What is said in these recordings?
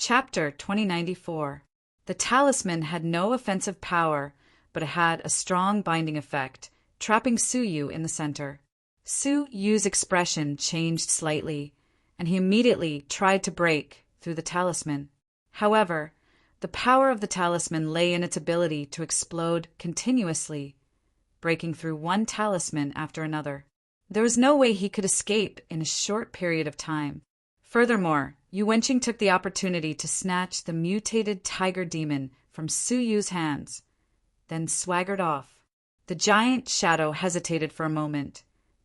Chapter 2094. The talisman had no offensive power, but it had a strong binding effect, trapping Suyu in the center. Suyu's expression changed slightly, and he immediately tried to break through the talisman. However, the power of the talisman lay in its ability to explode continuously, breaking through one talisman after another. There was no way he could escape in a short period of time. Furthermore, Yu Wenqing took the opportunity to snatch the mutated tiger demon from Suyu's hands, then swaggered off. The giant shadow hesitated for a moment,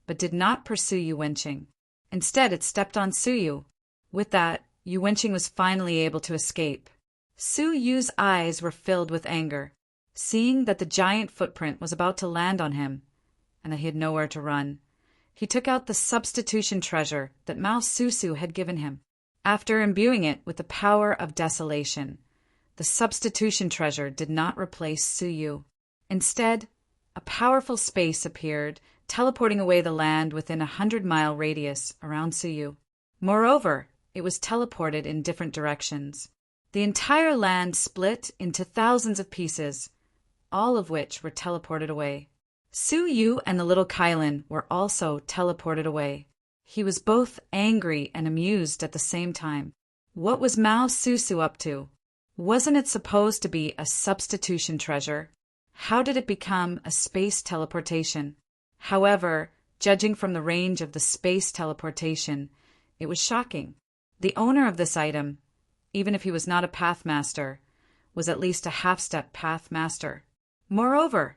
but did not pursue Yu Wenqing. Instead, it stepped on Suyu. With that, Yu Wenqing was finally able to escape. Suyu's eyes were filled with anger, seeing that the giant footprint was about to land on him, and that he had nowhere to run. He took out the substitution treasure that Mao Susu had given him. After imbuing it with the power of desolation, the substitution treasure did not replace Suyu. Instead, a powerful space appeared, teleporting away the land within a 100-mile radius around Suyu. Moreover, it was teleported in different directions. The entire land split into thousands of pieces, all of which were teleported away. Suyu and the little Kailin were also teleported away. He was both angry and amused at the same time. What was Mao Susu up to? Wasn't it supposed to be a substitution treasure? How did it become a space teleportation? However, judging from the range of the space teleportation, it was shocking. The owner of this item, even if he was not a pathmaster, was at least a half-step pathmaster. Moreover,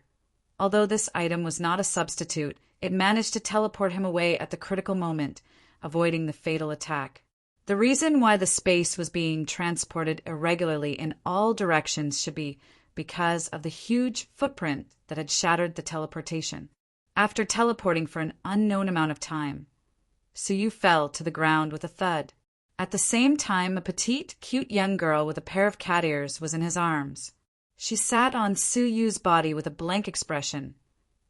although this item was not a substitute, it managed to teleport him away at the critical moment, avoiding the fatal attack. The reason why the space was being transported irregularly in all directions should be because of the huge footprint that had shattered the teleportation. After teleporting for an unknown amount of time, Suyu fell to the ground with a thud. At the same time, a petite, cute young girl with a pair of cat ears was in his arms. She sat on Suyu's body with a blank expression,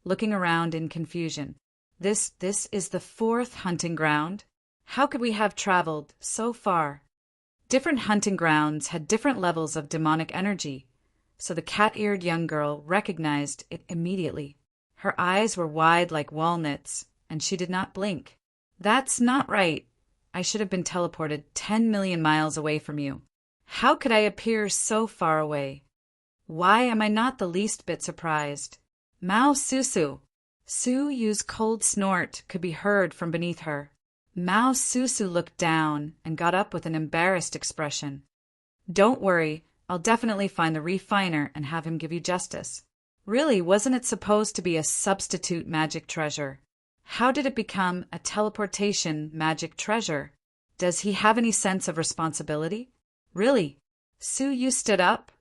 looking around in confusion. This is the 4th hunting ground? How could we have traveled so far? Different hunting grounds had different levels of demonic energy, so the cat-eared young girl recognized it immediately. Her eyes were wide like walnuts, and she did not blink. That's not right. I should have been teleported 10 million miles away from you. How could I appear so far away? Why am I not the least bit surprised? Mao Susu! Suyu's cold snort could be heard from beneath her. Mao Susu looked down and got up with an embarrassed expression. Don't worry, I'll definitely find the refiner and have him give you justice. Really, wasn't it supposed to be a substitute magic treasure? How did it become a teleportation magic treasure? Does he have any sense of responsibility? Really? Suyu stood up,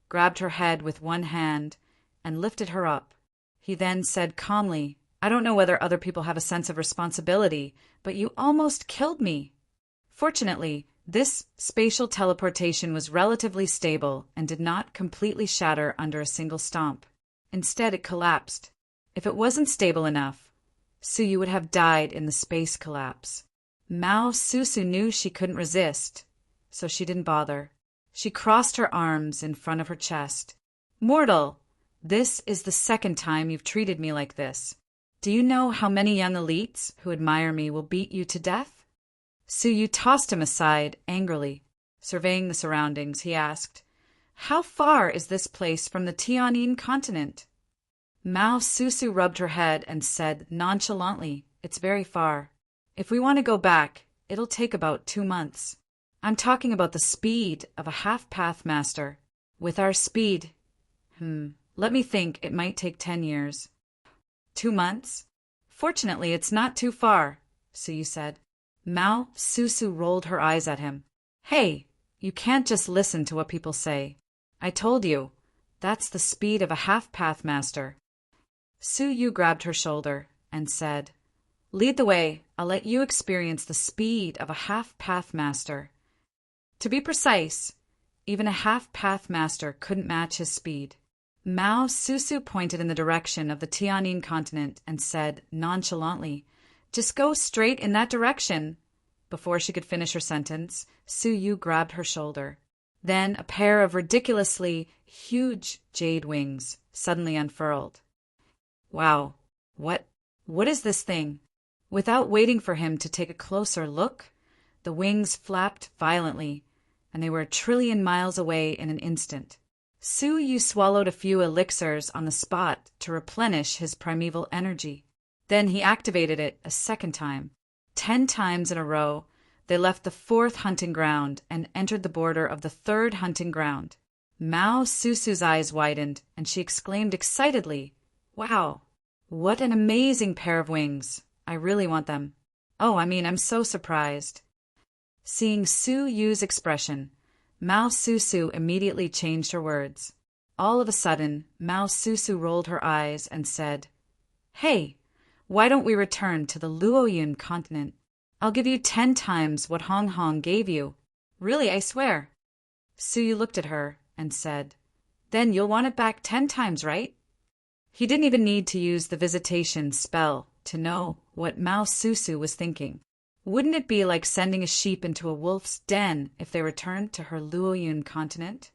grabbed her head with one hand, and lifted her up. He then said calmly, I don't know whether other people have a sense of responsibility, but you almost killed me. Fortunately, this spatial teleportation was relatively stable and did not completely shatter under a single stomp. Instead, it collapsed. If it wasn't stable enough, Suyu would have died in the space collapse. Mao Susu knew she couldn't resist, so she didn't bother. She crossed her arms in front of her chest. Mortal, this is the 2nd time you've treated me like this. Do you know how many young elites who admire me will beat you to death? Suyu tossed him aside angrily. Surveying the surroundings, he asked, How far is this place from the Tianyin continent? Mao Susu rubbed her head and said nonchalantly, It's very far. If we want to go back, it'll take about 2 months. I'm talking about the speed of a half-path master. With our speed, let me think, it might take 10 years. 2 months? Fortunately, it's not too far, Suyu said. Mao Susu rolled her eyes at him. Hey, you can't just listen to what people say. I told you, that's the speed of a half-path master. Suyu grabbed her shoulder and said, Lead the way, I'll let you experience the speed of a half-path master. To be precise, even a half-path master couldn't match his speed. Mao Susu pointed in the direction of the Tianyin continent and said nonchalantly, Just go straight in that direction. Before she could finish her sentence, Suyu grabbed her shoulder. Then a pair of ridiculously huge jade wings suddenly unfurled. Wow, what is this thing? Without waiting for him to take a closer look, the wings flapped violently, and they were 1,000,000,000,000 miles away in an instant. Su Yu swallowed a few elixirs on the spot to replenish his primeval energy. Then he activated it a second time. 10 times in a row, they left the 4th hunting ground and entered the border of the 3rd hunting ground. Mao Susu's eyes widened, and she exclaimed excitedly, "Wow, what an amazing pair of wings. I really want them. I'm so surprised." Seeing Su Yu's expression, Mao Susu immediately changed her words. All of a sudden, Mao Susu rolled her eyes and said, "Hey, why don't we return to the Luoyun continent? I'll give you 10 times what Hong Hong gave you. Really, I swear." Su Yu looked at her and said, "Then you'll want it back 10 times, right?" He didn't even need to use the visitation spell to know what Mao Susu was thinking. Wouldn't it be like sending a sheep into a wolf's den if they returned to her Luoyun continent?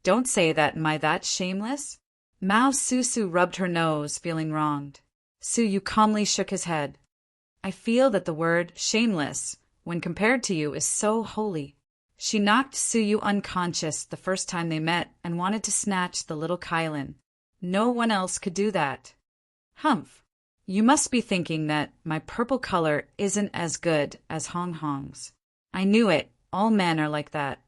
Don't say that, am I that shameless? Mao Susu rubbed her nose, feeling wronged. Su Yu calmly shook his head. "I feel that the word shameless, when compared to you, is so holy." She knocked Su Yu unconscious the first time they met and wanted to snatch the little Kylin. No one else could do that. "Humph. You must be thinking that my purple color isn't as good as Hong Hong's. I knew it. All men are like that."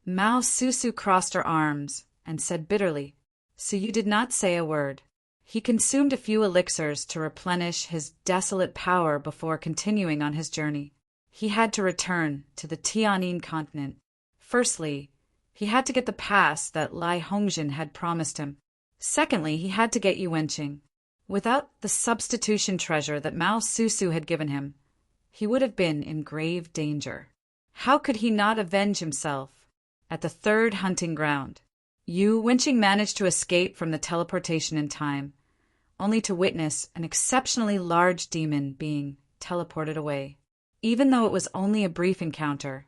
Mao Susu crossed her arms and said bitterly. Su Yu did not say a word. He consumed a few elixirs to replenish his desolate power before continuing on his journey. He had to return to the Tianyin continent. Firstly, he had to get the pass that Lai Hongjin had promised him. Secondly, he had to get Yuanqing. Without the substitution treasure that Mao Susu had given him, he would have been in grave danger. How could he not avenge himself? At the 3rd hunting ground, Yuanqing managed to escape from the teleportation in time, only to witness an exceptionally large demon being teleported away. Even though it was only a brief encounter,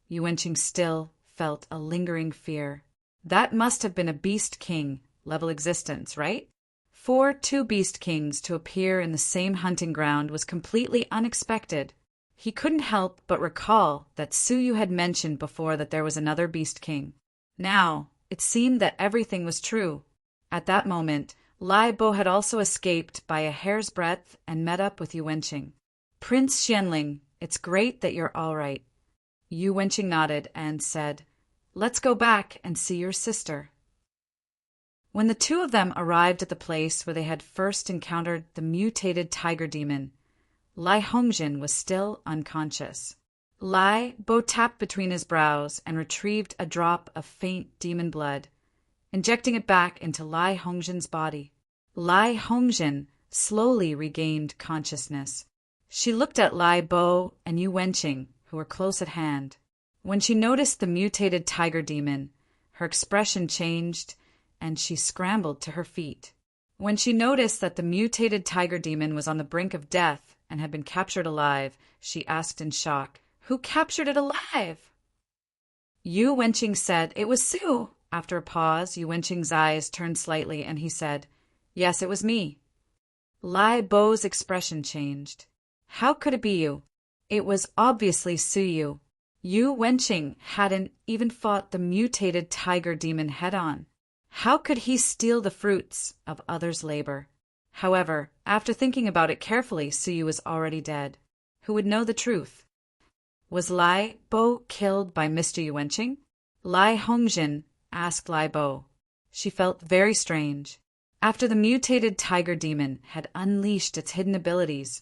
Yuanqing still felt a lingering fear. That must have been a Beast King level existence, right? For 2 Beast Kings to appear in the same hunting ground was completely unexpected. He couldn't help but recall that Su Yu had mentioned before that there was another Beast King. Now, it seemed that everything was true. At that moment, Lai Bo had also escaped by a hair's breadth and met up with Yuanqing. "Prince Xianling, it's great that you're all right." Yuanqing nodded and said, "Let's go back and see your sister." When the 2 of them arrived at the place where they had first encountered the mutated tiger demon, Lai Hongjin was still unconscious. Lai Bo tapped between his brows and retrieved a drop of faint demon blood, injecting it back into Lai Hongjin's body. Lai Hongjin slowly regained consciousness. She looked at Lai Bo and Yuanqing, who were close at hand. When she noticed the mutated tiger demon, her expression changed, and she scrambled to her feet. When she noticed that the mutated tiger demon was on the brink of death and had been captured alive, she asked in shock, "Who captured it alive?" Yuanqing said, "It was Su." After a pause, Yuanqing's eyes turned slightly, and he said, "Yes, it was me." Lai Bo's expression changed. "How could it be you? It was obviously Su Yu." Yuanqing hadn't even fought the mutated tiger demon head-on. How could he steal the fruits of others' labor? However, after thinking about it carefully, Su Yu was already dead. Who would know the truth? Was Lai Bo killed by Mr. Yuanqing? Lai Hongjin asked Lai Bo. She felt very strange. After the mutated tiger demon had unleashed its hidden abilities,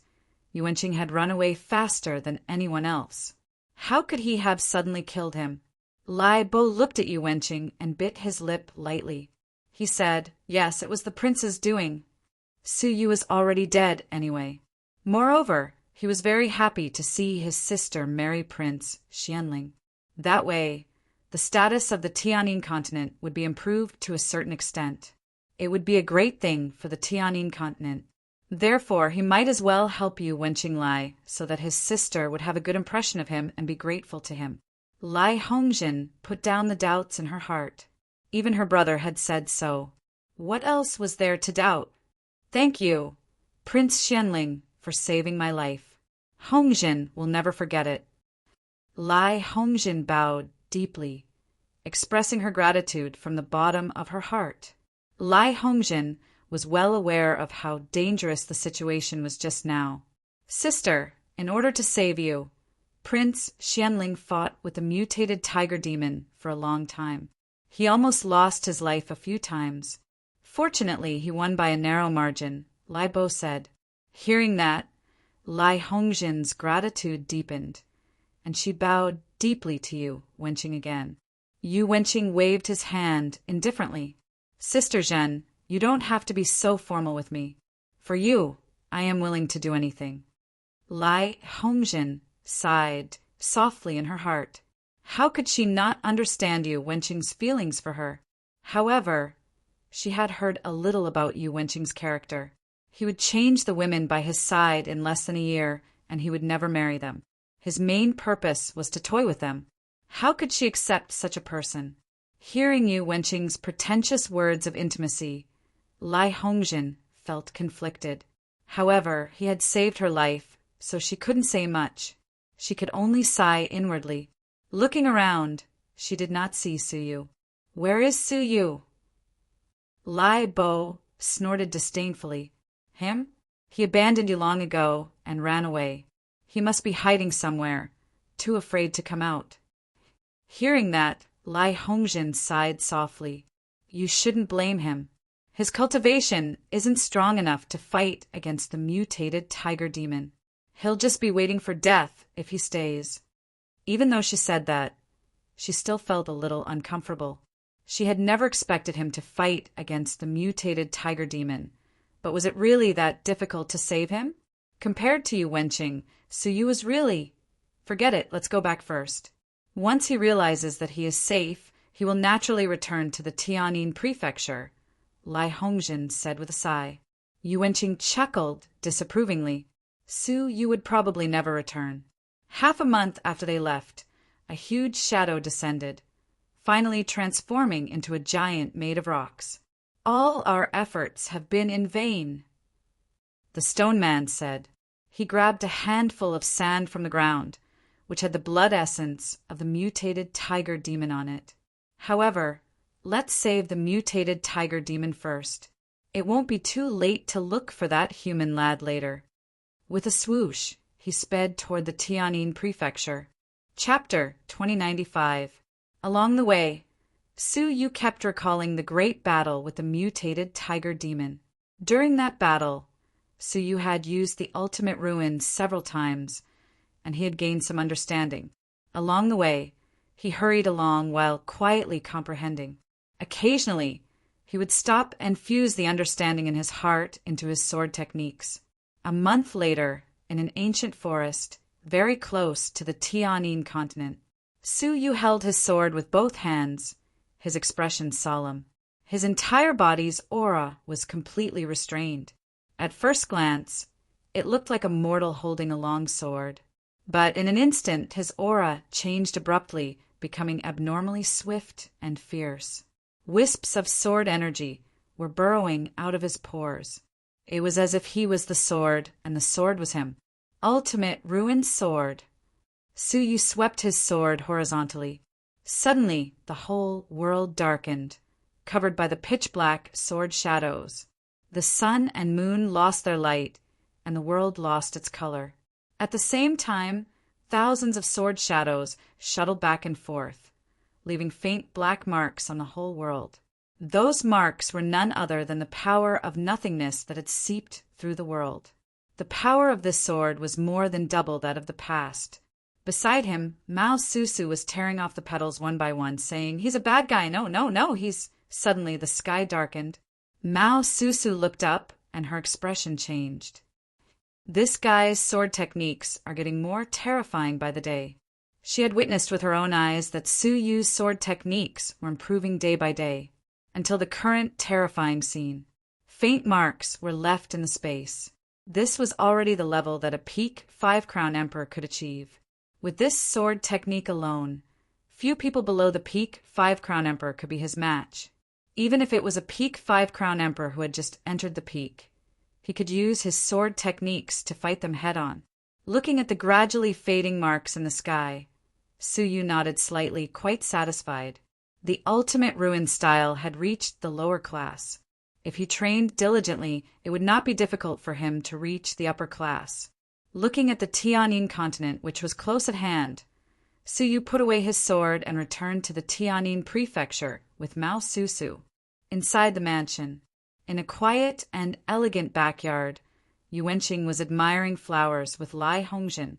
Yuanqing had run away faster than anyone else. How could he have suddenly killed him? Lai Bo looked at Yuanqing and bit his lip lightly. He said, "Yes, it was the prince's doing. Su Yu is already dead anyway." Moreover, he was very happy to see his sister marry Prince Xianling. That way, the status of the Tianyin continent would be improved to a certain extent. It would be a great thing for the Tianyin continent. Therefore, he might as well help Yuanqing Lai so that his sister would have a good impression of him and be grateful to him. Lai Hongjin put down the doubts in her heart. Even her brother had said so. What else was there to doubt? Thank you, Prince Xianling, for saving my life. Hongjin will never forget it. Lai Hongjin bowed deeply, expressing her gratitude from the bottom of her heart. Lai Hongjin was well aware of how dangerous the situation was just now. Sister, in order to save you, Prince Xianling fought with the mutated tiger demon for a long time. He almost lost his life a few times. Fortunately, he won by a narrow margin, Lai Bo said. Hearing that, Lai Hongjin's gratitude deepened, and she bowed deeply to you, Wenqing again. Yu Wenqing waved his hand indifferently. Sister Zhen, you don't have to be so formal with me. For you, I am willing to do anything. Lai Hongjin sighed softly in her heart. How could she not understand Yu Wenqing's feelings for her? However, she had heard a little about Yu Wenqing's character. He would change the women by his side in less than a year, and he would never marry them. His main purpose was to toy with them. How could she accept such a person? Hearing Yu Wenqing's pretentious words of intimacy, Lai Hongjin felt conflicted. However, he had saved her life, so she couldn't say much. She could only sigh inwardly. Looking around, she did not see Su Yu. Where is Su Yu? Lai Bo snorted disdainfully. Him? He abandoned you long ago and ran away. He must be hiding somewhere, too afraid to come out. Hearing that, Lai Hongjin sighed softly. You shouldn't blame him. His cultivation isn't strong enough to fight against the mutated tiger demon. He'll just be waiting for death if he stays. Even though she said that, she still felt a little uncomfortable. She had never expected him to fight against the mutated tiger demon. But was it really that difficult to save him? Compared to Yu Wenqing, Su Yu was really... Forget it, let's go back first. Once he realizes that he is safe, he will naturally return to the Tianyin prefecture, Lai Hongjin said with a sigh. Yu Wenqing chuckled disapprovingly. Su Yu would probably never return. Half a month after they left, a huge shadow descended, finally transforming into a giant made of rocks. All our efforts have been in vain, the stone man said. He grabbed a handful of sand from the ground, which had the blood essence of the mutated tiger demon on it. However, let's save the mutated tiger demon first. It won't be too late to look for that human lad later. With a swoosh, he sped toward the Tianyin prefecture. Chapter 2095. Along the way, Su Yu kept recalling the great battle with the mutated tiger demon. During that battle, Su Yu had used the ultimate ruin several times, and he had gained some understanding. Along the way, he hurried along while quietly comprehending. Occasionally, he would stop and fuse the understanding in his heart into his sword techniques. A month later, in an ancient forest, very close to the Tianyin continent, Su Yu held his sword with both hands, his expression solemn. His entire body's aura was completely restrained. At first glance, it looked like a mortal holding a long sword. But in an instant, his aura changed abruptly, becoming abnormally swift and fierce. Wisps of sword energy were burrowing out of his pores. It was as if he was the sword, and the sword was him. Ultimate ruined sword. Su Yu swept his sword horizontally. Suddenly, the whole world darkened, covered by the pitch-black sword shadows. The sun and moon lost their light, and the world lost its color. At the same time, thousands of sword shadows shuttled back and forth, leaving faint black marks on the whole world. Those marks were none other than the power of nothingness that had seeped through the world. The power of this sword was more than double that of the past. Beside him, Mao Susu was tearing off the petals one by one, saying, "He's a bad guy, no, he's—" Suddenly the sky darkened. Mao Susu looked up, and her expression changed. This guy's sword techniques are getting more terrifying by the day. She had witnessed with her own eyes that Su Yu's sword techniques were improving day by day, until the current terrifying scene. Faint marks were left in the space. This was already the level that a peak 5-crown emperor could achieve. With this sword technique alone, Few people below the peak 5-crown emperor could be his match. Even if it was a peak 5-crown emperor who had just entered the peak, he could use his sword techniques to fight them head-on. Looking at the gradually fading marks in the sky, Suyu nodded slightly, quite satisfied. The ultimate ruin style had reached the lower class. If he trained diligently, it would not be difficult for him to reach the upper class. Looking at the Tianyin continent, which was close at hand, Suyu put away his sword and returned to the Tianyin prefecture with Mao Susu. Inside the mansion, in a quiet and elegant backyard, Yu Wenqing was admiring flowers with Lai Hongjin.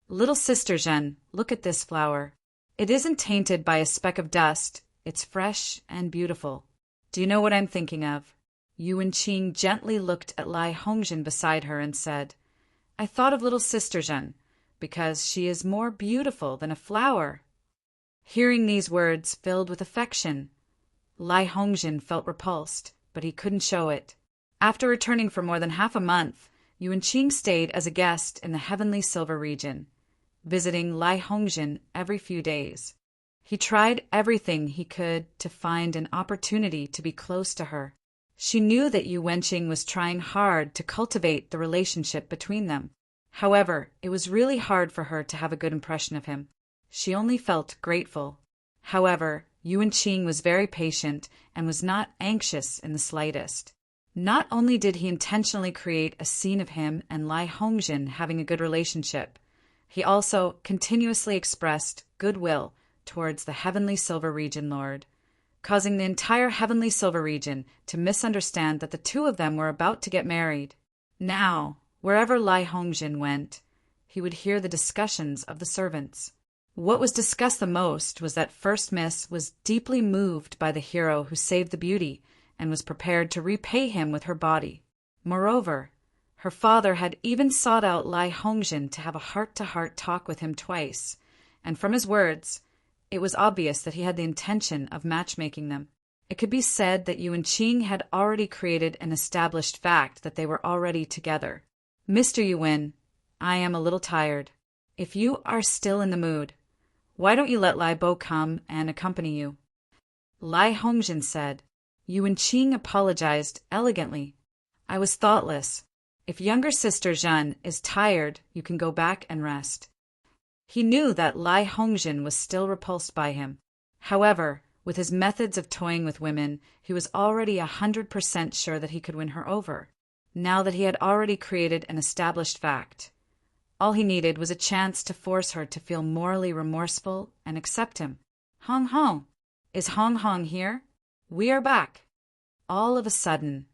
"Little sister Zhen, look at this flower. It isn't tainted by a speck of dust. It's fresh and beautiful. Do you know what I'm thinking of?" Yu Wenqing gently looked at Lai Hongjin beside her and said, "I thought of little sister Zhen, because she is more beautiful than a flower." Hearing these words filled with affection, Lai Hongjin felt repulsed, but he couldn't show it. After returning for more than half a month, Yu Wenqing stayed as a guest in the heavenly silver region, visiting Lai Hongjin every few days. He tried everything he could to find an opportunity to be close to her. She knew that Yu Wenqing was trying hard to cultivate the relationship between them. However, it was really hard for her to have a good impression of him. She only felt grateful. However, Yu Wenqing was very patient and was not anxious in the slightest. Not only did he intentionally create a scene of him and Lai Hongjin having a good relationship, he also continuously expressed goodwill towards the Heavenly Silver Region Lord, causing the entire Heavenly Silver Region to misunderstand that the two of them were about to get married. Now, wherever Lai Hongjin went, he would hear the discussions of the servants. What was discussed the most was that First Miss was deeply moved by the hero who saved the beauty and was prepared to repay him with her body. Moreover, her father had even sought out Lai Hongjin to have a heart-to-heart talk with him twice, and from his words, it was obvious that he had the intention of matchmaking them. It could be said that Yu Wenqing had already created an established fact that they were already together. "Mr. Yuwen, I am a little tired. If you are still in the mood, why don't you let Lai Bo come and accompany you?" Lai Hongjin said. Yu Wenqing apologized elegantly. "I was thoughtless. If younger sister Zhen is tired, you can go back and rest." He knew that Lai Hongjin was still repulsed by him. However, with his methods of toying with women, he was already 100% sure that he could win her over. Now that he had already created an established fact, all he needed was a chance to force her to feel morally remorseful and accept him. "Hong Hong! Is Hong Hong here? We are back!" All of a sudden,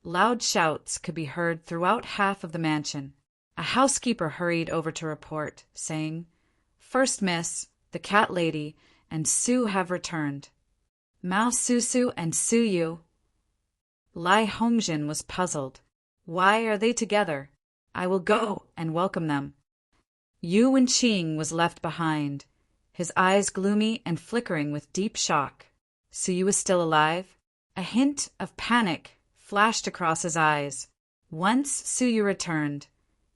loud shouts could be heard throughout half of the mansion. A housekeeper hurried over to report, saying, "First Miss, the cat lady, and Su have returned. Mao Susu and Suyu." Lai Hongjin was puzzled. Why are they together? I will go and welcome them. Yu Wenqing was left behind, his eyes gloomy and flickering with deep shock. Suyu was still alive? A hint of panic flashed across his eyes. Once Suyu returned,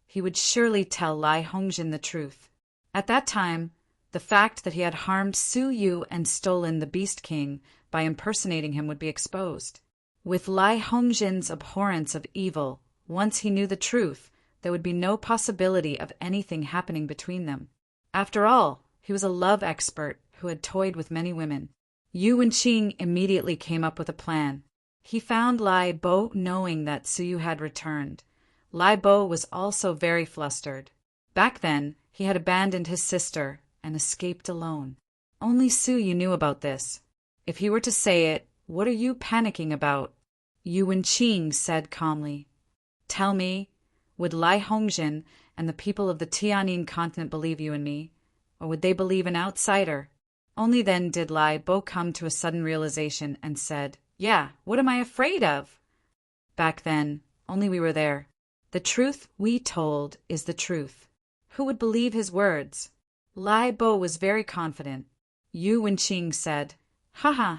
he would surely tell Lai Hongjin the truth. At that time, the fact that he had harmed Suyu and stolen the Beast King by impersonating him would be exposed. With Lai Hongjin's abhorrence of evil, once he knew the truth, there would be no possibility of anything happening between them. After all, he was a love expert who had toyed with many women. Yu Wenqing immediately came up with a plan. He found Lai Bo knowing that Suyu had returned. Lai Bo was also very flustered. Back then, he had abandoned his sister and escaped alone. Only Suyu knew about this. If he were to say it, "What are you panicking about?" Yu Wenqing said calmly, "Tell me, would Lai Hongjin and the people of the Tianyin continent believe you and me, or would they believe an outsider?" Only then did Lai Bo come to a sudden realization and said, "Yeah, what am I afraid of?" Back then, only we were there. The truth we told is the truth. Who would believe his words? Lai Bo was very confident. Yu Wenqing said, "Haha,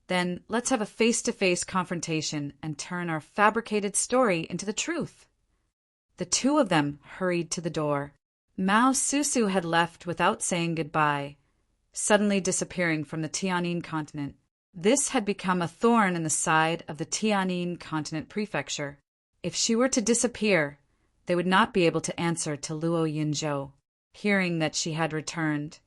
then let's have a face-to-face confrontation and turn our fabricated story into the truth." The two of them hurried to the door. Mao Susu had left without saying goodbye. suddenly disappearing from the Tianyin continent. This had become a thorn in the side of the Tianyin continent prefecture. If she were to disappear, they would not be able to answer to Luo Yinzhou. Hearing that she had returned,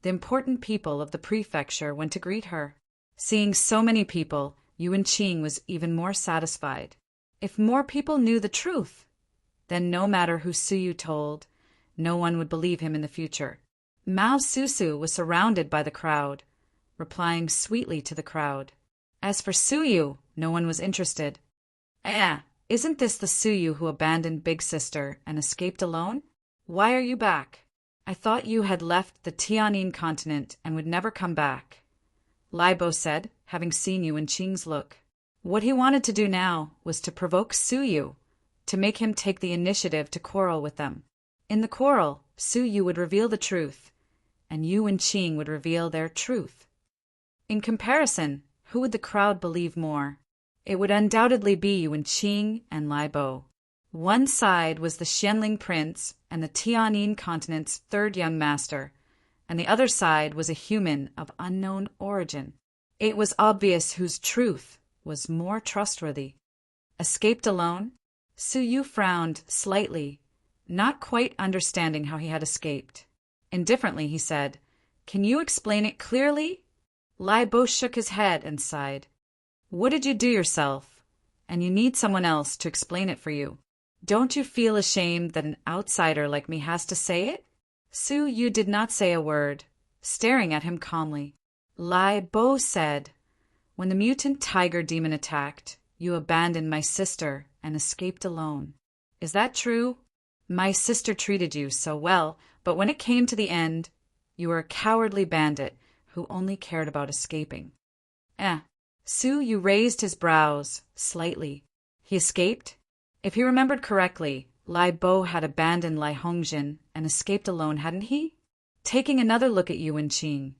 the important people of the prefecture went to greet her. Seeing so many people, Yuan Qing was even more satisfied. If more people knew the truth, then no matter who Suyu told, no one would believe him in the future. Mao Susu was surrounded by the crowd, replying sweetly to the crowd. As for Suyu, no one was interested. Isn't this the Suyu who abandoned Big Sister and escaped alone? Why are you back? I thought you had left the Tianyin continent and would never come back, Lai Bo said, having seen Yuan Qing's look. What he wanted to do now was to provoke Suyu, to make him take the initiative to quarrel with them. In the quarrel, Suyu would reveal the truth, and Yuan Qing would reveal their truth. In comparison, who would the crowd believe more? It would undoubtedly be Yuan Qing and Lai Bo. One side was the Xianling prince and the Tianyin continent's third young master, and the other side was a human of unknown origin. It was obvious whose truth was more trustworthy. Escaped alone? Suyu frowned slightly, not quite understanding how he had escaped. Indifferently, he said, "Can you explain it clearly?" Lai Bo shook his head and sighed. "What did you do yourself? And you need someone else to explain it for you. Don't you feel ashamed that an outsider like me has to say it?" Suyu did not say a word, staring at him calmly. Lai Bo said, "When the mutant tiger demon attacked, you abandoned my sister and escaped alone. Is that true? My sister treated you so well, but when it came to the end, you were a cowardly bandit who only cared about escaping." Suyu raised his brows slightly. He escaped? If he remembered correctly, Lai Bo had abandoned Lai Hongjin and escaped alone, hadn't he? Taking another look at Yuan Qing,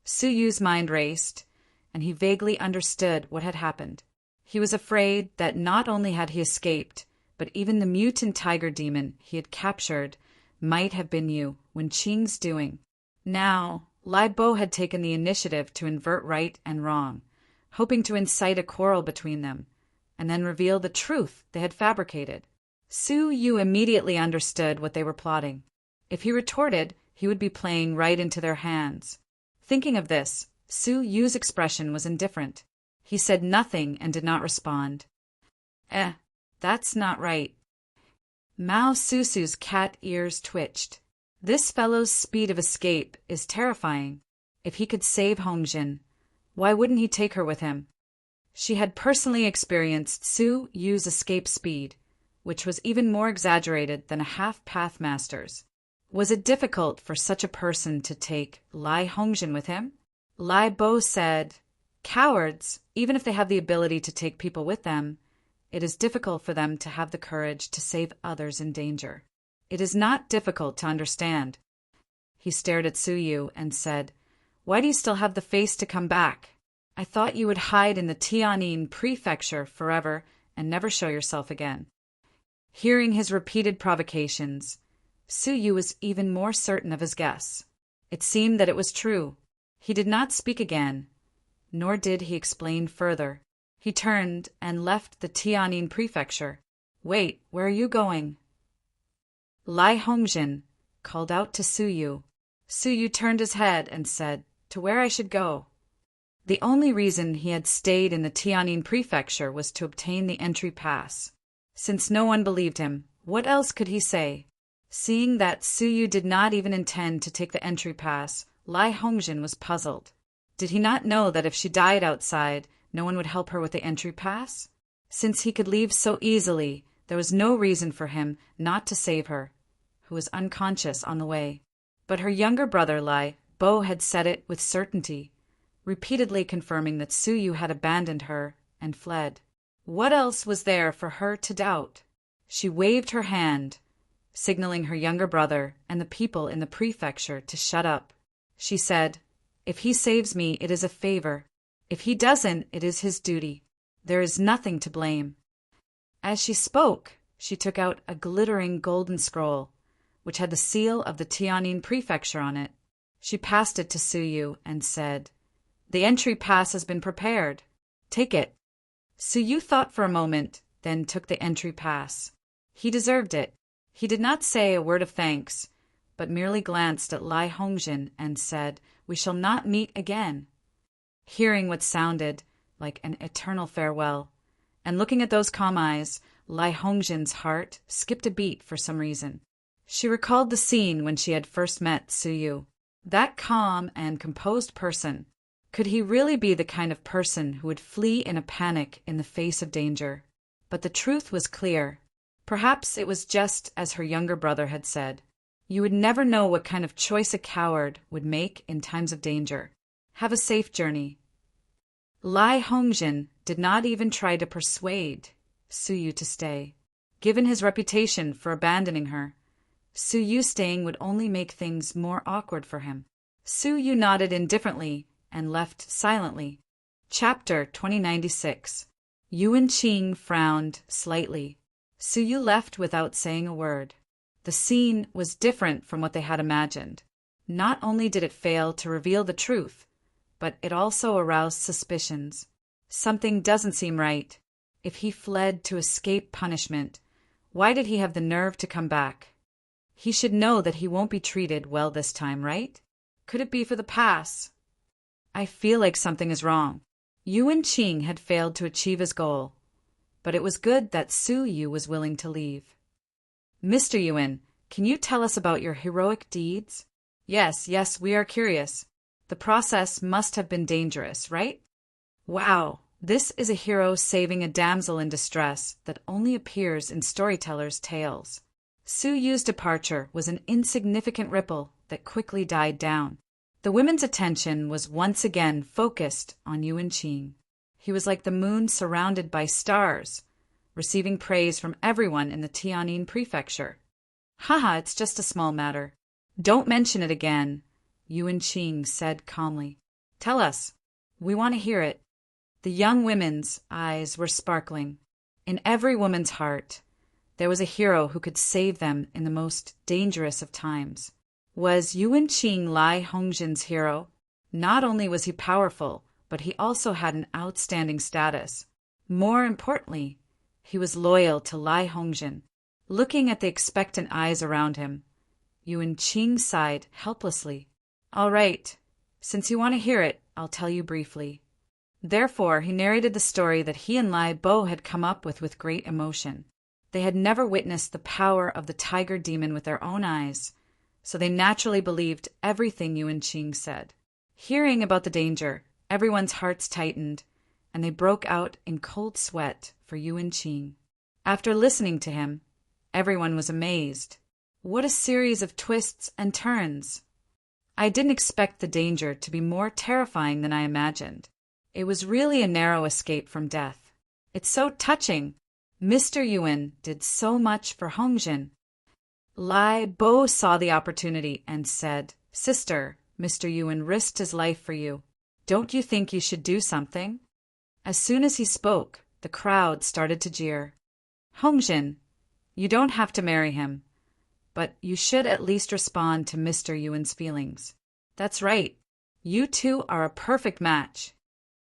Suyu's mind raced, and he vaguely understood what had happened. He was afraid that not only had he escaped, but even the mutant tiger demon he had captured might have been Yuan Qing's doing. Now, Lai Bo had taken the initiative to invert right and wrong, hoping to incite a quarrel between them, and then reveal the truth they had fabricated. Suyu immediately understood what they were plotting. If he retorted, he would be playing right into their hands. Thinking of this, Suyu's expression was indifferent. He said nothing and did not respond. That's not right. Mao Susu's cat ears twitched. This fellow's speed of escape is terrifying. If he could save Hongjin, why wouldn't he take her with him? She had personally experienced Suyu's escape speed, which was even more exaggerated than a half-path master's. Was it difficult for such a person to take Lai Hongjin with him? Lai Bo said, "Cowards, even if they have the ability to take people with them, it is difficult for them to have the courage to save others in danger. It is not difficult to understand." He stared at Suyu and said, "Why do you still have the face to come back? I thought you would hide in the Tianyin prefecture forever and never show yourself again." Hearing his repeated provocations, Suyu was even more certain of his guess. It seemed that it was true. He did not speak again, nor did he explain further. He turned and left the Tianyin prefecture. "Wait, where are you going?" Lai Hongjin called out to Suyu. Suyu turned his head and said, "To where I should go." The only reason he had stayed in the Tianyin prefecture was to obtain the entry pass. Since no one believed him, what else could he say? Seeing that Suyu did not even intend to take the entry pass, Lai Hongjin was puzzled. Did he not know that if she died outside, no one would help her with the entry pass? Since he could leave so easily, there was no reason for him not to save her, who was unconscious on the way. But her younger brother Lai Bo had said it with certainty, repeatedly confirming that Suyu had abandoned her and fled. What else was there for her to doubt? She waved her hand, signaling her younger brother and the people in the prefecture to shut up. She said, "If he saves me, it is a favor. If he doesn't, it is his duty. There is nothing to blame." As she spoke, she took out a glittering golden scroll, which had the seal of the Tianyin prefecture on it. She passed it to Suyu and said, "The entry pass has been prepared. Take it." Suyu thought for a moment, then took the entry pass. He deserved it. He did not say a word of thanks, but merely glanced at Lai Hongjin and said, "We shall not meet again." Hearing what sounded like an eternal farewell, and looking at those calm eyes, Lai Hongjin's heart skipped a beat for some reason. She recalled the scene when she had first met Suyu. That calm and composed person. Could he really be the kind of person who would flee in a panic in the face of danger? But the truth was clear. Perhaps it was just as her younger brother had said. You would never know what kind of choice a coward would make in times of danger. Have a safe journey. Lai Hongjin did not even try to persuade Suyu to stay. Given his reputation for abandoning her, Suyu staying would only make things more awkward for him. Suyu nodded indifferently and left silently. Chapter 2096. Yuan Qing frowned slightly. Suyu left without saying a word. The scene was different from what they had imagined. Not only did it fail to reveal the truth, but it also aroused suspicions. Something doesn't seem right. If he fled to escape punishment, why did he have the nerve to come back? He should know that he won't be treated well this time, right? Could it be for the pass? I feel like something is wrong. Yuan Qing had failed to achieve his goal, but it was good that Suyu was willing to leave. Mr. Yuan, can you tell us about your heroic deeds? Yes, we are curious. The process must have been dangerous, right? Wow, this is a hero saving a damsel in distress that only appears in storytellers' tales. Suyu's departure was an insignificant ripple that quickly died down. The women's attention was once again focused on Yuan Qing. He was like the moon surrounded by stars, receiving praise from everyone in the Tianjin prefecture. Haha, it's just a small matter. Don't mention it again, Yuan Qing said calmly. Tell us. We want to hear it. The young women's eyes were sparkling. In every woman's heart, there was a hero who could save them in the most dangerous of times. Was Yuan Qing Lai Hongjin's hero? Not only was he powerful, but he also had an outstanding status. More importantly, he was loyal to Lai Hongjin. Looking at the expectant eyes around him, Yuan Qing sighed helplessly. All right, since you want to hear it, I'll tell you briefly. Therefore, he narrated the story that he and Lai Bo had come up with great emotion. They had never witnessed the power of the tiger demon with their own eyes, so they naturally believed everything Yuan Qing said. Hearing about the danger, everyone's hearts tightened, and they broke out in cold sweat for Yuan Qing. After listening to him, everyone was amazed. What a series of twists and turns! I didn't expect the danger to be more terrifying than I imagined. It was really a narrow escape from death. It's so touching. Mr. Yuan did so much for Hongjin. Lai Bo saw the opportunity and said, Sister, Mr. Yuan risked his life for you. Don't you think you should do something? As soon as he spoke, the crowd started to jeer. Hongjin, you don't have to marry him, but you should at least respond to Mr. Yuan's feelings. That's right. You two are a perfect match.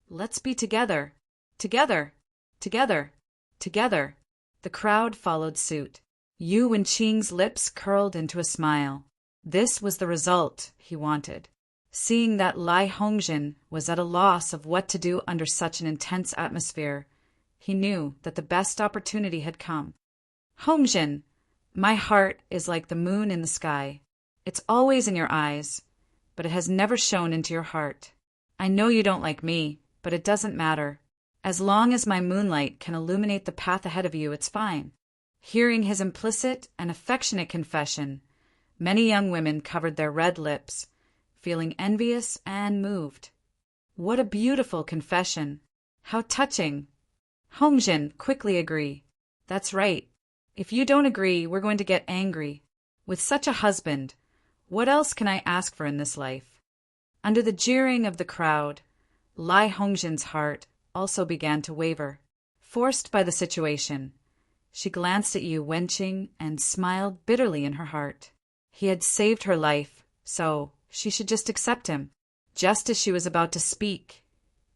Let's be together. Together. Together. Together. The crowd followed suit. Yuan Qing's lips curled into a smile. This was the result he wanted. Seeing that Lai Hongjin was at a loss of what to do under such an intense atmosphere, he knew that the best opportunity had come. Hongjin, my heart is like the moon in the sky. It's always in your eyes, but it has never shone into your heart. I know you don't like me, but it doesn't matter. As long as my moonlight can illuminate the path ahead of you, it's fine. Hearing his implicit and affectionate confession, many young women covered their red lips, feeling envious and moved. What a beautiful confession! How touching! Hongjin quickly agreed. That's right. If you don't agree, we're going to get angry. With such a husband, what else can I ask for in this life? Under the jeering of the crowd, Lai Hongjin's heart also began to waver. Forced by the situation, she glanced at Yuan Qing and smiled bitterly in her heart. He had saved her life, so She should just accept him. Just as she was about to speak,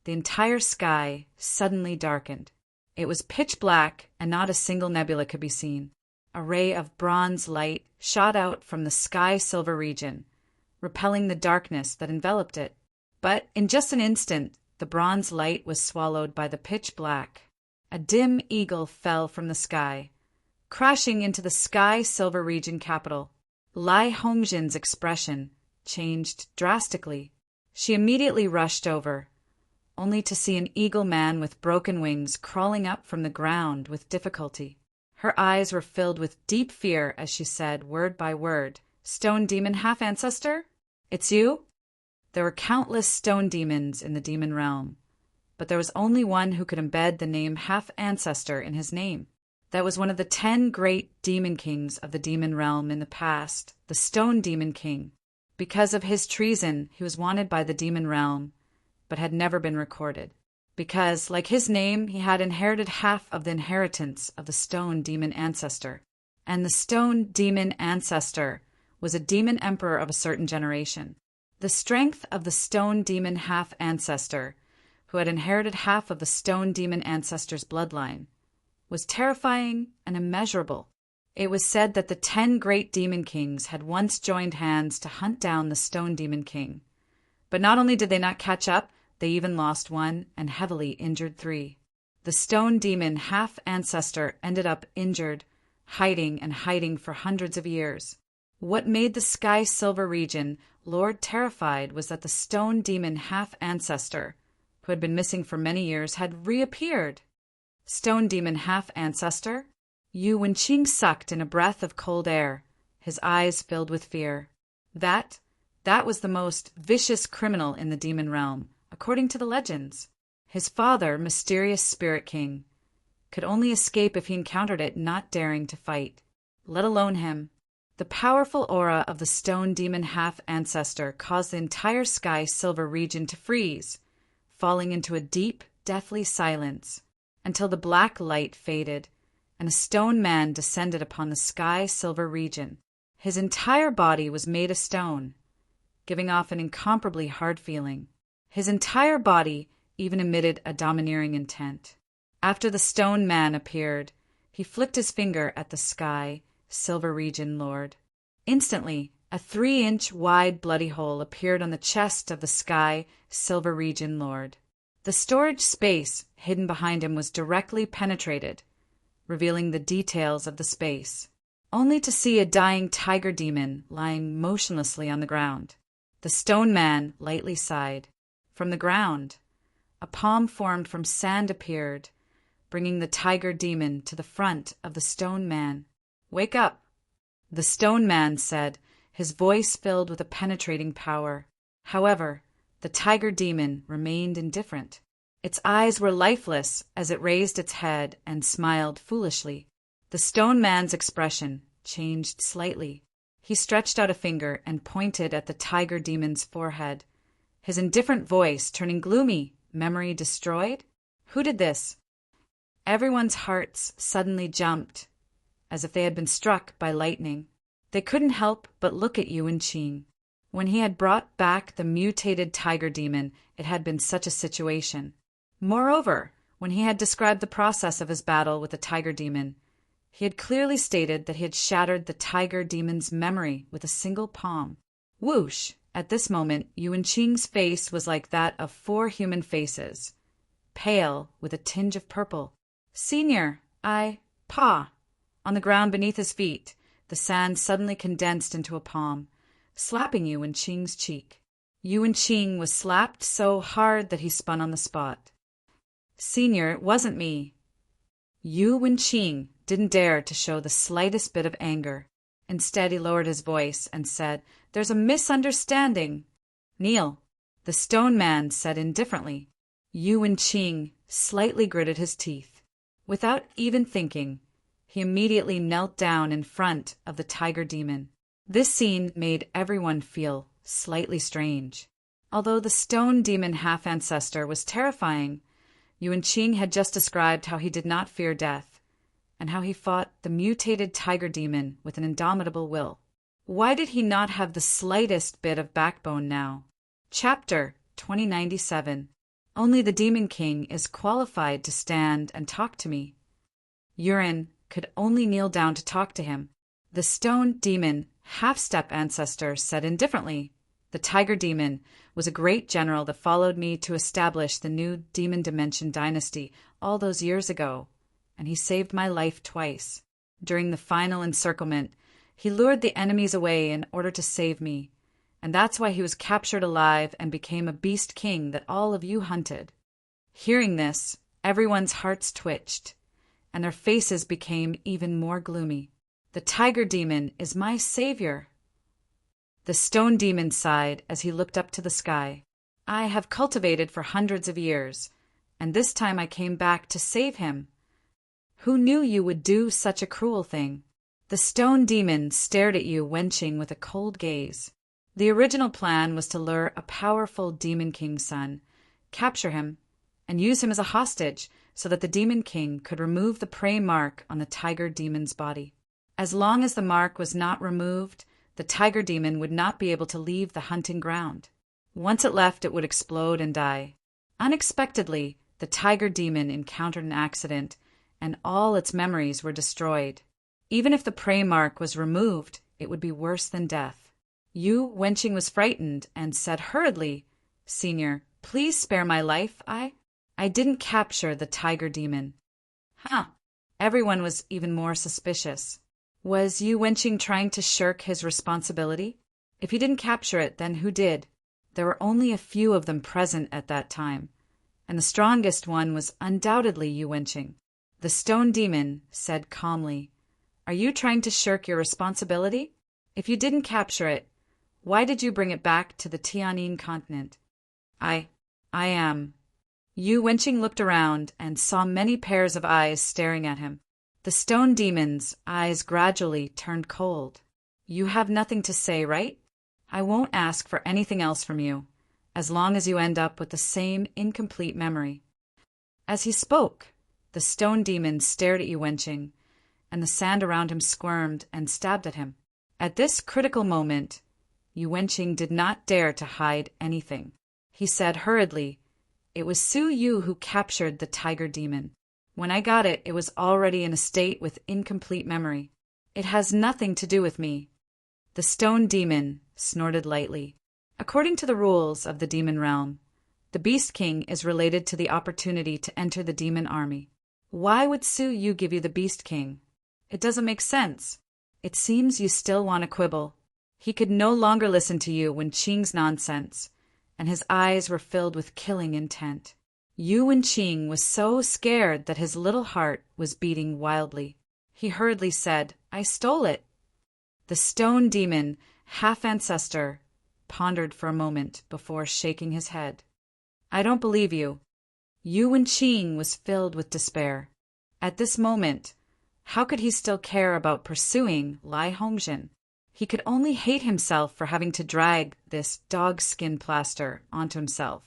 the entire sky suddenly darkened. It was pitch black, and not a single nebula could be seen. A ray of bronze light shot out from the sky-silver region, repelling the darkness that enveloped it. But in just an instant, the bronze light was swallowed by the pitch black. A dim eagle fell from the sky, crashing into the sky-silver region capital. Lai Hongjin's expression changed drastically. She immediately rushed over, only to see an eagle man with broken wings crawling up from the ground with difficulty. Her eyes were filled with deep fear as she said, word by word, "Stone demon half-ancestor? It's you?" There were countless stone demons in the demon realm, but there was only one who could embed the name half-ancestor in his name. That was one of the 10 great demon kings of the demon realm in the past, the Stone Demon King. Because of his treason, he was wanted by the demon realm, but had never been recorded. Because, like his name, he had inherited half of the inheritance of the Stone Demon Ancestor. And the Stone Demon Ancestor was a demon emperor of a certain generation. The strength of the Stone Demon half-ancestor, who had inherited half of the Stone Demon Ancestor's bloodline, was terrifying and immeasurable. It was said that the 10 great demon kings had once joined hands to hunt down the Stone Demon King. But not only did they not catch up, they even lost 1 and heavily injured 3. The Stone Demon half-ancestor ended up injured, hiding for hundreds of years. What made the Sky Silver region Lord terrified was that the Stone Demon half-ancestor, who had been missing for many years, had reappeared. Stone Demon half-ancestor? Yu Wenqing sucked in a breath of cold air, his eyes filled with fear. That was the most vicious criminal in the demon realm, according to the legends. His father, Mysterious Spirit King, could only escape if he encountered it, not daring to fight, let alone him. The powerful aura of the Stone Demon half-ancestor caused the entire Sky Silver region to freeze, falling into a deep, deathly silence, until the black light faded, and a stone man descended upon the Sky Silver region. His entire body was made of stone, giving off an incomparably hard feeling. His entire body even emitted a domineering intent. After the stone man appeared, he flicked his finger at the Sky Silver region lord. Instantly, a 3-inch wide bloody hole appeared on the chest of the Sky Silver region lord. The storage space hidden behind him was directly penetrated, revealing the details of the space, only to see a dying tiger demon lying motionlessly on the ground. The stone man lightly sighed. From the ground, a palm formed from sand appeared, bringing the tiger demon to the front of the stone man. "Wake up," the stone man said, his voice filled with a penetrating power. However, the tiger demon remained indifferent. Its eyes were lifeless as it raised its head and smiled foolishly. The stone man's expression changed slightly. He stretched out a finger and pointed at the tiger demon's forehead, his indifferent voice turning gloomy. "Memory destroyed? Who did this?" Everyone's hearts suddenly jumped, as if they had been struck by lightning. They couldn't help but look at Yu Wenqing. When he had brought back the mutated tiger demon, it had been such a situation. Moreover, when he had described the process of his battle with the tiger demon, he had clearly stated that he had shattered the tiger demon's memory with a single palm. Whoosh! At this moment, Yu Wenqing's face was like that of 4 human faces, pale with a tinge of purple. "Senior, Pa!" On the ground beneath his feet, the sand suddenly condensed into a palm, slapping Yu Wenqing's cheek. Yu Wenqing was slapped so hard that he spun on the spot. "Senior, it wasn't me." Yu Wenqing didn't dare to show the slightest bit of anger. Instead, he lowered his voice and said, "There's a misunderstanding." "Kneel," the stone man said indifferently. Yu Wenqing slightly gritted his teeth. Without even thinking, he immediately knelt down in front of the tiger demon. This scene made everyone feel slightly strange. Although the stone demon half-ancestor was terrifying, Yu Wenqing had just described how he did not fear death, and how he fought the mutated tiger demon with an indomitable will. Why did he not have the slightest bit of backbone now? Chapter 2097. Only the Demon King is qualified to stand and talk to me. Urin could only kneel down to talk to him. The stone demon, half-step ancestor, said indifferently, "The tiger demon was a great general that followed me to establish the new demon dimension dynasty all those years ago, and he saved my life twice. During the final encirclement, he lured the enemies away in order to save me, and that's why he was captured alive and became a beast king that all of you hunted." Hearing this, everyone's hearts twitched, and their faces became even more gloomy. "The tiger demon is my savior." The stone demon sighed as he looked up to the sky. "I have cultivated for hundreds of years, and this time I came back to save him. Who knew you would do such a cruel thing?" The stone demon stared at you, wenching with a cold gaze. The original plan was to lure a powerful demon king's son, capture him, and use him as a hostage so that the demon king could remove the prey mark on the tiger demon's body. As long as the mark was not removed, the tiger demon would not be able to leave the hunting ground. Once it left, it would explode and die. Unexpectedly, the tiger demon encountered an accident, and all its memories were destroyed. Even if the prey mark was removed, it would be worse than death. Yu Wenqing was frightened and said hurriedly, "Senior, please spare my life. I didn't capture the tiger demon." Huh. Everyone was even more suspicious. Was Yu Wenqing trying to shirk his responsibility? If he didn't capture it, then who did? There were only a few of them present at that time, and the strongest one was undoubtedly Yu Wenqing. The stone demon said calmly, "Are you trying to shirk your responsibility? If you didn't capture it, why did you bring it back to the Tianyin continent?" I am. Yu Wenqing looked around and saw many pairs of eyes staring at him. The stone demon's eyes gradually turned cold. "You have nothing to say, right? I won't ask for anything else from you, as long as you end up with the same incomplete memory." As he spoke, the stone demon stared at Yu Wenqing, and the sand around him squirmed and stabbed at him. At this critical moment, Yu Wenqing did not dare to hide anything. He said hurriedly, "It was Su Yu who captured the tiger demon. When I got it, it was already in a state with incomplete memory. It has nothing to do with me." The stone demon snorted lightly. According to the rules of the demon realm, the Beast King is related to the opportunity to enter the demon army. Why would Su Yu give you the Beast King? It doesn't make sense. It seems you still want to quibble. He could no longer listen to you when Qing's nonsense, and his eyes were filled with killing intent. Yu Wenqing was so scared that his little heart was beating wildly. He hurriedly said, "I stole it." The stone demon, half-ancestor, pondered for a moment before shaking his head. "I don't believe you." Yu Wenqing was filled with despair. At this moment, how could he still care about pursuing Lai Hongjin? He could only hate himself for having to drag this dog-skin plaster onto himself.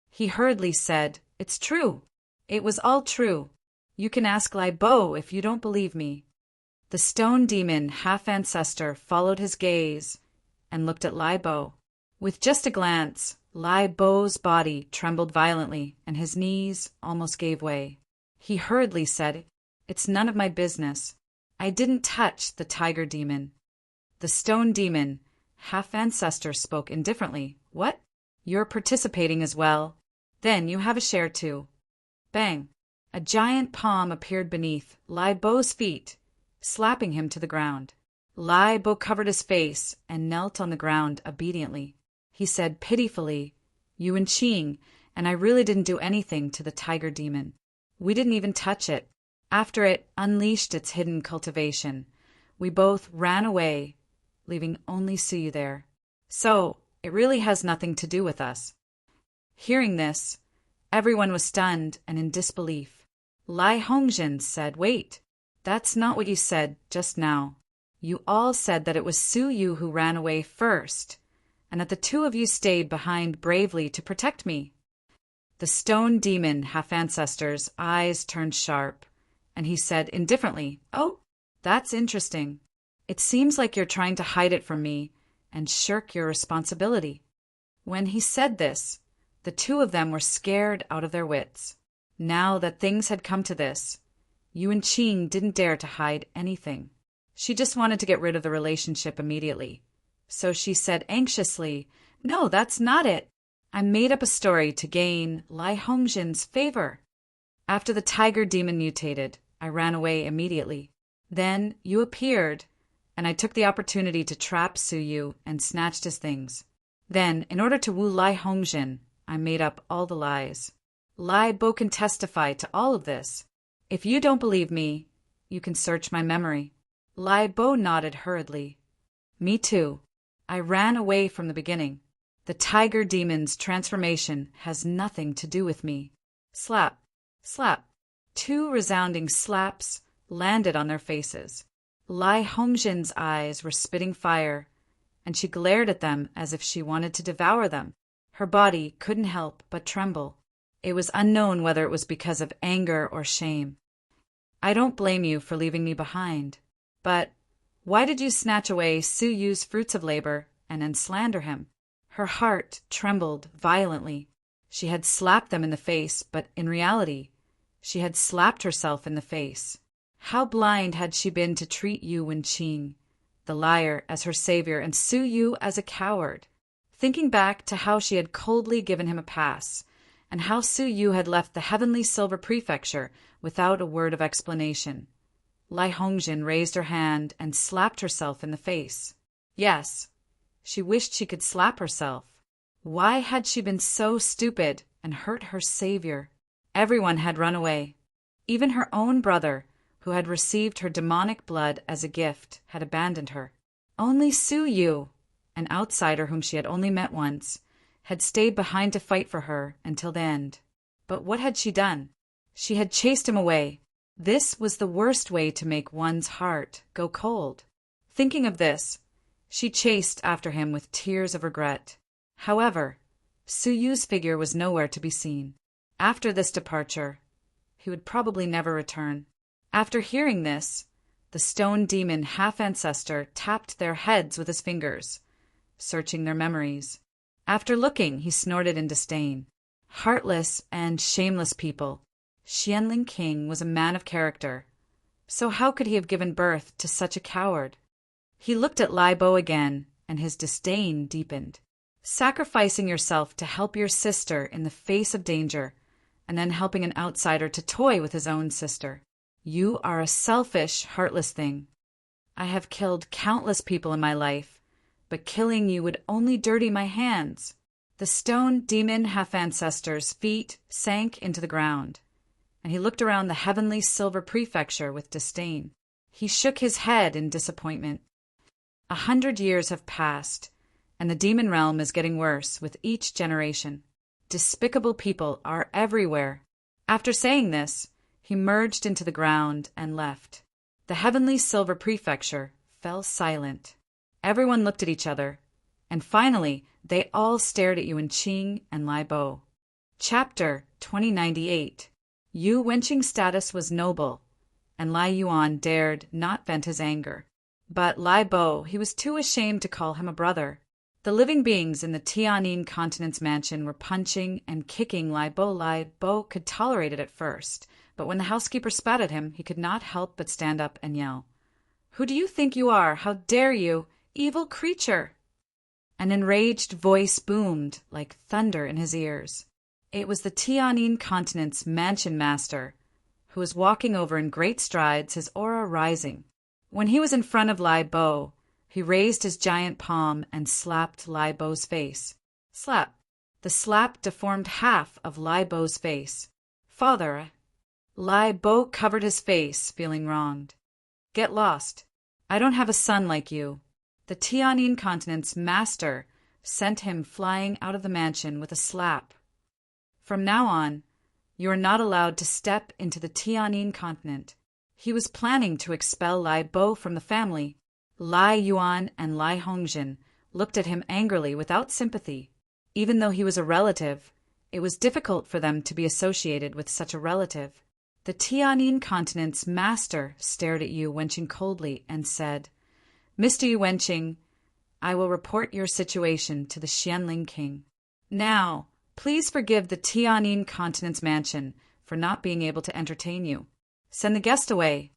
He hurriedly said, "It's true. It was all true. You can ask Lai Bo if you don't believe me." The stone demon half-ancestor followed his gaze and looked at Lai Bo. With just a glance, Lai Bo's body trembled violently and his knees almost gave way. He hurriedly said, "It's none of my business. I didn't touch the tiger demon." The stone demon half-ancestor spoke indifferently. "What? You're participating as well? Then you have a share too." Bang! A giant palm appeared beneath Lai Bo's feet, slapping him to the ground. Lai Bo covered his face and knelt on the ground obediently. He said pitifully, "Yu Wenqing and I really didn't do anything to the tiger demon. We didn't even touch it. After it unleashed its hidden cultivation, we both ran away, leaving only Su Yu there. So, it really has nothing to do with us." Hearing this, everyone was stunned and in disbelief. Lai Hongjin said, "Wait, that's not what you said just now. You all said that it was Su Yu who ran away first, and that the two of you stayed behind bravely to protect me." The stone demon half-ancestor's eyes turned sharp, and he said indifferently, "Oh, that's interesting. It seems like you're trying to hide it from me and shirk your responsibility." When he said this, the two of them were scared out of their wits. Now that things had come to this, Yuan Qing didn't dare to hide anything. She just wanted to get rid of the relationship immediately. So she said anxiously, "No, that's not it. I made up a story to gain Lai Hongjin's favor. After the tiger demon mutated, I ran away immediately. Then you appeared, and I took the opportunity to trap Su Yu and snatched his things. Then, in order to woo Lai Hongjin, I made up all the lies. Lai Bo can testify to all of this. If you don't believe me, you can search my memory." Lai Bo nodded hurriedly. "Me too. I ran away from the beginning. The tiger demon's transformation has nothing to do with me." Slap, slap. Two resounding slaps landed on their faces. Lai Hongjin's eyes were spitting fire, and she glared at them as if she wanted to devour them. Her body couldn't help but tremble. It was unknown whether it was because of anger or shame. "I don't blame you for leaving me behind. But why did you snatch away Su Yu's fruits of labor and then slander him?" Her heart trembled violently. She had slapped them in the face, but in reality, she had slapped herself in the face. How blind had she been to treat Yuan Qing, the liar, as her savior and Su Yu as a coward. Thinking back to how she had coldly given him a pass, and how Su Yu had left the heavenly silver prefecture without a word of explanation, Lai Hongjin raised her hand and slapped herself in the face. Yes, she wished she could slap herself. Why had she been so stupid and hurt her savior? Everyone had run away. Even her own brother, who had received her demonic blood as a gift, had abandoned her. Only Su Yu, an outsider whom she had only met once, had stayed behind to fight for her until the end. But what had she done? She had chased him away. This was the worst way to make one's heart go cold. Thinking of this, she chased after him with tears of regret. However, Su Yu's figure was nowhere to be seen. After this departure, he would probably never return. After hearing this, the stone demon half-ancestor tapped their heads with his fingers, searching their memories. After looking, he snorted in disdain. Heartless and shameless people. Xianling King was a man of character, so how could he have given birth to such a coward? He looked at Lai Bo again, and his disdain deepened. Sacrificing yourself to help your sister in the face of danger, and then helping an outsider to toy with his own sister. You are a selfish, heartless thing. I have killed countless people in my life, but killing you would only dirty my hands. The stone demon half-ancestor's feet sank into the ground, and he looked around the heavenly silver prefecture with disdain. He shook his head in disappointment. 100 years have passed, and the demon realm is getting worse with each generation. Despicable people are everywhere. After saying this, he merged into the ground and left. The heavenly silver prefecture fell silent. Everyone looked at each other, and finally they all stared at Yuan Qing and Lai Bo. Chapter 2098. Yu Wenqing's status was noble, and Lai Yuan dared not vent his anger. But Lai Bo, he was too ashamed to call him a brother. The living beings in the Tianyin Continent's mansion were punching and kicking Lai Bo. Lai Bo could tolerate it at first, but when the housekeeper spat at him, he could not help but stand up and yell, "Who do you think you are? How dare you, evil creature!" An enraged voice boomed like thunder in his ears. It was the Tianyin Continent's mansion master, who was walking over in great strides, his aura rising. When he was in front of Lai Bo, he raised his giant palm and slapped Lai Bo's face. Slap. The slap deformed half of Lai Bo's face. "Father." Lai Bo covered his face, feeling wronged. "Get lost. I don't have a son like you." The Tianyin Continent's master sent him flying out of the mansion with a slap. "From now on, you are not allowed to step into the Tianyin Continent." He was planning to expel Lai Bo from the family. Lai Yuan and Lai Hongjin looked at him angrily without sympathy. Even though he was a relative, it was difficult for them to be associated with such a relative. The Tianyin Continent's master stared at Yu Wenqing coldly and said, Mr. Yu Wenqing, I will report your situation to the Xianling King. Now, please forgive the Tianyin Continent's mansion for not being able to entertain you. Send the guest away."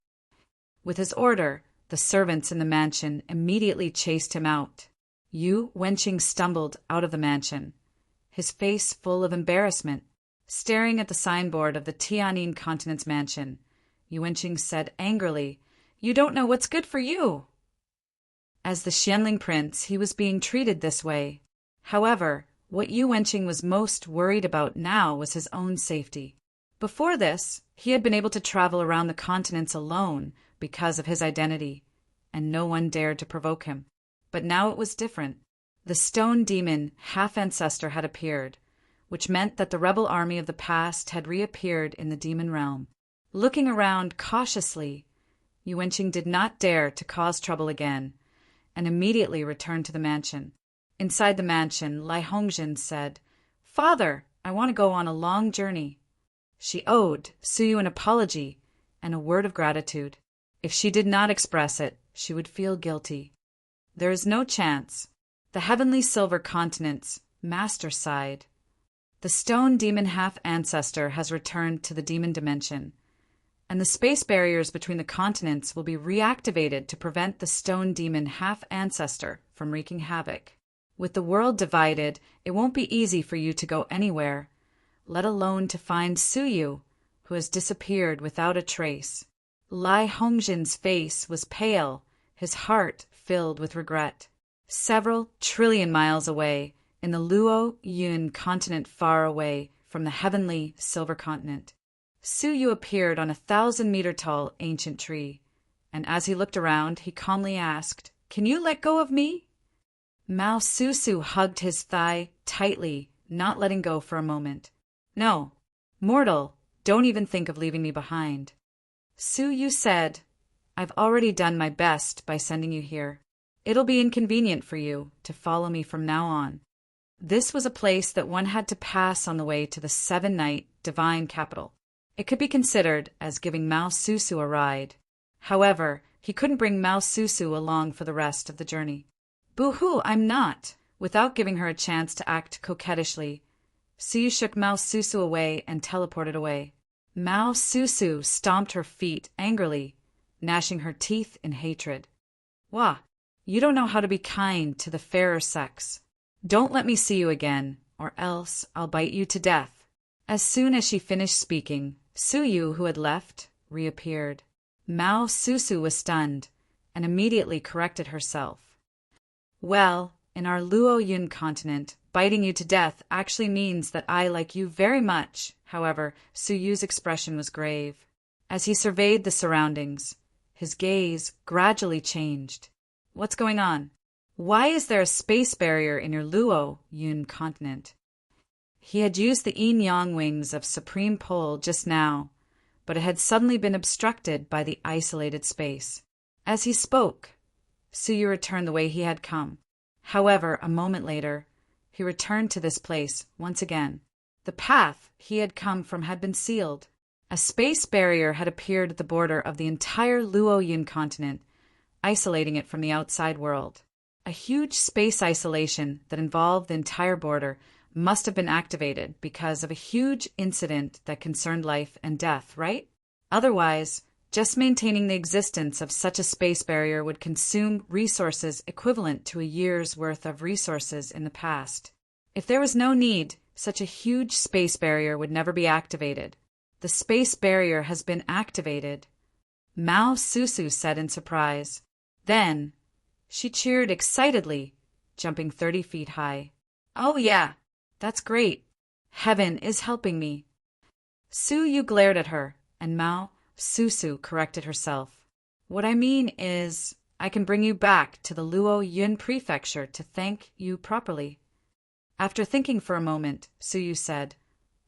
With his order, the servants in the mansion immediately chased him out. Yu Wenqing stumbled out of the mansion, his face full of embarrassment. Staring at the signboard of the Tianyin Continent's mansion, Yu Wenqing said angrily, "You don't know what's good for you." As the Xianling prince, he was being treated this way. However, what Yu Wenqing was most worried about now was his own safety. Before this, he had been able to travel around the continents alone because of his identity, and no one dared to provoke him. But now it was different. The stone demon half-ancestor had appeared, which meant that the rebel army of the past had reappeared in the demon realm. Looking around cautiously, Yu Wenqing did not dare to cause trouble again, and immediately returned to the mansion. Inside the mansion, Lai Hongjin said, "Father, I want to go on a long journey." She owed Suyu an apology and a word of gratitude. If she did not express it, she would feel guilty. There is no chance. The heavenly silver continent's master sighed. The stone demon half-ancestor has returned to the demon dimension, and the space barriers between the continents will be reactivated to prevent the stone demon half-ancestor from wreaking havoc. With the world divided, it won't be easy for you to go anywhere, let alone to find Suyu, who has disappeared without a trace. Lai Hongjin's face was pale, his heart filled with regret. Several trillion miles away, in the Luo Yun continent far away from the heavenly silver continent, Suyu appeared on a 1,000-meter-tall ancient tree, and as he looked around, he calmly asked, "Can you let go of me?" Mao Susu hugged his thigh tightly, not letting go for a moment. "No, mortal, don't even think of leaving me behind." Suyu said, "I've already done my best by sending you here. It'll be inconvenient for you to follow me from now on." This was a place that one had to pass on the way to the seven-night divine capital. It could be considered as giving Mao Susu a ride. However, he couldn't bring Mao Susu along for the rest of the journey. "Boo-hoo, I'm not." Without giving her a chance to act coquettishly, Suyu shook Mao Susu away and teleported away. Mao Susu stomped her feet angrily, gnashing her teeth in hatred. "Wah, you don't know how to be kind to the fairer sex. Don't let me see you again, or else I'll bite you to death." As soon as she finished speaking, Suyu, who had left, reappeared. Mao Susu was stunned, and immediately corrected herself. "Well, in our Luo Yun continent, biting you to death actually means that I like you very much." However, Suyu's expression was grave. As he surveyed the surroundings, his gaze gradually changed. "What's going on? Why is there a space barrier in your Luo Yun continent?" He had used the yin-yang wings of Supreme Pole just now, but it had suddenly been obstructed by the isolated space. As he spoke, Suyu returned the way he had come. However, a moment later, he returned to this place once again. The path he had come from had been sealed. A space barrier had appeared at the border of the entire Luo Yun continent, isolating it from the outside world. A huge space isolation that involved the entire border must have been activated because of a huge incident that concerned life and death, right? Otherwise, just maintaining the existence of such a space barrier would consume resources equivalent to a year's worth of resources in the past. If there was no need, such a huge space barrier would never be activated. The space barrier has been activated, Mao Susu said in surprise. Then, she cheered excitedly, jumping 30 feet high. "Oh yeah, that's great. Heaven is helping me." Suyu glared at her, and Mao Susu corrected herself. "What I mean is, I can bring you back to the Luo Yun prefecture to thank you properly." After thinking for a moment, Suyu said,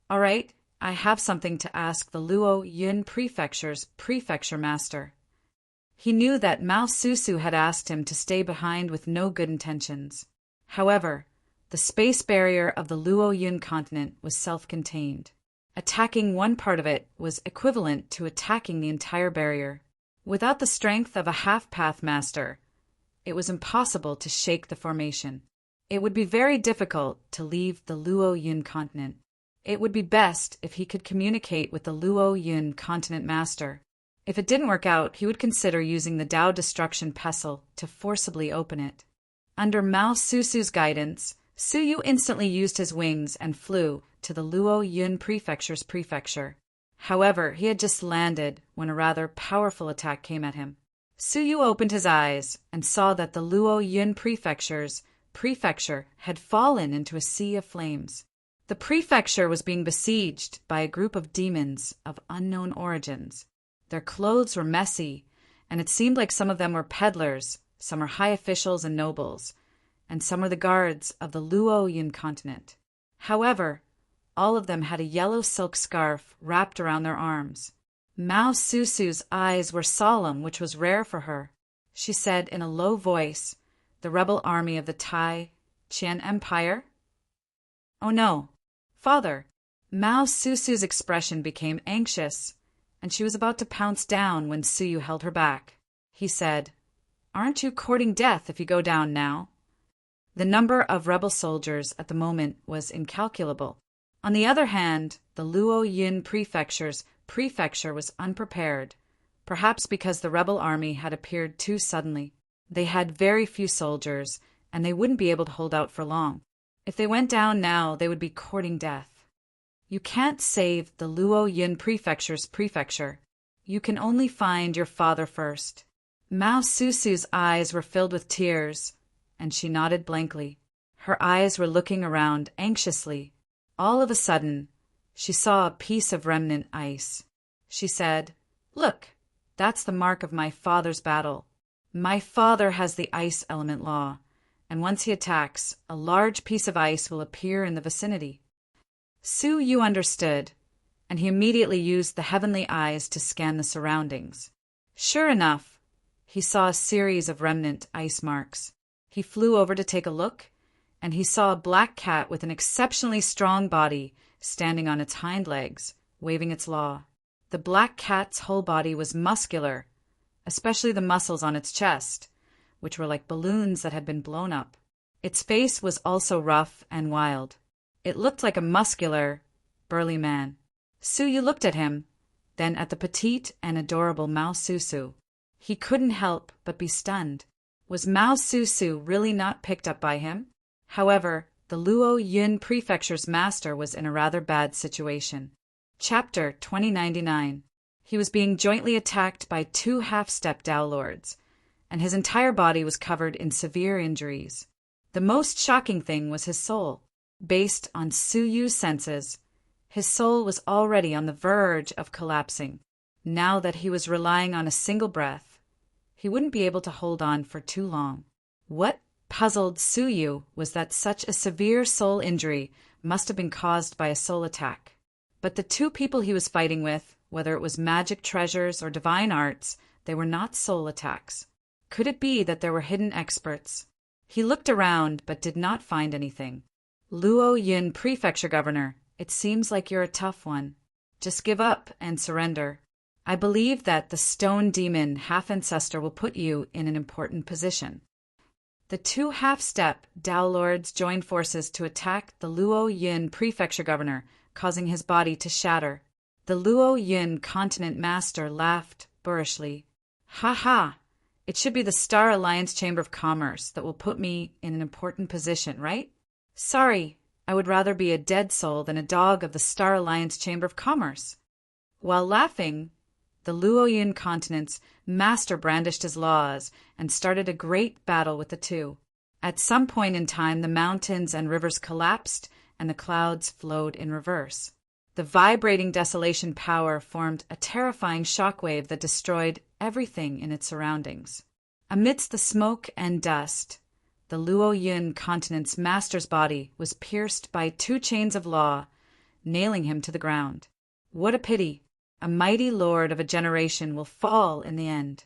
"All right, I have something to ask the Luo Yun prefecture's prefecture master." He knew that Mao Susu had asked him to stay behind with no good intentions. However, the space barrier of the Luo Yun continent was self-contained. Attacking one part of it was equivalent to attacking the entire barrier. Without the strength of a half-path master, it was impossible to shake the formation. It would be very difficult to leave the Luo Yun continent. It would be best if he could communicate with the Luo Yun continent master. If it didn't work out, he would consider using the Tao Destruction Pestle to forcibly open it. Under Mao Susu's guidance, Su Yu instantly used his wings and flew to the Luo Yun prefecture's prefecture. However, he had just landed when a rather powerful attack came at him. Su Yu opened his eyes and saw that the Luo Yun prefecture had fallen into a sea of flames. The prefecture was being besieged by a group of demons of unknown origins. Their clothes were messy, and it seemed like some of them were peddlers, some were high officials and nobles, and some were the guards of the Luo Yun continent. However, all of them had a yellow silk scarf wrapped around their arms. Mao Susu's eyes were solemn, which was rare for her. She said in a low voice, "The rebel army of the Tai Qian Empire?" "Oh no, father." Mao Susu's expression became anxious, and she was about to pounce down when Su Yu held her back. He said, "Aren't you courting death if you go down now?" The number of rebel soldiers at the moment was incalculable. On the other hand, the Luo Yun prefecture was unprepared, perhaps because the rebel army had appeared too suddenly. They had very few soldiers, and they wouldn't be able to hold out for long. If they went down now, they would be courting death. You can't save the Luo Yun prefecture's prefecture. You can only find your father first. Mao Susu's eyes were filled with tears, and she nodded blankly. Her eyes were looking around anxiously. All of a sudden, she saw a piece of remnant ice. She said, "Look, that's the mark of my father's battle. My father has the ice element law, and once he attacks, a large piece of ice will appear in the vicinity." Su Yu understood, and he immediately used the heavenly eyes to scan the surroundings. Sure enough, he saw a series of remnant ice marks. He flew over to take a look, and he saw a black cat with an exceptionally strong body standing on its hind legs, waving its law. The black cat's whole body was muscular, especially the muscles on its chest, which were like balloons that had been blown up. Its face was also rough and wild. It looked like a muscular, burly man. Su Yu looked at him, then at the petite and adorable Mao Susu. He couldn't help but be stunned. Was Mao Susu really not picked up by him? However, the Luo Yun prefecture's master was in a rather bad situation. Chapter 2099. He was being jointly attacked by two half-step Tao lords, and his entire body was covered in severe injuries. The most shocking thing was his soul. Based on Su Yu's senses, his soul was already on the verge of collapsing. Now that he was relying on a single breath, he wouldn't be able to hold on for too long. What puzzled Su Yu was that such a severe soul injury must have been caused by a soul attack. But the two people he was fighting with, whether it was magic treasures or divine arts, they were not soul attacks. Could it be that there were hidden experts? He looked around but did not find anything. "Luo Yun prefecture governor, it seems like you're a tough one. Just give up and surrender. I believe that the stone demon half-ancestor will put you in an important position." The two half-step Tao lords joined forces to attack the Luo Yun prefecture governor, causing his body to shatter. The Luo Yun continent master laughed boorishly. "Ha ha! It should be the Star Alliance Chamber of Commerce that will put me in an important position, right? Sorry, I would rather be a dead soul than a dog of the Star Alliance Chamber of Commerce." While laughing, the Luo Yun continent's master brandished his laws and started a great battle with the two. At some point in time, the mountains and rivers collapsed and the clouds flowed in reverse. The vibrating desolation power formed a terrifying shockwave that destroyed everything in its surroundings. Amidst the smoke and dust, the Luo Yun continent's master's body was pierced by two chains of law, nailing him to the ground. What a pity! A mighty lord of a generation will fall in the end.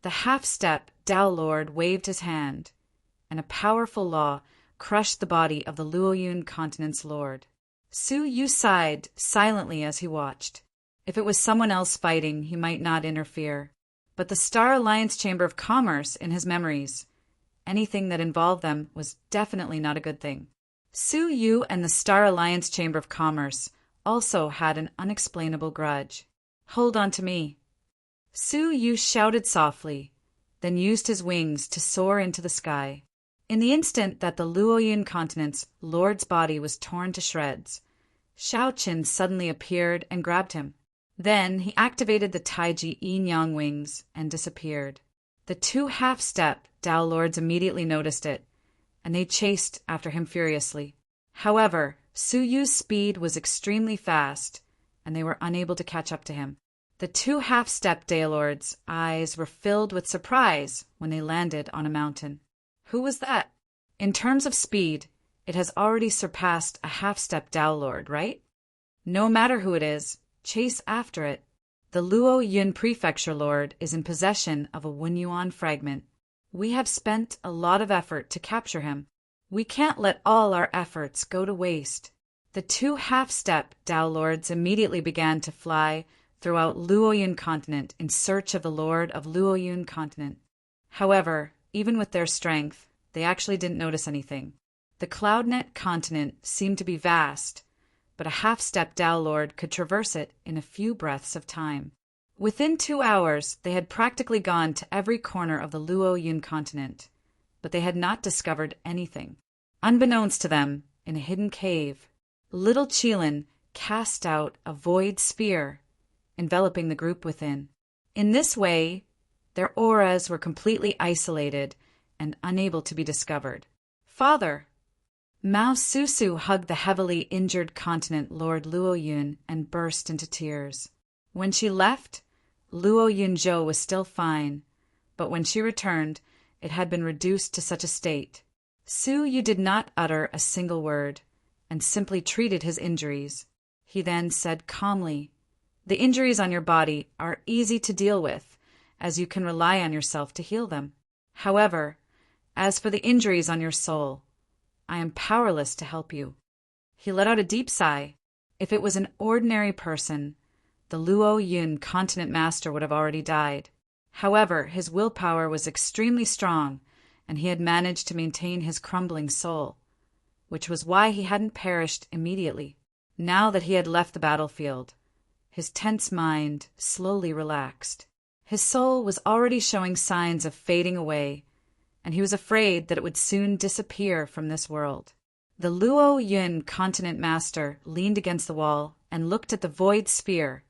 The half-step Tao lord waved his hand, and a powerful law crushed the body of the Luo Yun continent's lord. Su Yu sighed silently as he watched. If it was someone else fighting, he might not interfere. but the Star Alliance Chamber of Commerce in his memories. Anything that involved them was definitely not a good thing. Su Yu and the Star Alliance Chamber of Commerce also had an unexplainable grudge. "Hold on to me." Su Yu shouted softly, then used his wings to soar into the sky. In the instant that the Luoyun continent's lord's body was torn to shreds, Shaoqin suddenly appeared and grabbed him. Then he activated the Taiji yin-yang wings and disappeared. The two half-step Tao Lords immediately noticed it, and they chased after him furiously. However, Su Yu's speed was extremely fast, and they were unable to catch up to him. The two half-step Tao Lords' eyes were filled with surprise when they landed on a mountain. Who was that? In terms of speed, it has already surpassed a half-step Tao Lord, right? No matter who it is, chase after it. The Luoyun Prefecture Lord is in possession of a Wunyuan fragment. We have spent a lot of effort to capture him. We can't let all our efforts go to waste. The two half-step Tao Lords immediately began to fly throughout Luoyun continent in search of the Lord of Luoyun continent. However, even with their strength, they actually didn't notice anything. The Cloudnet continent seemed to be vast, but a half-step Tao Lord could traverse it in a few breaths of time. Within 2 hours, they had practically gone to every corner of the Luoyun continent, but they had not discovered anything. Unbeknownst to them, in a hidden cave, little Qilin cast out a void sphere, enveloping the group within. In this way, their auras were completely isolated and unable to be discovered. "Father!" Mao Susu hugged the heavily injured continent Lord Luoyun and burst into tears. When she left, Luoyun Zhou was still fine, but when she returned, it had been reduced to such a state. Su Yu did not utter a single word, and simply treated his injuries. He then said calmly, "The injuries on your body are easy to deal with, as you can rely on yourself to heal them. However, as for the injuries on your soul, I am powerless to help you." He let out a deep sigh. If it was an ordinary person, the Luoyun continent master would have already died. However, his willpower was extremely strong, and he had managed to maintain his crumbling soul, which was why he hadn't perished immediately. Now that he had left the battlefield, his tense mind slowly relaxed. His soul was already showing signs of fading away, and he was afraid that it would soon disappear from this world. The Luoyun continent master leaned against the wall and looked at the void sphere,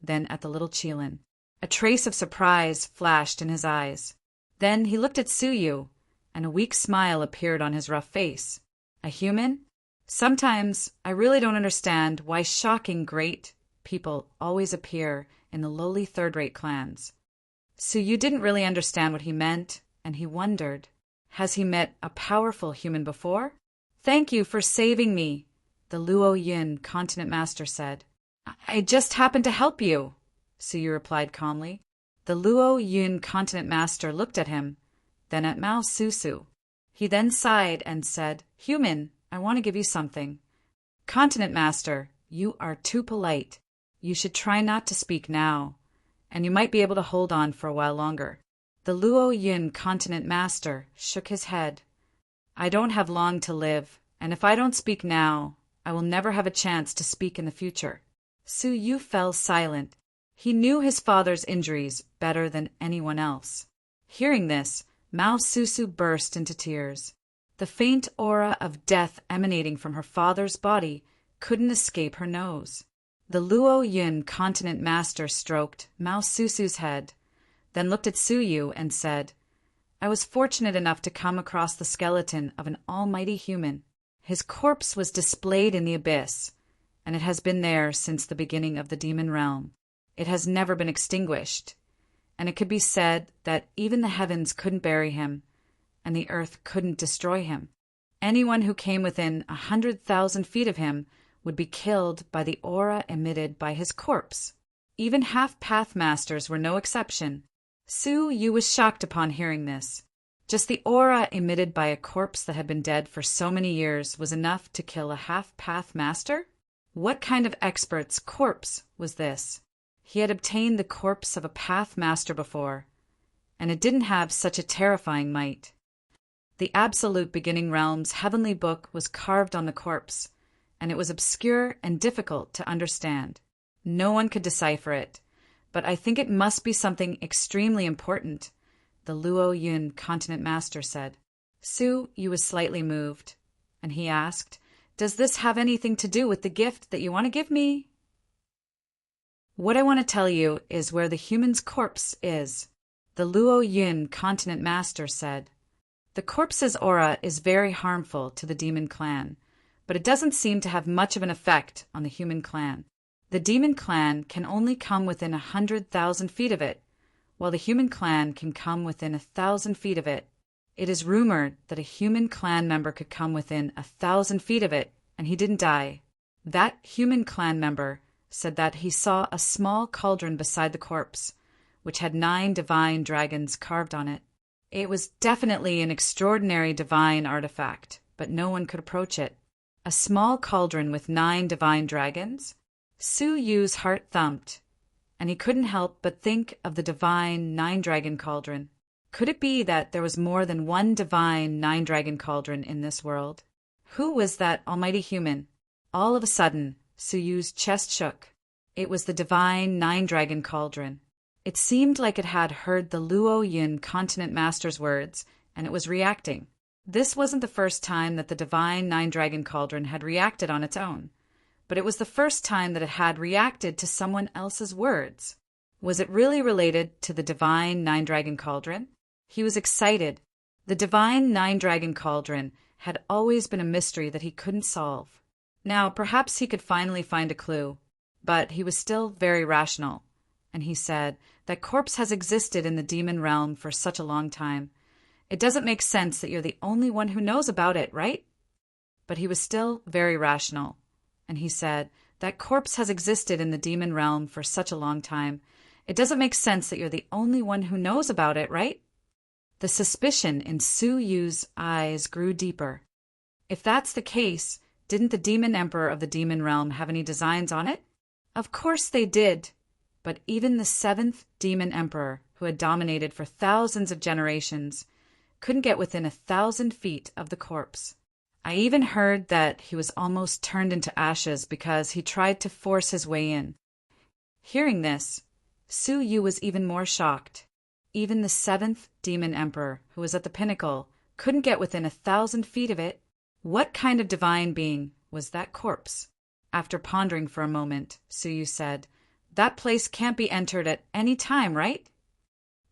then at the little Qilin. A trace of surprise flashed in his eyes. Then he looked at Su Yu, and a weak smile appeared on his rough face. "A human? Sometimes I really don't understand why shocking great people always appear in the lowly third-rate clans." Su Yu didn't really understand what he meant, and he wondered, has he met a powerful human before? "Thank you for saving me," the Luoyun continent master said. I just happened to help you," Su Yu replied calmly. The Luoyun continent master looked at him, then at Mao Susu. He then sighed and said, "Human, I want to give you something." "Continent master, you are too polite. You should try not to speak now, and you might be able to hold on for a while longer." The Luoyun continent master shook his head. "I don't have long to live, and if I don't speak now, I will never have a chance to speak in the future." Su Yu fell silent. He knew his father's injuries better than anyone else. Hearing this, Mao Susu burst into tears. The faint aura of death emanating from her father's body couldn't escape her nose. The Luoyun continent master stroked Mao Susu's head, then looked at Su Yu and said, "I was fortunate enough to come across the skeleton of an almighty human. His corpse was displayed in the abyss, and it has been there since the beginning of the demon realm. It has never been extinguished, and it could be said that even the heavens couldn't bury him, and the earth couldn't destroy him. Anyone who came within 100,000 feet of him would be killed by the aura emitted by his corpse. Even half-path masters were no exception." Su Yu was shocked upon hearing this. Just the aura emitted by a corpse that had been dead for so many years was enough to kill a half-path master? What kind of expert's corpse was this? He had obtained the corpse of a path master before, and it didn't have such a terrifying might. The absolute beginning realm's heavenly book was carved on the corpse, and it was obscure and difficult to understand. No one could decipher it, but I think it must be something extremely important, the Luo Yun continent master said. Su Yu was slightly moved, and he asked, "Does this have anything to do with the gift that you want to give me?" "What I want to tell you is where the human's corpse is," the Luo Yun continent master said. "The corpse's aura is very harmful to the demon clan, but it doesn't seem to have much of an effect on the human clan. The demon clan can only come within 100,000 feet of it, while the human clan can come within 1,000 feet of it. It is rumored that a human clan member could come within 1,000 feet of it, and he didn't die. That human clan member said that he saw a small cauldron beside the corpse, which had 9 divine dragons carved on it. It was definitely an extraordinary divine artifact, but no one could approach it. A small cauldron with 9 divine dragons? Su Yu's heart thumped, and he couldn't help but think of the divine 9-dragon cauldron. Could it be that there was more than one divine 9-dragon cauldron in this world? Who was that almighty human? All of a sudden, Su Yu's chest shook. It was the divine 9-dragon cauldron. It seemed like it had heard the Luo Yun continent master's words, and it was reacting. This wasn't the first time that the divine 9-dragon cauldron had reacted on its own, but it was the first time that it had reacted to someone else's words. Was it really related to the divine 9-dragon cauldron? He was excited. The divine 9-dragon cauldron had always been a mystery that he couldn't solve. Now, perhaps he could finally find a clue, but he was still very rational, and he said, "That corpse has existed in the demon realm for such a long time. It doesn't make sense that you're the only one who knows about it, right?" But he was still very rational, and he said, "That corpse has existed in the demon realm for such a long time. It doesn't make sense that you're the only one who knows about it, right?" The suspicion in Su Yu's eyes grew deeper. If that's the case, didn't the demon emperor of the demon realm have any designs on it? Of course they did. But even the 7th demon emperor, who had dominated for thousands of generations, couldn't get within 1,000 feet of the corpse. I even heard that he was almost turned into ashes because he tried to force his way in. Hearing this, Su Yu was even more shocked. Even the 7th demon emperor, who was at the pinnacle, couldn't get within 1,000 feet of it. What kind of divine being was that corpse? After pondering for a moment, Su Yu said, "That place can't be entered at any time, right?"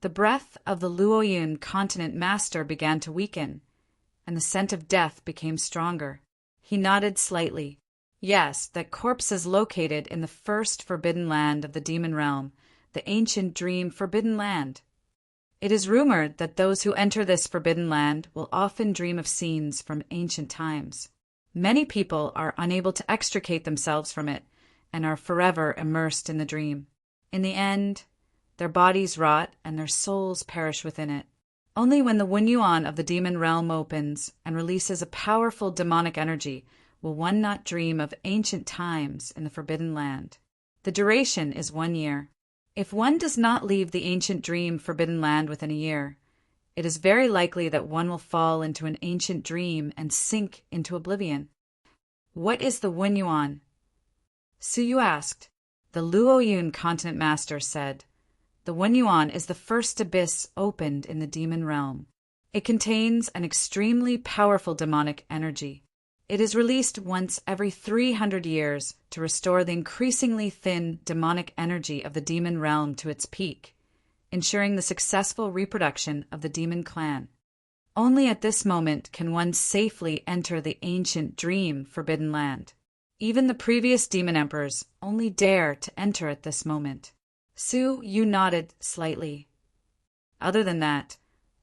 The breath of the Luo Yun continent master began to weaken, and the scent of death became stronger. He nodded slightly. "Yes, that corpse is located in the first forbidden land of the demon realm, the ancient dream forbidden land. It is rumored that those who enter this forbidden land will often dream of scenes from ancient times. Many people are unable to extricate themselves from it and are forever immersed in the dream. In the end, their bodies rot and their souls perish within it. Only when the Wen Yuan of the demon realm opens and releases a powerful demonic energy will one not dream of ancient times in the forbidden land. The duration is 1 year. If one does not leave the ancient dream forbidden land within a year, it is very likely that one will fall into an ancient dream and sink into oblivion." "What is the Wen Yuan?" Su Yu asked. The Luo Yun continent master said, "The Wen Yuan is the first abyss opened in the demon realm. It contains an extremely powerful demonic energy. It is released once every 300 years to restore the increasingly thin demonic energy of the demon realm to its peak, ensuring the successful reproduction of the demon clan. Only at this moment can one safely enter the ancient dream forbidden land. Even the previous demon emperors only dare to enter at this moment." Su Yu nodded slightly. "Other than that,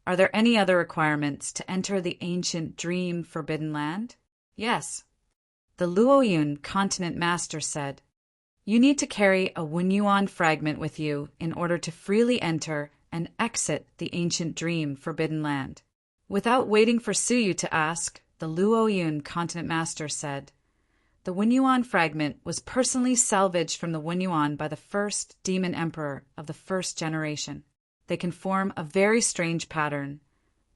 are there any other requirements to enter the ancient dream forbidden land?" "Yes." The Luo Yun continent master said, "You need to carry a Wen Yuan fragment with you in order to freely enter and exit the ancient dream forbidden land." Without waiting for Su Yu to ask, the Luo Yun continent master said, The Wunyuan fragment was personally salvaged from the Wunyuan by the first demon emperor of the first generation. They can form a very strange pattern,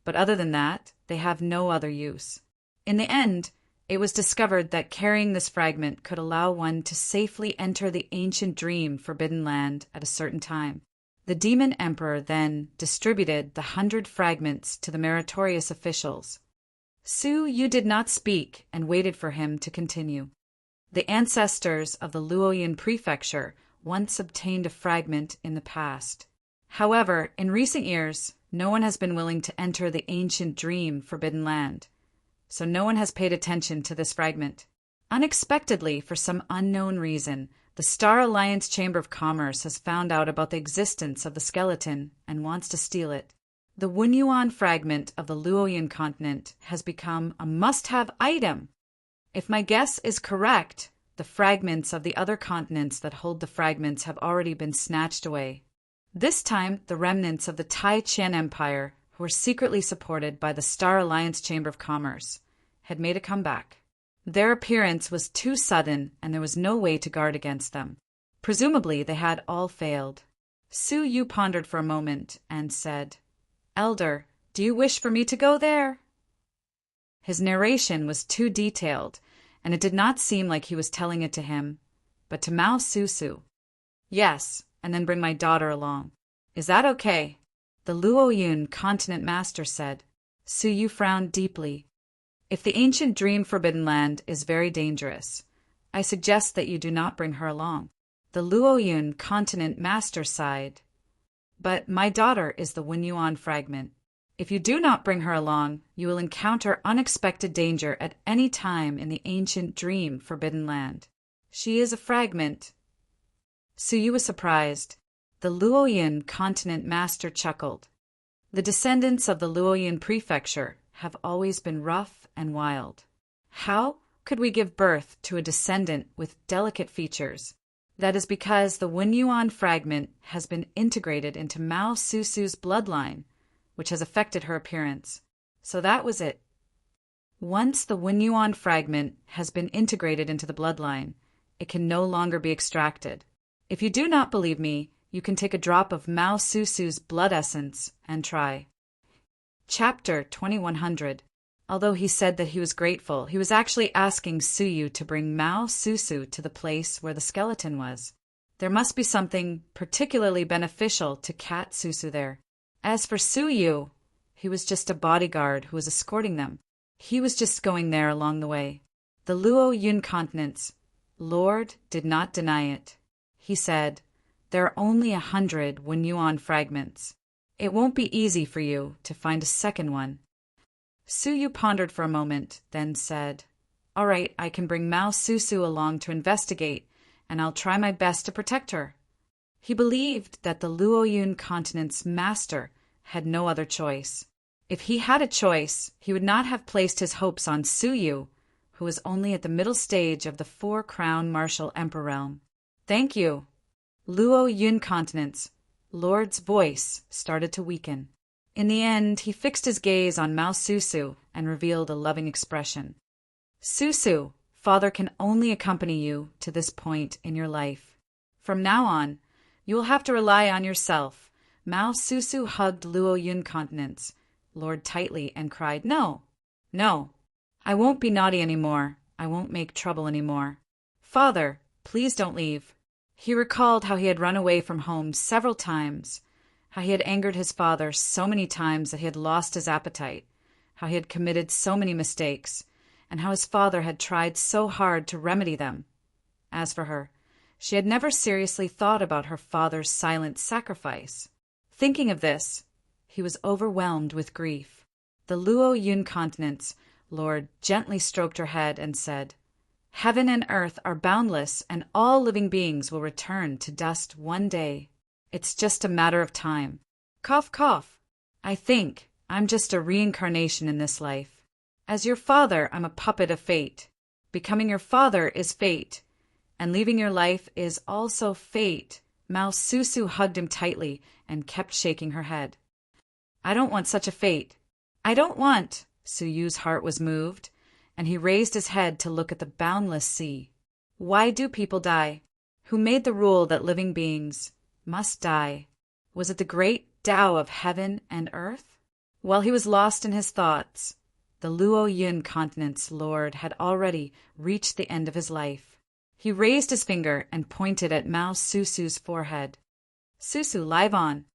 but other than that, they have no other use. In the end, it was discovered that carrying this fragment could allow one to safely enter the ancient dream Forbidden Land at a certain time. The demon emperor then distributed the 100 fragments to the meritorious officials. Su Yu did not speak and waited for him to continue. The ancestors of the Luoyuan prefecture once obtained a fragment in the past. However, in recent years, no one has been willing to enter the ancient dream Forbidden Land, so no one has paid attention to this fragment. Unexpectedly, for some unknown reason, the Star Alliance Chamber of Commerce has found out about the existence of the skeleton and wants to steal it. The Wunyuan fragment of the Luoyuan continent has become a must-have item. If my guess is correct, the fragments of the other continents that hold the fragments have already been snatched away. This time, the remnants of the Tai Qian Empire, who were secretly supported by the Star Alliance Chamber of Commerce, had made a comeback. Their appearance was too sudden, and there was no way to guard against them. Presumably, they had all failed. Su Yu pondered for a moment and said, "Elder, do you wish for me to go there?" His narration was too detailed, and it did not seem like he was telling it to him, but to Mao Susu. "Yes, and then bring my daughter along. Is that okay?" The Luoyuan continent master said. Su Yu frowned deeply. "If the ancient dream Forbidden Land is very dangerous, I suggest that you do not bring her along." The Luoyuan continent master sighed. "But my daughter is the Wunyuan fragment. If you do not bring her along, you will encounter unexpected danger at any time in the ancient dream Forbidden Land. She is a fragment." Su Yu was surprised. The Luoyuan continent master chuckled. "The descendants of the Luoyuan prefecture have always been rough and wild. How could we give birth to a descendant with delicate features? That is because the Wunyuan fragment has been integrated into Mao Susu's bloodline, which has affected her appearance. So that was it. Once the Wunyuan fragment has been integrated into the bloodline, it can no longer be extracted. If you do not believe me, you can take a drop of Mao Susu's blood essence and try." Chapter 2100. Although he said that he was grateful, he was actually asking Su Yu to bring Mao Susu to the place where the skeleton was. There must be something particularly beneficial to Cat Susu there. As for Su Yu, he was just a bodyguard who was escorting them. He was just going there along the way. The Luoyuan continent's Lord did not deny it. He said, "There are only 100 Wunyuan fragments. It won't be easy for you to find a second one." Su Yu pondered for a moment, then said, "All right, I can bring Mao Susu along to investigate, and I'll try my best to protect her." He believed that the Luoyuan continent's master had no other choice. If he had a choice, he would not have placed his hopes on Su Yu, who was only at the middle stage of the four-crown martial emperor realm. "Thank you." Luoyuan continent's Lord's voice started to weaken. In the end, he fixed his gaze on Mao Susu and revealed a loving expression. "Susu, Father can only accompany you to this point in your life. From now on, you will have to rely on yourself." Mao Susu hugged Luoyuan continent's Lord tightly and cried, "No, no, I won't be naughty anymore. I won't make trouble anymore. Father, please don't leave." He recalled how he had run away from home several times, how he had angered his father so many times that he had lost his appetite, how he had committed so many mistakes, and how his father had tried so hard to remedy them. As for her, she had never seriously thought about her father's silent sacrifice. Thinking of this, he was overwhelmed with grief. The Luoyuan continent's Lord gently stroked her head and said, "Heaven and earth are boundless, and all living beings will return to dust one day. It's just a matter of time. Cough, cough. I think I'm just a reincarnation in this life. As your father, I'm a puppet of fate. Becoming your father is fate, and leaving your life is also fate." Mao Susu hugged him tightly and kept shaking her head. "I don't want such a fate. I don't want." Su Yu's heart was moved, and he raised his head to look at the boundless sea. Why do people die? Who made the rule that living beings must die? Was it the great Tao of heaven and earth? While he was lost in his thoughts, the Luo Yun continent's lord had already reached the end of his life. He raised his finger and pointed at Mao Susu's forehead. Susu, live on.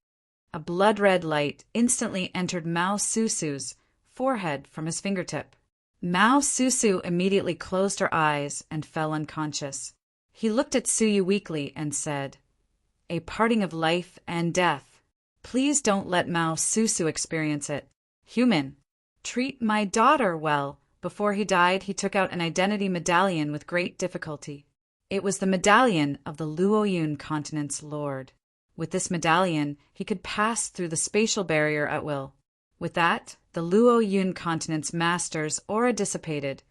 A blood-red light instantly entered Mao Susu's forehead from his fingertip. Mao Susu immediately closed her eyes and fell unconscious. He looked at Suyu weakly and said, "A parting of life and death. Please don't let Mao Susu experience it. Human, treat my daughter well." Before he died, he took out an identity medallion with great difficulty. It was the medallion of the Luo Yun continent's lord. With this medallion, he could pass through the spatial barrier at will. With that, the Luo Yun continent's master's aura dissipated,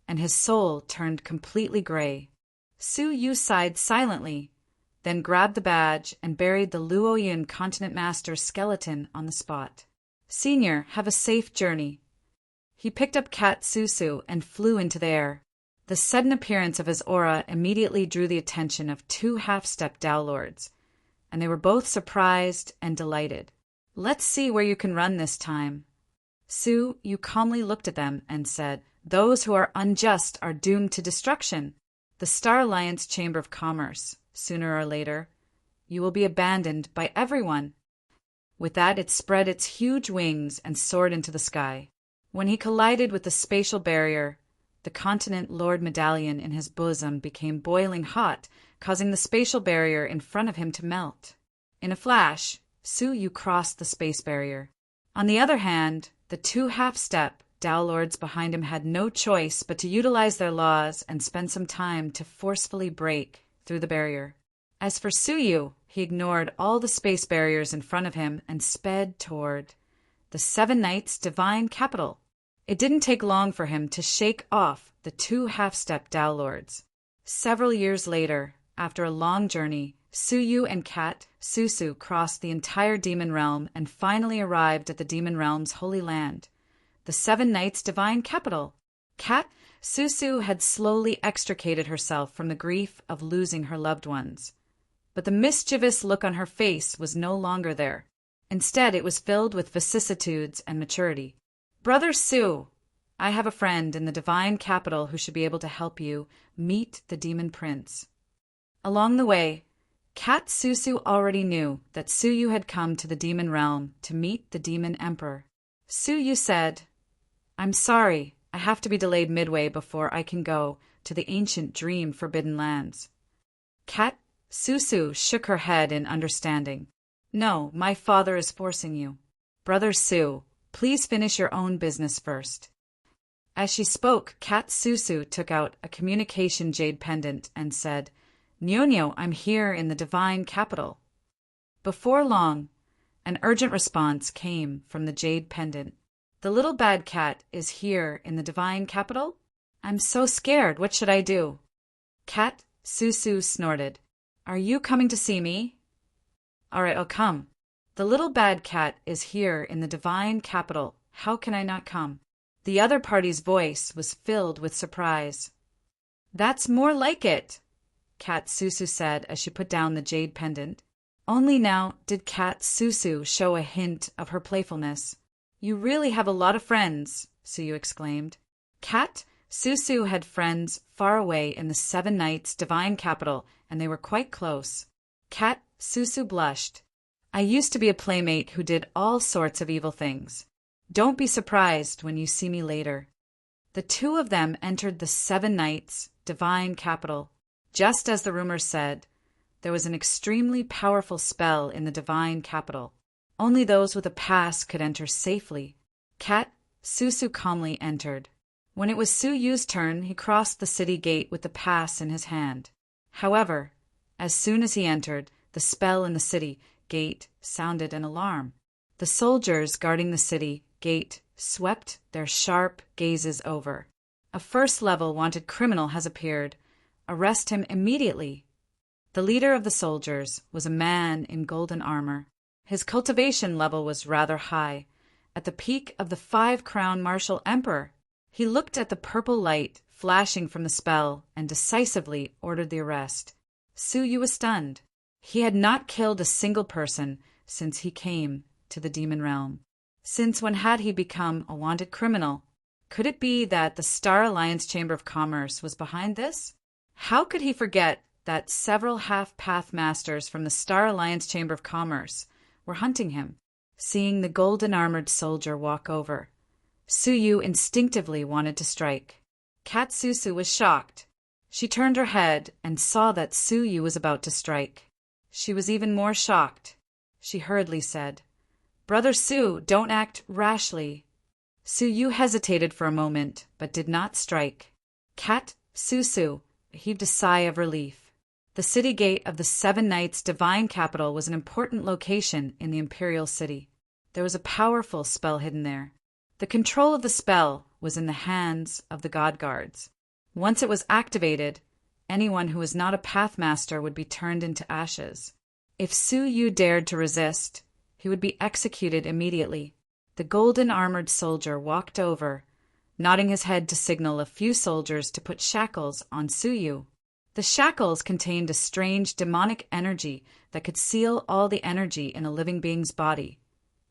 and his soul turned completely gray. Su Yu sighed silently, then grabbed the badge and buried the Luo Yun continent master's skeleton on the spot. "Senior, have a safe journey." He picked up Cat Susu and flew into the air. The sudden appearance of his aura immediately drew the attention of two half-step Tao lords, and they were both surprised and delighted. "Let's see where you can run this time." Su Yu calmly looked at them and said, "Those who are unjust are doomed to destruction. The Star Alliance Chamber of Commerce, sooner or later, you will be abandoned by everyone." With that, it spread its huge wings and soared into the sky. When he collided with the spatial barrier, the continent lord medallion in his bosom became boiling hot, causing the spatial barrier in front of him to melt. In a flash, Su Yu crossed the space barrier. On the other hand, the two half-step Tao lords behind him had no choice but to utilize their laws and spend some time to forcefully break through the barrier. As for Su Yu, he ignored all the space barriers in front of him and sped toward the Seven Knights' divine capital. It didn't take long for him to shake off the two half-step Tao lords. Several years later, after a long journey, Su Yu and Cat Susu crossed the entire demon realm and finally arrived at the demon realm's holy land, the Seven Knights' divine capital. Cat Susu had slowly extricated herself from the grief of losing her loved ones. But the mischievous look on her face was no longer there. Instead, it was filled with vicissitudes and maturity. "Brother Su, I have a friend in the divine capital who should be able to help you meet the demon prince." Along the way, Cat Susu already knew that Su Yu had come to the demon realm to meet the demon emperor. Su Yu said, "I'm sorry, I have to be delayed midway before I can go to the ancient dream forbidden lands." Cat Susu shook her head in understanding. "No, my father is forcing you. Brother Su, please finish your own business first." As she spoke, Cat Susu took out a communication jade pendant and said, "Nyonyo, I'm here in the divine capital." Before long, an urgent response came from the jade pendant. "The little bad cat is here in the divine capital? I'm so scared. What should I do?" Cat Susu snorted. "Are you coming to see me?" "All right, I'll come. The little bad cat is here in the divine capital. How can I not come?" The other party's voice was filled with surprise. "That's more like it," Cat Susu said as she put down the jade pendant. Only now did Cat Susu show a hint of her playfulness. "You really have a lot of friends," Suyu exclaimed. Cat Susu had friends far away in the Seven Knights' divine capital, and they were quite close. Cat Susu blushed. "I used to be a playmate who did all sorts of evil things. Don't be surprised when you see me later." The two of them entered the Seven Knights' divine capital. Just as the rumor said, there was an extremely powerful spell in the divine capital. Only those with a pass could enter safely. Cat Susu calmly entered. When it was Su Yu's turn, he crossed the city gate with the pass in his hand. However, as soon as he entered, the spell in the city gate sounded an alarm. The soldiers guarding the city gate swept their sharp gazes over. "A first-level wanted criminal has appeared. Arrest him immediately." The leader of the soldiers was a man in golden armor. His cultivation level was rather high, at the peak of the 5-crown martial emperor. He looked at the purple light flashing from the spell and decisively ordered the arrest. Su Yu was stunned. He had not killed a single person since he came to the demon realm. Since when had he become a wanted criminal? Could it be that the Star Alliance Chamber of Commerce was behind this? How could he forget that several half-path masters from the Star Alliance Chamber of Commerce were hunting him? Seeing the golden-armored soldier walk over, Su Yu instinctively wanted to strike. Cat Susu was shocked. She turned her head and saw that Su Yu was about to strike. She was even more shocked. She hurriedly said, "Brother Su, don't act rashly." Su Yu hesitated for a moment, but did not strike. Cat Susu heaved a sigh of relief. The city gate of the Seven Knights' divine capital was an important location in the Imperial City. There was a powerful spell hidden there. The control of the spell was in the hands of the God Guards. Once it was activated, anyone who was not a Pathmaster would be turned into ashes. If Su Yu dared to resist, he would be executed immediately. The golden-armored soldier walked over, nodding his head to signal a few soldiers to put shackles on Su Yu. The shackles contained a strange demonic energy that could seal all the energy in a living being's body,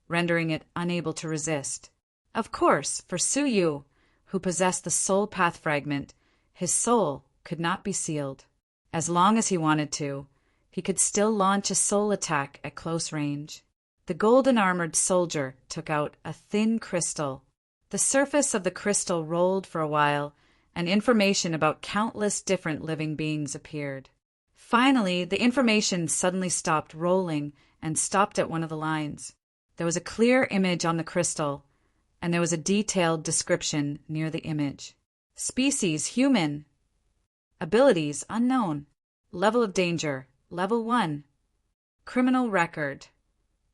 rendering it unable to resist. Of course, for Su Yu, who possessed the soul path fragment, his soul could not be sealed. As long as he wanted to, he could still launch a soul attack at close range. The golden-armored soldier took out a thin crystal. The surface of the crystal rolled for a while, and information about countless different living beings appeared. Finally, the information suddenly stopped rolling and stopped at one of the lines. There was a clear image on the crystal, and there was a detailed description near the image. Species: human. Abilities: unknown. Level of danger: level 1. Criminal record: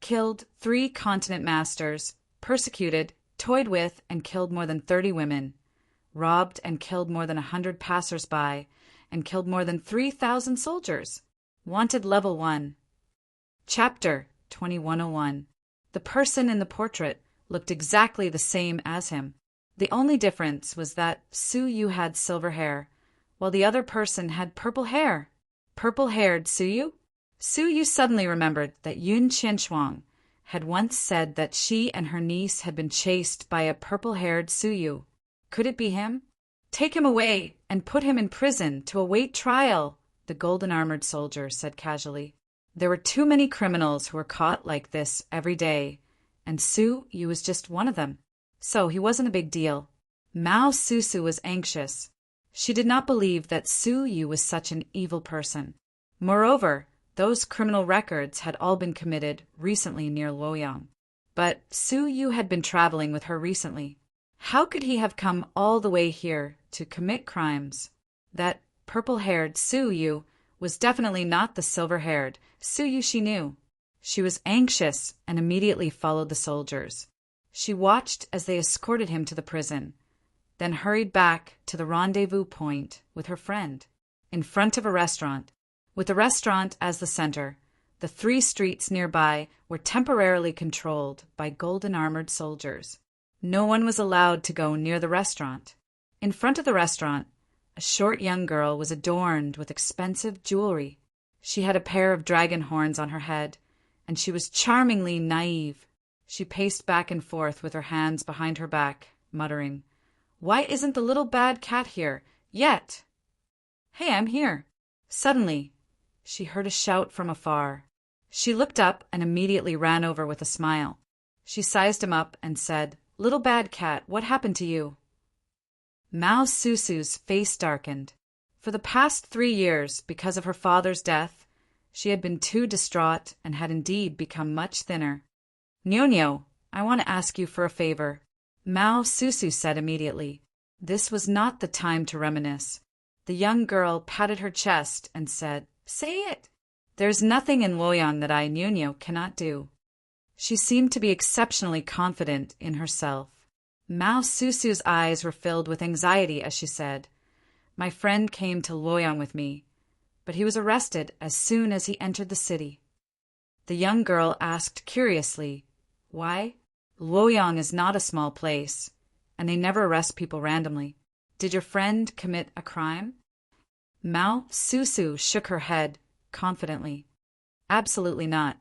killed 3 continent masters, persecuted, toyed with, and killed more than 30 women, robbed and killed more than 100 passers-by, and killed more than 3,000 soldiers. Wanted level 1. Chapter 2101. The person in the portrait looked exactly the same as him. The only difference was that Su Yu had silver hair, while the other person had purple hair. Purple-haired Su Yu? Su Yu suddenly remembered that Yun Qianshuang had once said that she and her niece had been chased by a purple-haired Su Yu. Could it be him? "Take him away and put him in prison to await trial," the golden-armored soldier said casually. There were too many criminals who were caught like this every day, and Su Yu was just one of them. So he wasn't a big deal. Mao Susu was anxious. She did not believe that Su Yu was such an evil person. Moreover, those criminal records had all been committed recently near Luoyang. But Su Yu had been traveling with her recently. How could he have come all the way here to commit crimes? That purple-haired Su Yu was definitely not the silver-haired Su Yu she knew. She was anxious and immediately followed the soldiers. She watched as they escorted him to the prison, then hurried back to the rendezvous point with her friend, in front of a restaurant. With the restaurant as the center, the 3 streets nearby were temporarily controlled by golden-armored soldiers. No one was allowed to go near the restaurant. In front of the restaurant, a short young girl was adorned with expensive jewelry. She had a pair of dragon horns on her head, and she was charmingly naive. She paced back and forth with her hands behind her back, muttering, "Why isn't the little bad cat here yet? Hey, I'm here." Suddenly, she heard a shout from afar. She looked up and immediately ran over with a smile. She sized him up and said, "Little bad cat, what happened to you?" Mao Susu's face darkened. For the past 3 years, because of her father's death, she had been too distraught and had indeed become much thinner. "Nyo, I want to ask you for a favor," Mao Susu said immediately. This was not the time to reminisce. The young girl patted her chest and said, "Say it." "There's nothing in Luoyang that I, Nyo, cannot do." She seemed to be exceptionally confident in herself. Mao Susu's eyes were filled with anxiety as she said, "My friend came to Luoyang with me, but he was arrested as soon as he entered the city." The young girl asked curiously, "Why?" "Luoyang is not a small place, and they never arrest people randomly. Did your friend commit a crime? Mao Susu shook her head confidently. Absolutely not.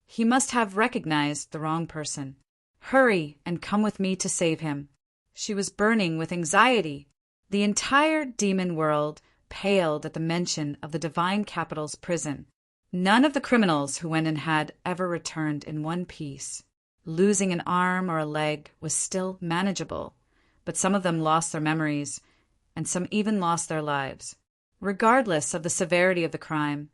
He must have recognized the wrong person. Hurry and come with me to save him. She was burning with anxiety. The entire demon world paled at the mention of the divine capital's prison. None of the criminals who went in had ever returned in one piece. Losing an arm or a leg was still manageable, but some of them lost their memories, and some even lost their lives. Regardless of the severity of the crime,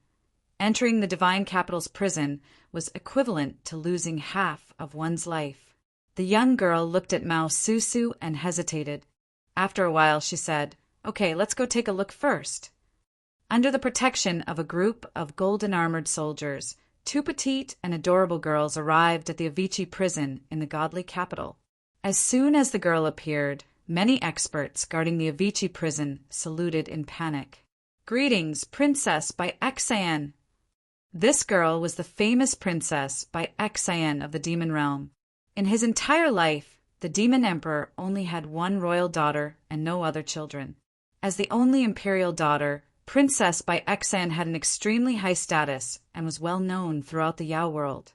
entering the divine capital's prison was equivalent to losing half of one's life. The young girl looked at Mao Susu and hesitated. After a while, she said, "Okay, let's go take a look first." Under the protection of a group of golden-armored soldiers, two petite and adorable girls arrived at the Avicii prison in the godly capital. As soon as the girl appeared, many experts guarding the Avicii prison saluted in panic. "Greetings, Princess by Xan." This girl was the famous Princess by Xan of the demon realm. In his entire life, the demon emperor only had one royal daughter and no other children. As the only imperial daughter, Princess by Xan had an extremely high status and was well known throughout the Yao world.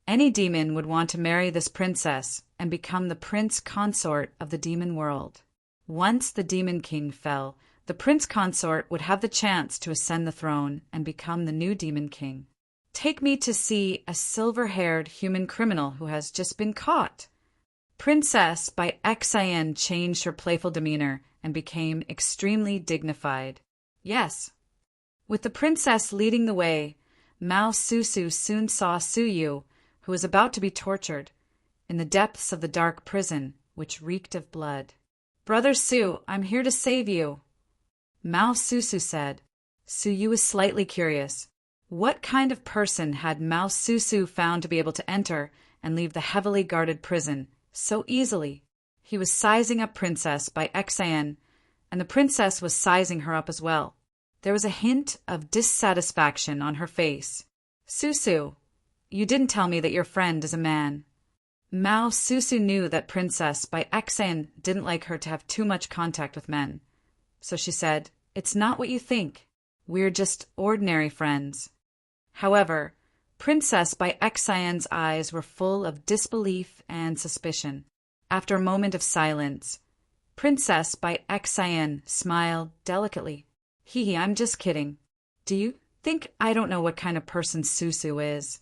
Any demon would want to marry this princess and become the prince consort of the demon world. Once the demon king fell, the prince consort would have the chance to ascend the throne and become the new demon king. Take me to see a silver-haired human criminal who has just been caught. Princess by Xan changed her playful demeanor and became extremely dignified. Yes. With the princess leading the way, Mao Susu soon saw Suyu, who was about to be tortured, in the depths of the dark prison, which reeked of blood. "Brother Su, I'm here to save you," Mao Susu said. Suyu was slightly curious. What kind of person had Mao Susu found to be able to enter and leave the heavily guarded prison so easily? He was sizing up Princess by Xan, and the princess was sizing her up as well. There was a hint of dissatisfaction on her face. "Susu, you didn't tell me that your friend is a man." Mao Susu knew that Princess by Xan didn't like her to have too much contact with men. So she said, "It's not what you think. We're just ordinary friends." However, Princess by Xan's eyes were full of disbelief and suspicion. After a moment of silence, Princess by Xan smiled delicately. "Hee, I'm just kidding. Do you think I don't know what kind of person Susu is?"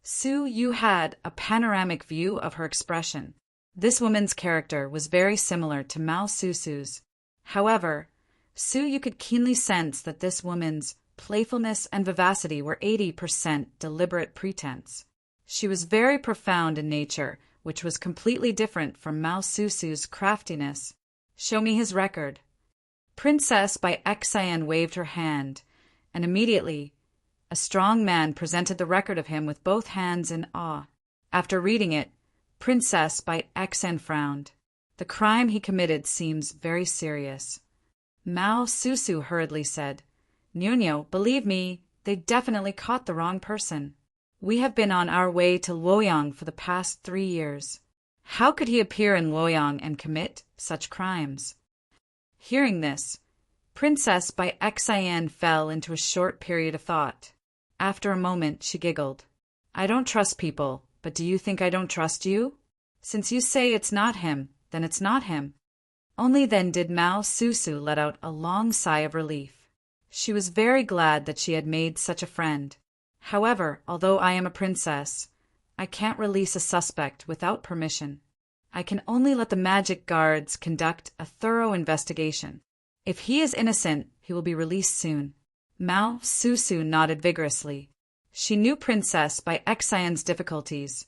Su had a panoramic view of her expression. This woman's character was very similar to Mao Susu's. However, Su could keenly sense that this woman's playfulness and vivacity were 80% deliberate pretense. She was very profound in nature, which was completely different from Mao Susu's craftiness. "Show me his record." Princess by Xan waved her hand, and immediately a strong man presented the record of him with both hands in awe. After reading it, Princess by Xan frowned. "The crime he committed seems very serious." Mao Susu hurriedly said, "Nuno, believe me, they definitely caught the wrong person. We have been on our way to Luoyang for the past 3 years. How could he appear in Luoyang and commit such crimes?" Hearing this, Princess by Xan fell into a short period of thought. After a moment, she giggled. "I don't trust people, but do you think I don't trust you? Since you say it's not him, then it's not him." Only then did Mao Susu let out a long sigh of relief. She was very glad that she had made such a friend. "However, although I am a princess, I can't release a suspect without permission. I can only let the magic guards conduct a thorough investigation. If he is innocent, he will be released soon." Mao Susu nodded vigorously. She knew Princess by Xan's difficulties,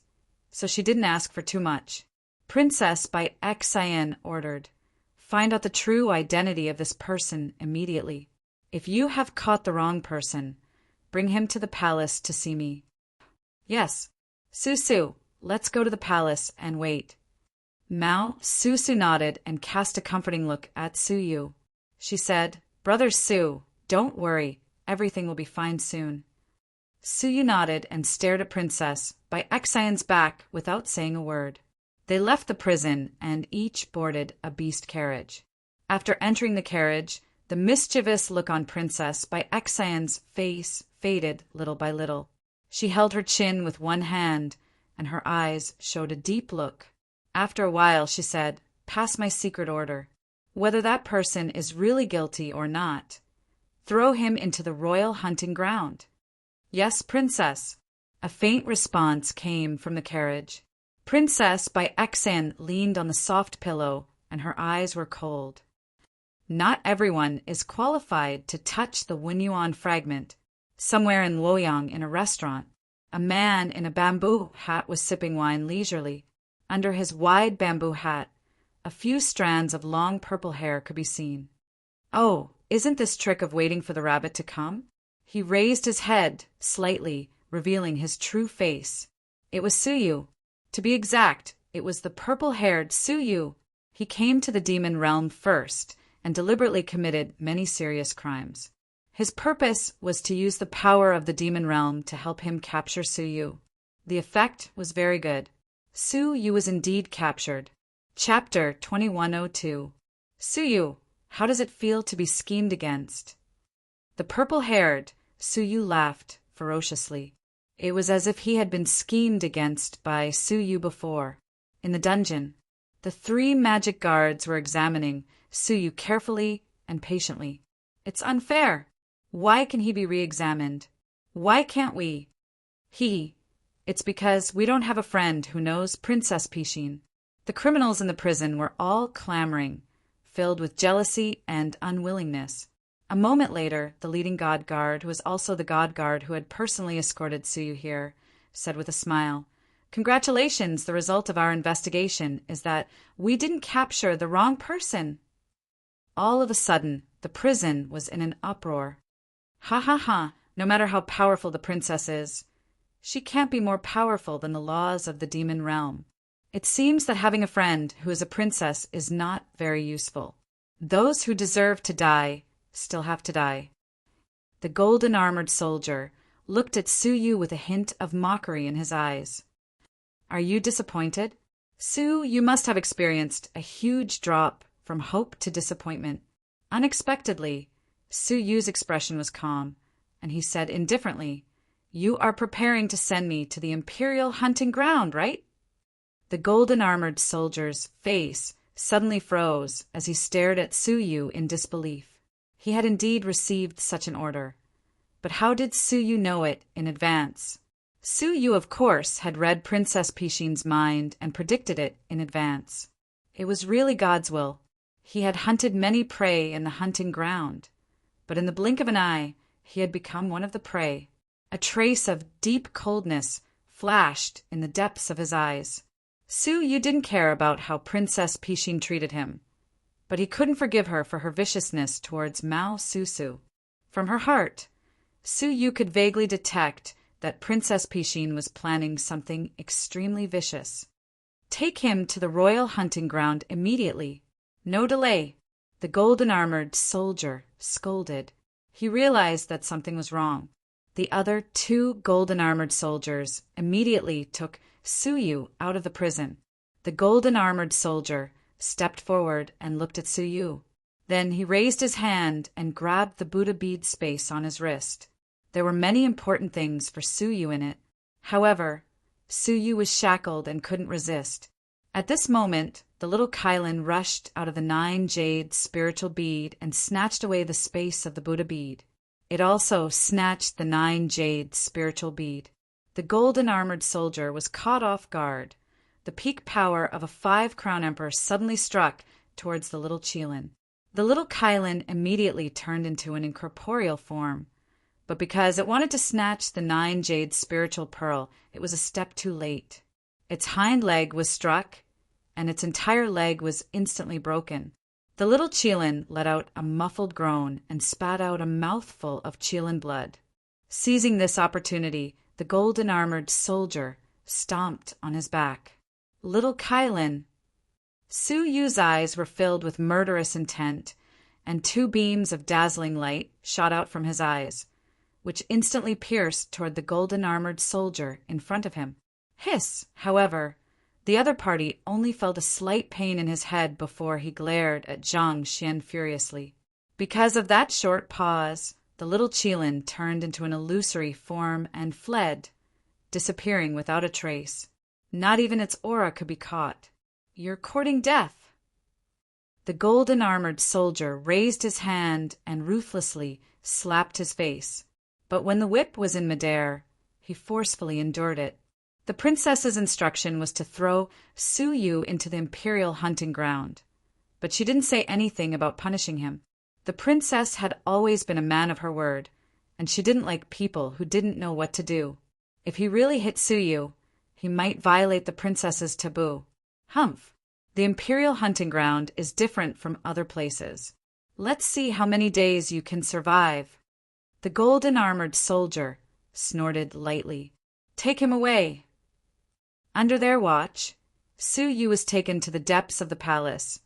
so she didn't ask for too much. Princess by Xan ordered, "Find out the true identity of this person immediately. If you have caught the wrong person, bring him to the palace to see me." "Yes. Susu, let's go to the palace and wait." Mao Susu nodded and cast a comforting look at Suyu. She said, "Brother Su, don't worry. Everything will be fine soon." Suyu nodded and stared at Princess by Xan's back without saying a word. They left the prison and each boarded a beast carriage. After entering the carriage, the mischievous look on Princess by Exan's face faded little by little. She held her chin with one hand, and her eyes showed a deep look. After a while, she said, "Pass my secret order. Whether that person is really guilty or not, throw him into the royal hunting ground." "Yes, Princess." A faint response came from the carriage. Princess by Exan leaned on the soft pillow, and her eyes were cold. Not everyone is qualified to touch the Winyuan fragment. Somewhere in Luoyang, in a restaurant, a man in a bamboo hat was sipping wine leisurely. Under his wide bamboo hat, a few strands of long purple hair could be seen. "Oh, isn't this trick of waiting for the rabbit to come?" He raised his head slightly, revealing his true face. It was Suyu. To be exact, it was the purple-haired Suyu. He came to the demon realm first and deliberately committed many serious crimes. His purpose was to use the power of the demon realm to help him capture Suyu. The effect was very good. Suyu was indeed captured. Chapter 2102. Suyu, how does it feel to be schemed against? The purple-haired Suyu laughed ferociously. It was as if he had been schemed against by Suyu before. In the dungeon, the 3 magic guards were examining Suyu carefully and patiently. "It's unfair. Why can he be re-examined? Why can't we?" It's because we don't have a friend who knows Princess Pishin." The criminals in the prison were all clamoring, filled with jealousy and unwillingness. A moment later, the leading god guard, who was also the god guard who had personally escorted Suyu here, said with a smile, "Congratulations, the result of our investigation is that we didn't capture the wrong person." All of a sudden, the prison was in an uproar. "Ha ha ha, no matter how powerful the princess is, she can't be more powerful than the laws of the demon realm. It seems that having a friend who is a princess is not very useful. Those who deserve to die still have to die." The golden-armored soldier looked at Suyu with a hint of mockery in his eyes. "Are you disappointed? Su, you must have experienced a huge drop from hope to disappointment." Unexpectedly, Suyu's expression was calm, and he said indifferently, "You are preparing to send me to the Imperial hunting ground, right?" The golden-armored soldier's face suddenly froze as he stared at Suyu in disbelief. He had indeed received such an order. But how did Suyu know it in advance? Suyu, of course, had read Princess Pishin's mind and predicted it in advance. It was really God's will. He had hunted many prey in the hunting ground, but in the blink of an eye, he had become one of the prey. A trace of deep coldness flashed in the depths of his eyes. Suyu didn't care about how Princess Pishin treated him, but he couldn't forgive her for her viciousness towards Mao Susu. From her heart, Suyu could vaguely detect that Princess Pishin was planning something extremely vicious. Take him to the royal hunting ground immediately. No delay. The golden-armored soldier scolded. He realized that something was wrong. The other 2 golden-armored soldiers immediately took Suyu out of the prison. The golden-armored soldier stepped forward and looked at Suyu. Then he raised his hand and grabbed the Buddha bead space on his wrist. There were many important things for Suyu in it. However, Suyu was shackled and couldn't resist. At this moment, the little Kylan rushed out of the 9 jade spiritual bead and snatched away the space of the Buddha bead. It also snatched the 9 jade spiritual bead. The golden-armored soldier was caught off guard. The peak power of a 5-crown emperor suddenly struck towards the little Qilin. The little Kylan immediately turned into an incorporeal form, but because it wanted to snatch the 9 jade spiritual pearl, it was a step too late. Its hind leg was struck, and its entire leg was instantly broken. The little Qilin let out a muffled groan and spat out a mouthful of Qilin blood. Seizing this opportunity, the golden-armored soldier stomped on his back. Little Kylan. Suyu's eyes were filled with murderous intent, and 2 beams of dazzling light shot out from his eyes, which instantly pierced toward the golden-armored soldier in front of him. Hiss! However, The other party only felt a slight pain in his head before he glared at Zhang Xian furiously. Because of that short pause, the little Qilin turned into an illusory form and fled, disappearing without a trace. Not even its aura could be caught. "You're courting death." The golden-armored soldier raised his hand and ruthlessly slapped his face. But when the whip was in midair, he forcefully endured it. The princess's instruction was to throw Su Yu into the imperial hunting ground. But she didn't say anything about punishing him. The princess had always been a man of her word, and she didn't like people who didn't know what to do. If he really hit Su Yu, he might violate the princess's taboo. Humph! The imperial hunting ground is different from other places. Let's see how many days you can survive. The golden-armored soldier snorted lightly. "Take him away." Under their watch, Su Yu was taken to the depths of the palace,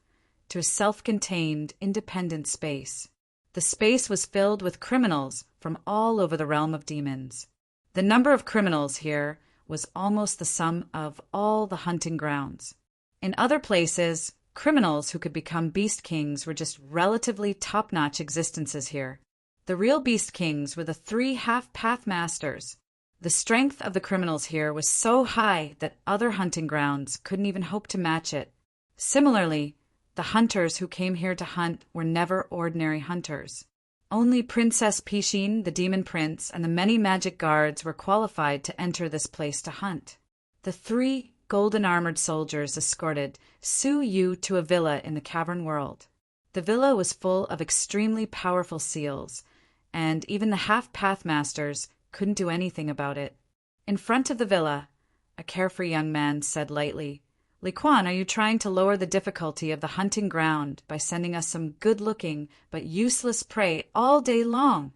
to a self-contained, independent space. The space was filled with criminals from all over the realm of demons. The number of criminals here was almost the sum of all the hunting grounds. In other places, criminals who could become beast kings were just relatively top-notch existences here. The real beast kings were the 3 half-path masters. The strength of the criminals here was so high that other hunting grounds couldn't even hope to match it. Similarly, the hunters who came here to hunt were never ordinary hunters. Only Princess Pishin, the demon prince, and the many magic guards were qualified to enter this place to hunt. The 3 golden-armored soldiers escorted Su Yu to a villa in the cavern world. The villa was full of extremely powerful seals, and even the half-path masters couldn't do anything about it. In front of the villa, a carefree young man said lightly, "Li Quan, are you trying to lower the difficulty of the hunting ground by sending us some good-looking but useless prey all day long?"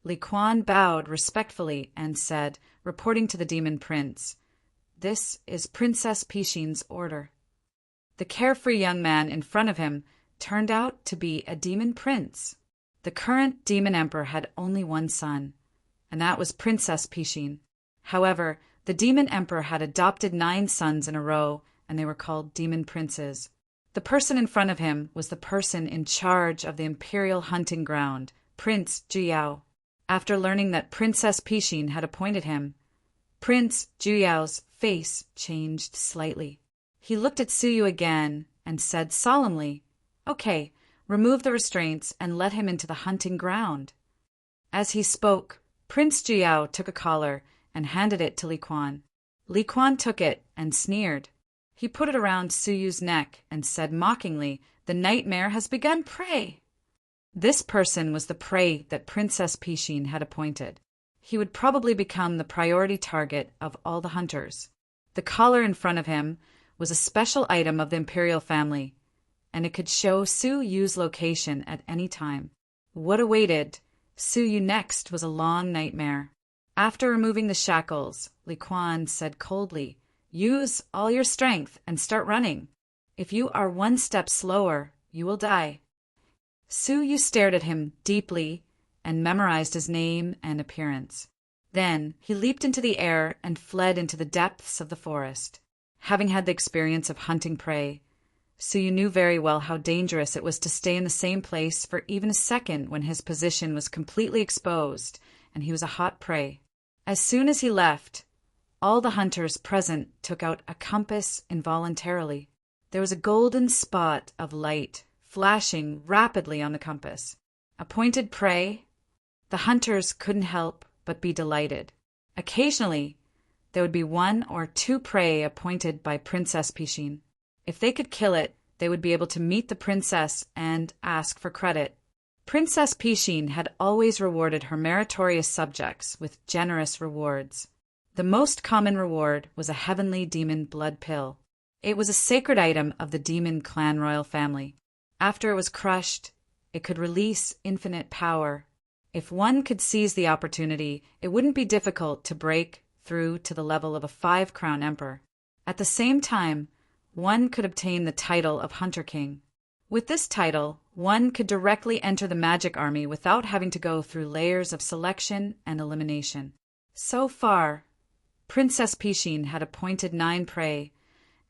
Li Quan bowed respectfully and said, reporting to the demon prince, "This is Princess Pishin's order." The carefree young man in front of him turned out to be a demon prince. The current demon emperor had only one son, and that was Princess Pishin. However, the demon emperor had adopted 9 sons in a row, and they were called demon princes. The person in front of him was the person in charge of the imperial hunting ground, Prince Juyao. After learning that Princess Pishin had appointed him, Prince Juyao's face changed slightly. He looked at Su Yu again and said solemnly, "Okay, remove the restraints and let him into the hunting ground." As he spoke, Prince Juyao took a collar and handed it to Li Quan. Li Quan took it and sneered. He put it around Su Yu's neck and said mockingly, "The nightmare has begun, prey." This person was the prey that Princess Pishin had appointed. He would probably become the priority target of all the hunters. The collar in front of him was a special item of the imperial family, and it could show Su Yu's location at any time. What awaited Su Yu next was a long nightmare. After removing the shackles, Li Quan said coldly, "Use all your strength and start running. If you are 1 step slower, you will die." Su Yu stared at him deeply and memorized his name and appearance. Then he leaped into the air and fled into the depths of the forest. Having had the experience of hunting prey, Su Yu knew very well how dangerous it was to stay in the same place for even a second when his position was completely exposed and he was a hot prey. As soon as he left, all the hunters present took out a compass involuntarily. There was a golden spot of light flashing rapidly on the compass. Appointed prey? The hunters couldn't help but be delighted. Occasionally, there would be 1 or 2 prey appointed by Princess Pishin. If they could kill it, they would be able to meet the princess and ask for credit. Princess Pishin had always rewarded her meritorious subjects with generous rewards. The most common reward was a heavenly demon blood pill. It was a sacred item of the demon clan royal family. After it was crushed, it could release infinite power. If one could seize the opportunity, it wouldn't be difficult to break through to the level of a 5-crown emperor. At the same time, one could obtain the title of Hunter King. With this title, one could directly enter the magic army without having to go through layers of selection and elimination. So far, Princess Pishin had appointed 9 prey,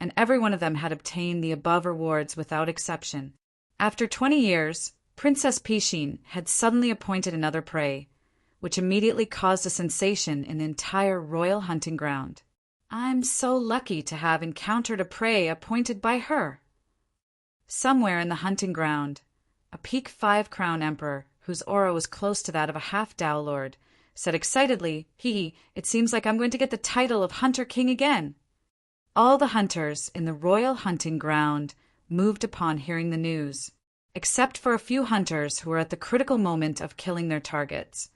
and every one of them had obtained the above rewards without exception. After 20 years, Princess Pishin had suddenly appointed another prey, which immediately caused a sensation in the entire royal hunting ground. I'm so lucky to have encountered a prey appointed by her. Somewhere in the hunting ground, a peak 5-crown emperor, whose aura was close to that of a half-Dao lord, said excitedly, it seems like I'm going to get the title of Hunter King again. All the hunters in the royal hunting ground moved upon hearing the news, except for a few hunters who were at the critical moment of killing their targets.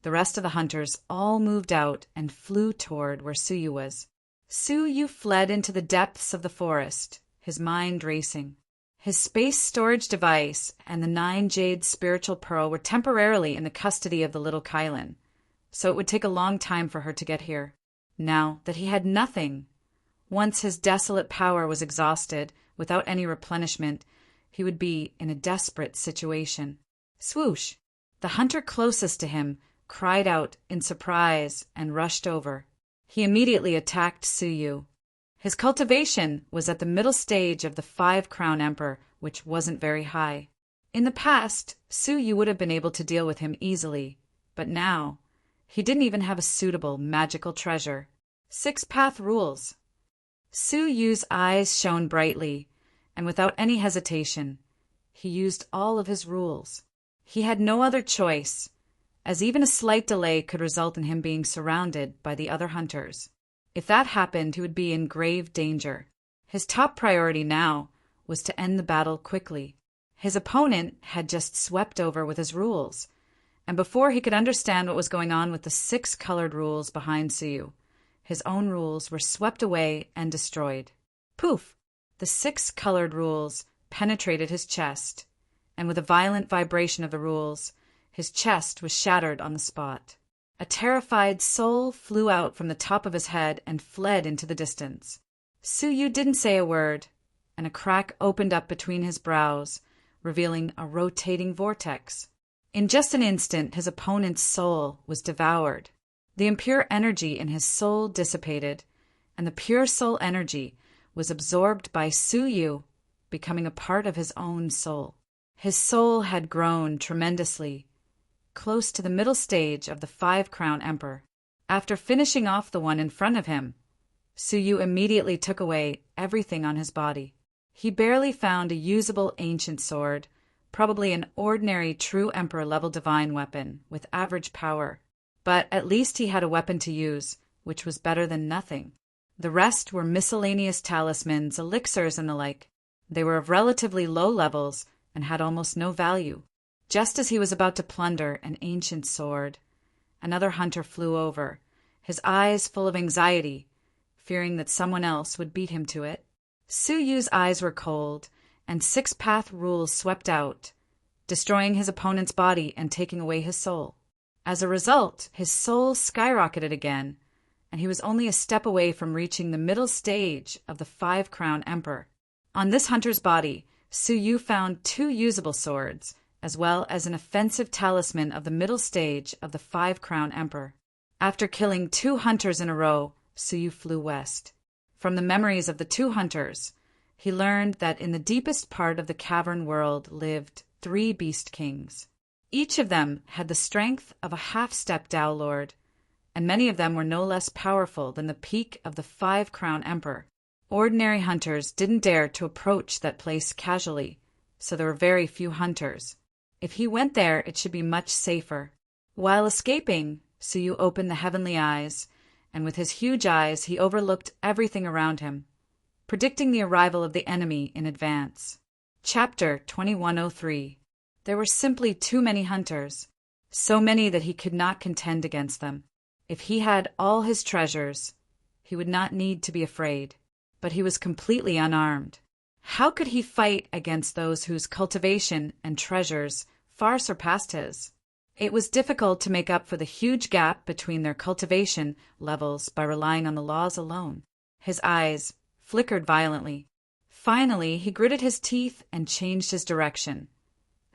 The rest of the hunters all moved out and flew toward where Suyu was. Suyu fled into the depths of the forest, his mind racing. His space storage device and the 9 jade spiritual pearl were temporarily in the custody of the little Kylan, so it would take a long time for her to get here. Now that he had nothing, once his desolate power was exhausted, without any replenishment, he would be in a desperate situation. Swoosh! The hunter closest to him cried out in surprise and rushed over. He immediately attacked Suyu. His cultivation was at the middle stage of the 5-crown emperor, which wasn't very high. In the past, Suyu would have been able to deal with him easily, but now, he didn't even have a suitable magical treasure. 6-path rules. Suyu's eyes shone brightly, and without any hesitation, he used all of his rules. He had no other choice, as even a slight delay could result in him being surrounded by the other hunters. If that happened, he would be in grave danger. His top priority now was to end the battle quickly. His opponent had just swept over with his rules, and before he could understand what was going on with the 6 colored rules behind Suyu, his own rules were swept away and destroyed. Poof! The 6 colored rules penetrated his chest, and with a violent vibration of the rules, his chest was shattered on the spot. A terrified soul flew out from the top of his head and fled into the distance. Suyu didn't say a word, and a crack opened up between his brows, revealing a rotating vortex. In just an instant, his opponent's soul was devoured. The impure energy in his soul dissipated, and the pure soul energy was absorbed by Suyu, becoming a part of his own soul. His soul had grown tremendously, close to the middle stage of the 5-crown emperor. After finishing off the one in front of him, Suyu immediately took away everything on his body. He barely found a usable ancient sword, probably an ordinary true emperor-level divine weapon with average power. But at least he had a weapon to use, which was better than nothing. The rest were miscellaneous talismans, elixirs, and the like. They were of relatively low levels and had almost no value. Just as he was about to plunder an ancient sword, another hunter flew over, his eyes full of anxiety, fearing that someone else would beat him to it. Suyu's eyes were cold, and 6-path rules swept out, destroying his opponent's body and taking away his soul. As a result, his soul skyrocketed again, and he was only a step away from reaching the middle stage of the 5-crown emperor. On this hunter's body, Suyu found 2 usable swords, as well as an offensive talisman of the middle stage of the 5-crown emperor. After killing 2 hunters in a row, Suyu flew west. From the memories of the 2 hunters, he learned that in the deepest part of the cavern world lived 3 beast kings. Each of them had the strength of a half-step Dao Lord, and many of them were no less powerful than the peak of the 5-crown emperor. Ordinary hunters didn't dare to approach that place casually, so there were very few hunters. If he went there, it should be much safer. While escaping, Suyu opened the heavenly eyes, and with his huge eyes he overlooked everything around him, predicting the arrival of the enemy in advance. Chapter 2103. There were simply too many hunters, so many that he could not contend against them. If he had all his treasures, he would not need to be afraid, but he was completely unarmed. How could he fight against those whose cultivation and treasures far surpassed his? It was difficult to make up for the huge gap between their cultivation levels by relying on the laws alone. His eyes flickered violently. Finally, he gritted his teeth and changed his direction,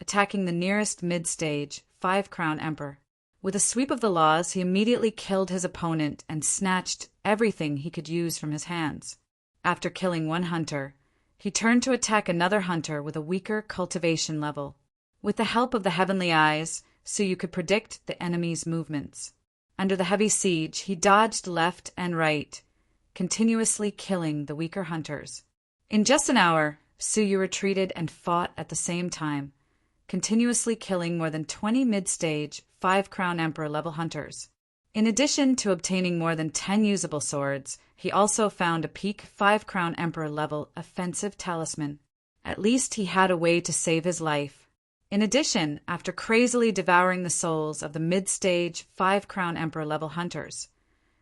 attacking the nearest mid-stage 5-crown emperor. With a sweep of the laws, he immediately killed his opponent and snatched everything he could use from his hands. After killing one hunter, he turned to attack another hunter with a weaker cultivation level. With the help of the heavenly eyes, Suyu could predict the enemy's movements. Under the heavy siege, he dodged left and right, continuously killing the weaker hunters. In just an hour, Suyu retreated and fought at the same time, continuously killing more than 20 mid-stage, 5-crown emperor level hunters. In addition to obtaining more than 10 usable swords, he also found a peak 5-crown emperor level offensive talisman. At least he had a way to save his life. In addition, after crazily devouring the souls of the mid-stage 5-crown emperor level hunters,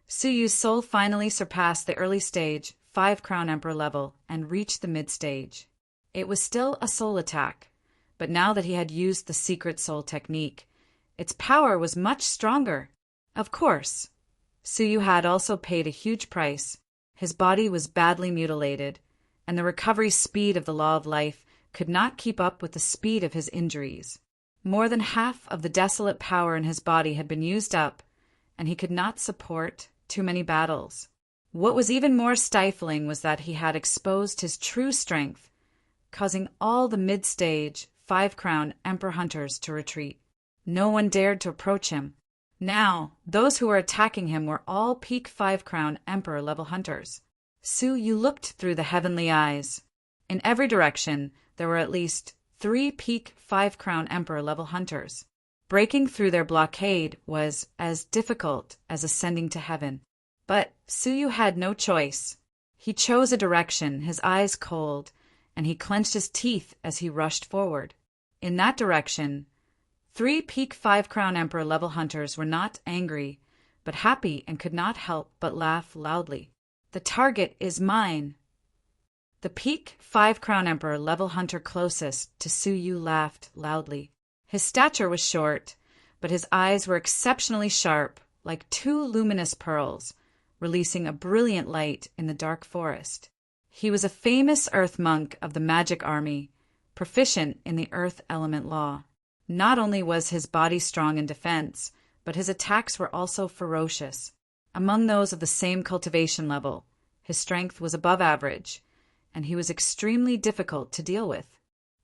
Suyu's soul finally surpassed the early stage 5-crown emperor level and reached the mid-stage. It was still a soul attack, but now that he had used the secret soul technique, its power was much stronger. Of course, Suyu had also paid a huge price. His body was badly mutilated, and the recovery speed of the law of life could not keep up with the speed of his injuries. More than half of the desolate power in his body had been used up, and he could not support too many battles. What was even more stifling was that he had exposed his true strength, causing all the mid-stage 5-crown emperor hunters to retreat. No one dared to approach him. Now, those who were attacking him were all peak 5-crown emperor level hunters. Suyu looked through the heavenly eyes. In every direction, there were at least 3 peak 5-crown emperor level hunters. Breaking through their blockade was as difficult as ascending to heaven. But Suyu had no choice. He chose a direction, his eyes cold, and he clenched his teeth as he rushed forward. In that direction, 3 peak 5-crown emperor level hunters were not angry, but happy and could not help but laugh loudly. The target is mine. The peak 5-crown emperor level hunter closest to Suyu laughed loudly. His stature was short, but his eyes were exceptionally sharp, like 2 luminous pearls, releasing a brilliant light in the dark forest. He was a famous earth monk of the magic army, proficient in the earth element law. Not only was his body strong in defense, but his attacks were also ferocious. Among those of the same cultivation level, his strength was above average, and he was extremely difficult to deal with.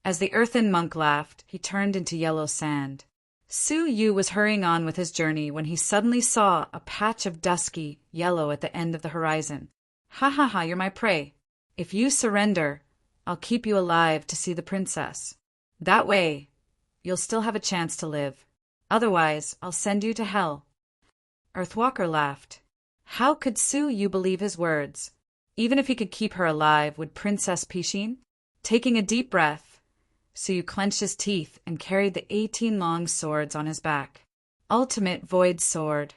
As the earthen monk laughed, he turned into yellow sand. Suyu was hurrying on with his journey when he suddenly saw a patch of dusky yellow at the end of the horizon. "Ha ha ha, you're my prey. If you surrender, I'll keep you alive to see the princess. That way, you'll still have a chance to live. Otherwise, I'll send you to hell." Earthwalker laughed. How could Suyu believe his words? Even if he could keep her alive, would Princess Pishin? Taking a deep breath, Suyu clenched his teeth and carried the 18 long swords on his back. Ultimate Void Sword.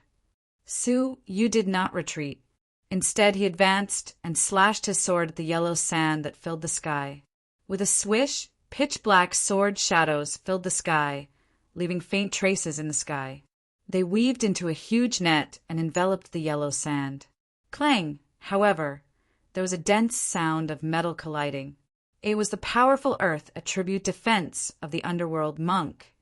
Suyu did not retreat. Instead, he advanced and slashed his sword at the yellow sand that filled the sky. With a swish, pitch-black sword shadows filled the sky, leaving faint traces in the sky. They weaved into a huge net and enveloped the yellow sand. Clang! However, there was a dense sound of metal colliding. It was the powerful earth attribute defense of the underworld monk,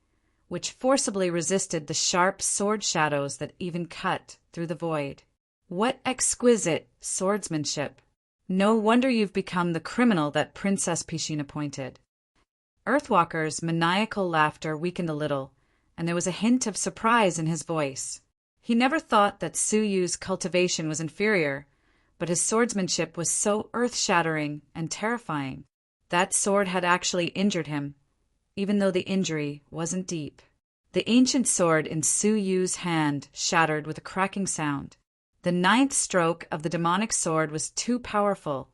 which forcibly resisted the sharp sword shadows that even cut through the void. What exquisite swordsmanship! No wonder you've become the criminal that Princess Pishin appointed. Earthwalker's maniacal laughter weakened a little, and there was a hint of surprise in his voice. He never thought that Suyu's cultivation was inferior, but his swordsmanship was so earth-shattering and terrifying. That sword had actually injured him, even though the injury wasn't deep. The ancient sword in Suyu's hand shattered with a cracking sound. The 9th stroke of the demonic sword was too powerful,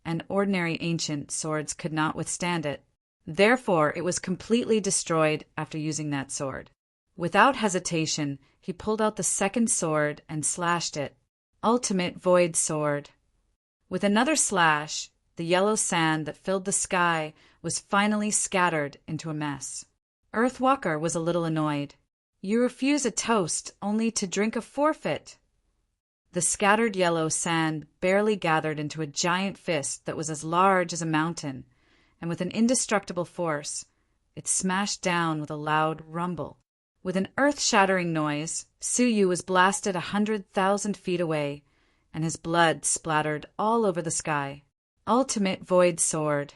and ordinary ancient swords could not withstand it. Therefore, it was completely destroyed after using that sword. Without hesitation, he pulled out the 2nd sword and slashed it. Ultimate Void Sword. With another slash, the yellow sand that filled the sky was finally scattered into a mess. Earthwalker was a little annoyed. "You refuse a toast only to drink a forfeit." The scattered yellow sand barely gathered into a giant fist that was as large as a mountain, and with an indestructible force, it smashed down with a loud rumble. With an earth-shattering noise, Suyu was blasted 100,000 feet away, and his blood splattered all over the sky. Ultimate Void Sword.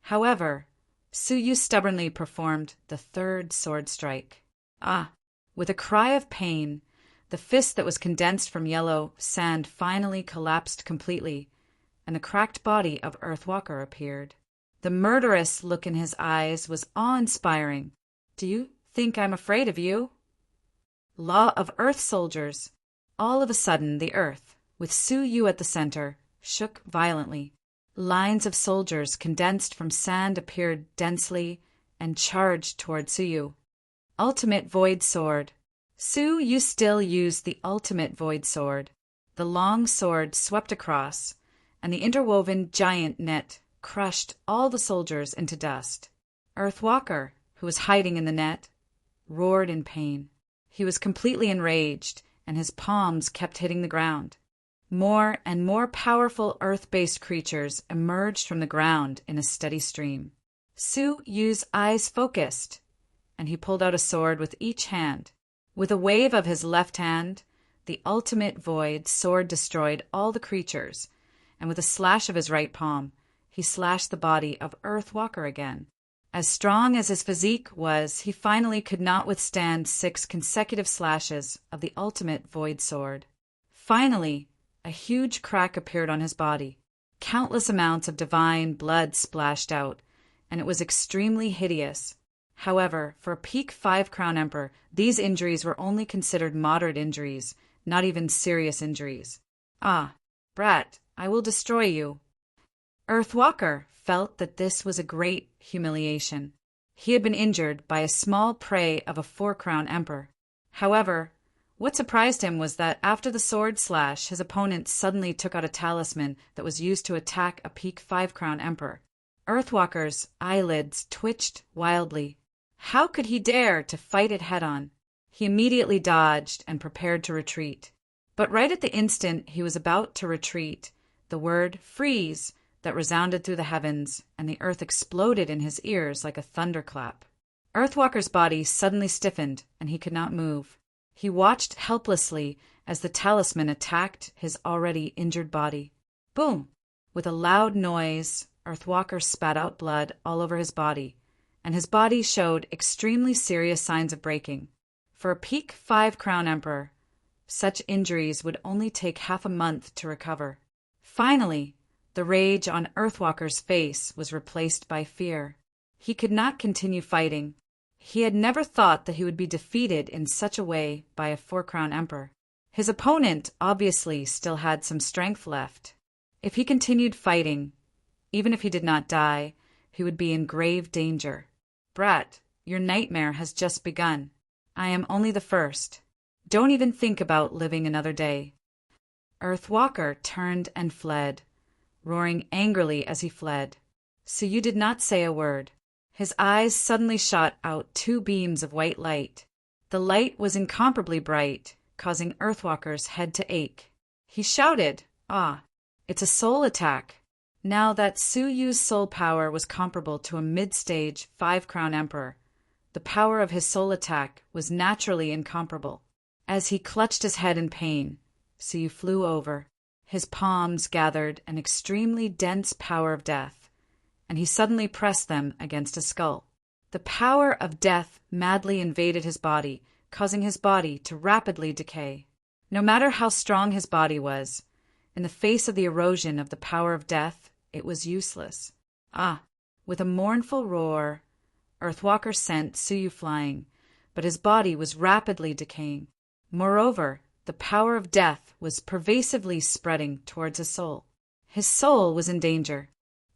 However, Suyu stubbornly performed the third sword strike. With a cry of pain, the fist that was condensed from yellow sand finally collapsed completely, and the cracked body of Earthwalker appeared. The murderous look in his eyes was awe-inspiring. "Do you think I'm afraid of you?" Law of Earth soldiers. All of a sudden, the earth, with Suyu at the center, shook violently. Lines of soldiers condensed from sand appeared densely and charged toward Suyu. Ultimate Void Sword. Suyu still used the Ultimate Void Sword. The long sword swept across, and the interwoven giant net crushed all the soldiers into dust. Earthwalker, who was hiding in the net, roared in pain. He was completely enraged, and his palms kept hitting the ground. More and more powerful earth-based creatures emerged from the ground in a steady stream. Suyu's eyes focused, and he pulled out a sword with each hand. With a wave of his left hand, the Ultimate Void Sword destroyed all the creatures, and with a slash of his right palm, he slashed the body of Earthwalker again. As strong as his physique was, he finally could not withstand 6 consecutive slashes of the Ultimate Void Sword. Finally, a huge crack appeared on his body. Countless amounts of divine blood splashed out, and it was extremely hideous. However, for a peak 5-crown emperor, these injuries were only considered moderate injuries, not even serious injuries. Brat, I will destroy you. Earthwalker felt that this was a great humiliation. He had been injured by a small prey of a 4-crown emperor. However, what surprised him was that after the sword slash, his opponent suddenly took out a talisman that was used to attack a peak 5-crown emperor. Earthwalker's eyelids twitched wildly. How could he dare to fight it head-on? He immediately dodged and prepared to retreat. But right at the instant he was about to retreat, the word "freeze" that resounded through the heavens, and the earth exploded in his ears like a thunderclap. Earthwalker's body suddenly stiffened, and he could not move. He watched helplessly as the talisman attacked his already injured body. Boom! With a loud noise, Earthwalker spat out blood all over his body, and his body showed extremely serious signs of breaking. For a peak 5-crown emperor, such injuries would only take half a month to recover. Finally, the rage on Earthwalker's face was replaced by fear. He could not continue fighting. He had never thought that he would be defeated in such a way by a 4-crown emperor. His opponent obviously still had some strength left. If he continued fighting, even if he did not die, he would be in grave danger. Brat, your nightmare has just begun. I am only the first. Don't even think about living another day. Earthwalker turned and fled, roaring angrily as he fled. Suyu did not say a word. His eyes suddenly shot out 2 beams of white light. The light was incomparably bright, causing Earthwalker's head to ache. He shouted, it's a soul attack. Now that Suyu's soul power was comparable to a mid-stage 5-crown emperor, the power of his soul attack was naturally incomparable. As he clutched his head in pain, Suyu flew over. His palms gathered an extremely dense power of death, and he suddenly pressed them against his skull. The power of death madly invaded his body, causing his body to rapidly decay. No matter how strong his body was, in the face of the erosion of the power of death, it was useless. With a mournful roar, Earthwalker sent Suyu flying, but his body was rapidly decaying. Moreover, the power of death was pervasively spreading towards his soul. His soul was in danger.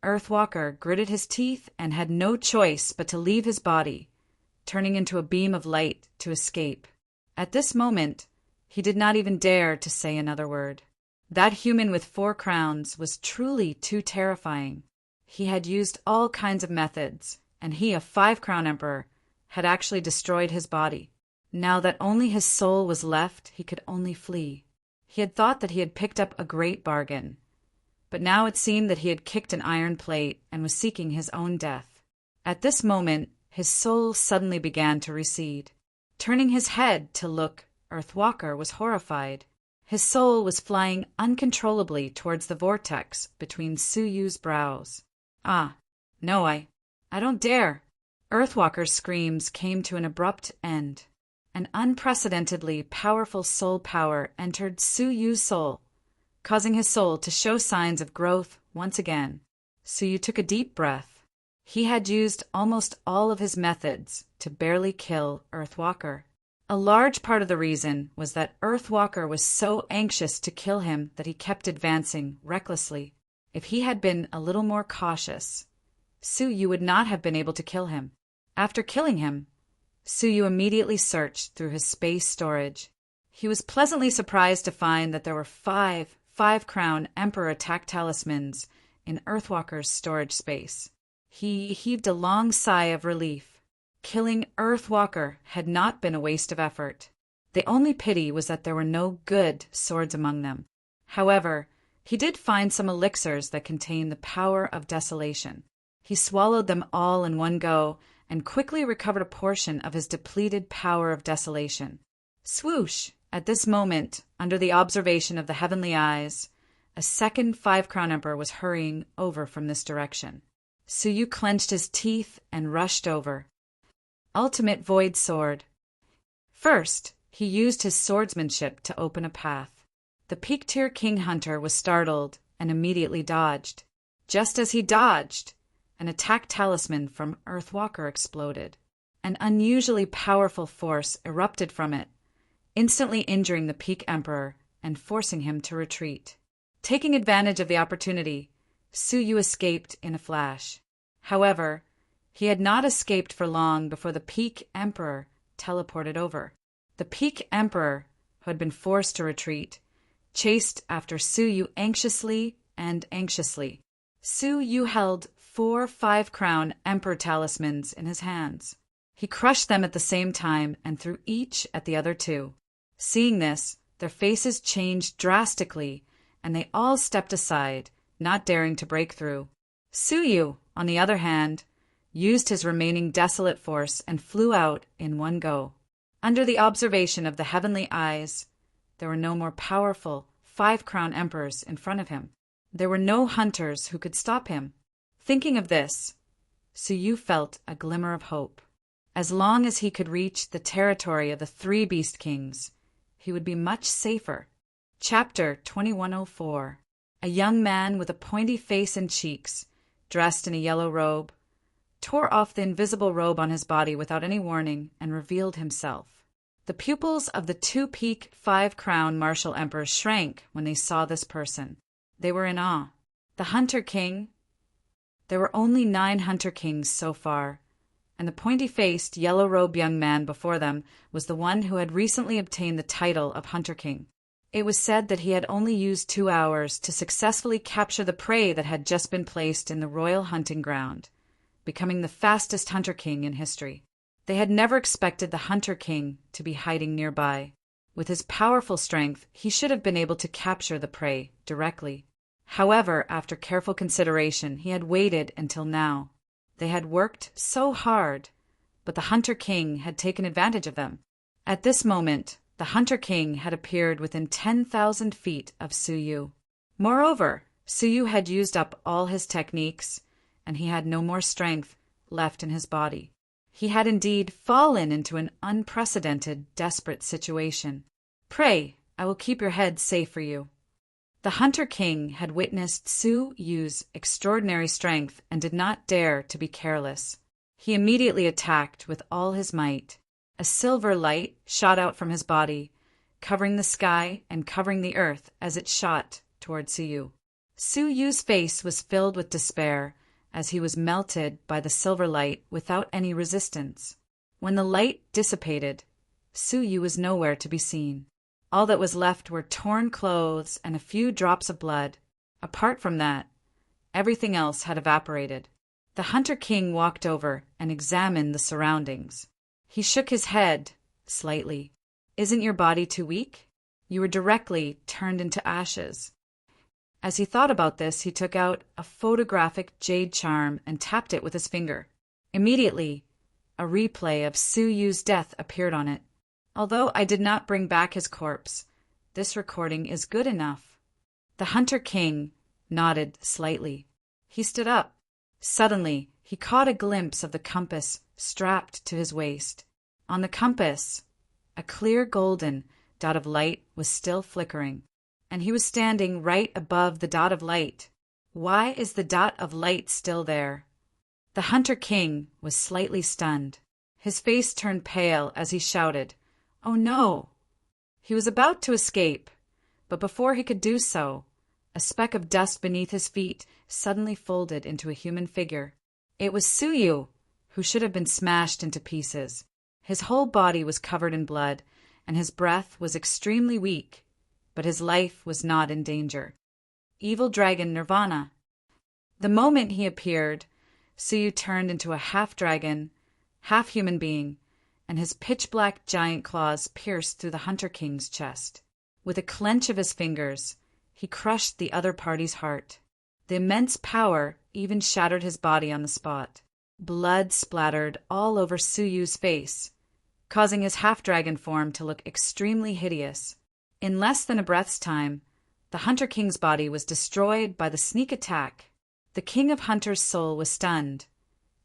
Earthwalker gritted his teeth and had no choice but to leave his body, turning into a beam of light to escape. At this moment, he did not even dare to say another word. That human with 4 crowns was truly too terrifying. He had used all kinds of methods, and he, a 5-crown emperor, had actually destroyed his body. Now that only his soul was left, he could only flee. He had thought that he had picked up a great bargain, but now it seemed that he had kicked an iron plate and was seeking his own death. At this moment, his soul suddenly began to recede. Turning his head to look, Earthwalker was horrified. His soul was flying uncontrollably towards the vortex between Suyu's brows. "Ah, no, I don't dare." Earthwalker's screams came to an abrupt end. An unprecedentedly powerful soul power entered Suyu's soul, causing his soul to show signs of growth once again. Suyu took a deep breath. He had used almost all of his methods to barely kill Earthwalker. A large part of the reason was that Earthwalker was so anxious to kill him that he kept advancing recklessly. If he had been a little more cautious, Suyu would not have been able to kill him. After killing him, Suyu immediately searched through his space storage. He was pleasantly surprised to find that there were five-crown Emperor attack talismans in Earthwalker's storage space. He heaved a long sigh of relief. Killing Earthwalker had not been a waste of effort. The only pity was that there were no good swords among them. However, he did find some elixirs that contained the power of desolation. He swallowed them all in one go and quickly recovered a portion of his depleted power of desolation. Swoosh! At this moment, under the observation of the heavenly eyes, a second 5-crown emperor was hurrying over from this direction. Suyu clenched his teeth and rushed over. Ultimate Void Sword. First, he used his swordsmanship to open a path. The Peak-tier King Hunter was startled and immediately dodged. Just as he dodged, an attack talisman from Earthwalker exploded. An unusually powerful force erupted from it, instantly injuring the Peak Emperor and forcing him to retreat. Taking advantage of the opportunity, Suyu escaped in a flash. However, he had not escaped for long before the Peak Emperor teleported over. The Peak Emperor, who had been forced to retreat, chased after Suyu anxiously. Suyu held 4 5-crown Emperor talismans in his hands. He crushed them at the same time and threw each at the other 2. Seeing this, their faces changed drastically, and they all stepped aside, not daring to break through. Suyu, on the other hand, used his remaining desolate force and flew out in one go. Under the observation of the heavenly eyes, there were no more powerful 5-crown emperors in front of him. There were no hunters who could stop him. Thinking of this, Suyu felt a glimmer of hope. As long as he could reach the territory of the 3 Beast Kings, he would be much safer. Chapter 2104. A young man with a pointy face and cheeks, dressed in a yellow robe, tore off the invisible robe on his body without any warning and revealed himself. The pupils of the 2 Peak 5-crown martial emperors shrank when they saw this person. They were in awe. The Hunter King. There were only 9 Hunter Kings so far, and the pointy-faced, yellow-robed young man before them was the one who had recently obtained the title of Hunter King. It was said that he had only used 2 hours to successfully capture the prey that had just been placed in the royal hunting ground, becoming the fastest Hunter King in history. They had never expected the Hunter King to be hiding nearby. With his powerful strength, he should have been able to capture the prey directly. However, after careful consideration, he had waited until now. They had worked so hard, but the Hunter King had taken advantage of them. At this moment, the Hunter King had appeared within 10,000 feet of Suyu. Moreover, Suyu had used up all his techniques, and he had no more strength left in his body. He had indeed fallen into an unprecedented, desperate situation. "Pray, I will keep your head safe for you." The Hunter King had witnessed Suyu's extraordinary strength and did not dare to be careless. He immediately attacked with all his might. A silver light shot out from his body, covering the sky and covering the earth as it shot toward Suyu. Suyu's face was filled with despair as he was melted by the silver light without any resistance. When the light dissipated, Suyu was nowhere to be seen. All that was left were torn clothes and a few drops of blood. Apart from that, everything else had evaporated. The Hunter King walked over and examined the surroundings. He shook his head slightly. "Isn't your body too weak? You were directly turned into ashes." As he thought about this, he took out a photographic jade charm and tapped it with his finger. Immediately, a replay of Suyu's death appeared on it. "Although I did not bring back his corpse, this recording is good enough." The Hunter King nodded slightly. He stood up. Suddenly, he caught a glimpse of the compass strapped to his waist. On the compass, a clear golden dot of light was still flickering, and he was standing right above the dot of light. Why is the dot of light still there? The Hunter King was slightly stunned. His face turned pale as he shouted, "Oh no!" He was about to escape, but before he could do so, a speck of dust beneath his feet suddenly folded into a human figure. It was Suyu, who should have been smashed into pieces. His whole body was covered in blood, and his breath was extremely weak, but his life was not in danger. Evil Dragon Nirvana. The moment he appeared, Suyu turned into a half-dragon, half-human being, and his pitch-black giant claws pierced through the Hunter King's chest. With a clench of his fingers, he crushed the other party's heart. The immense power even shattered his body on the spot. Blood splattered all over Suyu's face, causing his half-dragon form to look extremely hideous. In less than a breath's time, the Hunter King's body was destroyed by the sneak attack. The King of Hunters' soul was stunned,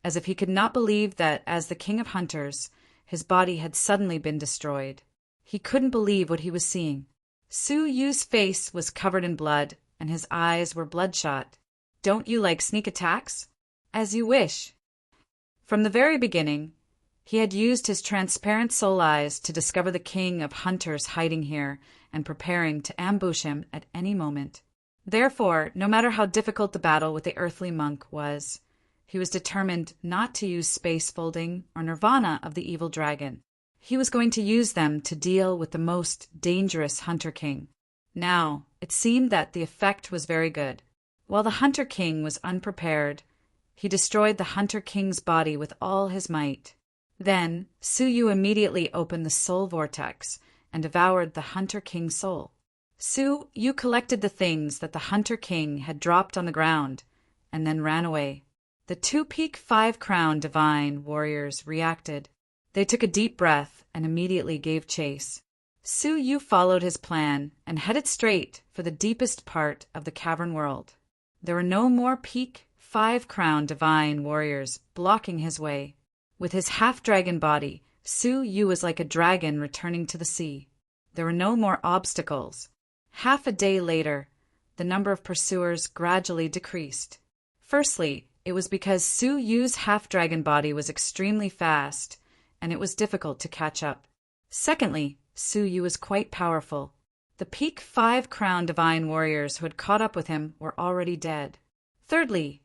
as if he could not believe that, as the King of Hunters, his body had suddenly been destroyed. He couldn't believe what he was seeing. Suyu's face was covered in blood, and his eyes were bloodshot. Don't you like sneak attacks? As you wish. From the very beginning, he had used his transparent soul eyes to discover the King of Hunters hiding here and preparing to ambush him at any moment. Therefore, no matter how difficult the battle with the earthly monk was, he was determined not to use space folding or nirvana of the evil dragon. He was going to use them to deal with the most dangerous Hunter King. Now, it seemed that the effect was very good. While the Hunter King was unprepared, he destroyed the Hunter King's body with all his might. Then, Suyu immediately opened the soul vortex and devoured the Hunter King's soul. Suyu collected the things that the Hunter King had dropped on the ground and then ran away. The 2-peak 5-crown divine warriors reacted. They took a deep breath and immediately gave chase. Suyu followed his plan and headed straight for the deepest part of the cavern world. There were no more peak 5-crown divine warriors blocking his way. With his half-dragon body, Suyu was like a dragon returning to the sea. There were no more obstacles. Half a day later, the number of pursuers gradually decreased. Firstly, it was because Suyu's half-dragon body was extremely fast, and it was difficult to catch up. Secondly, Suyu was quite powerful. The peak 5-crown divine warriors who had caught up with him were already dead. Thirdly,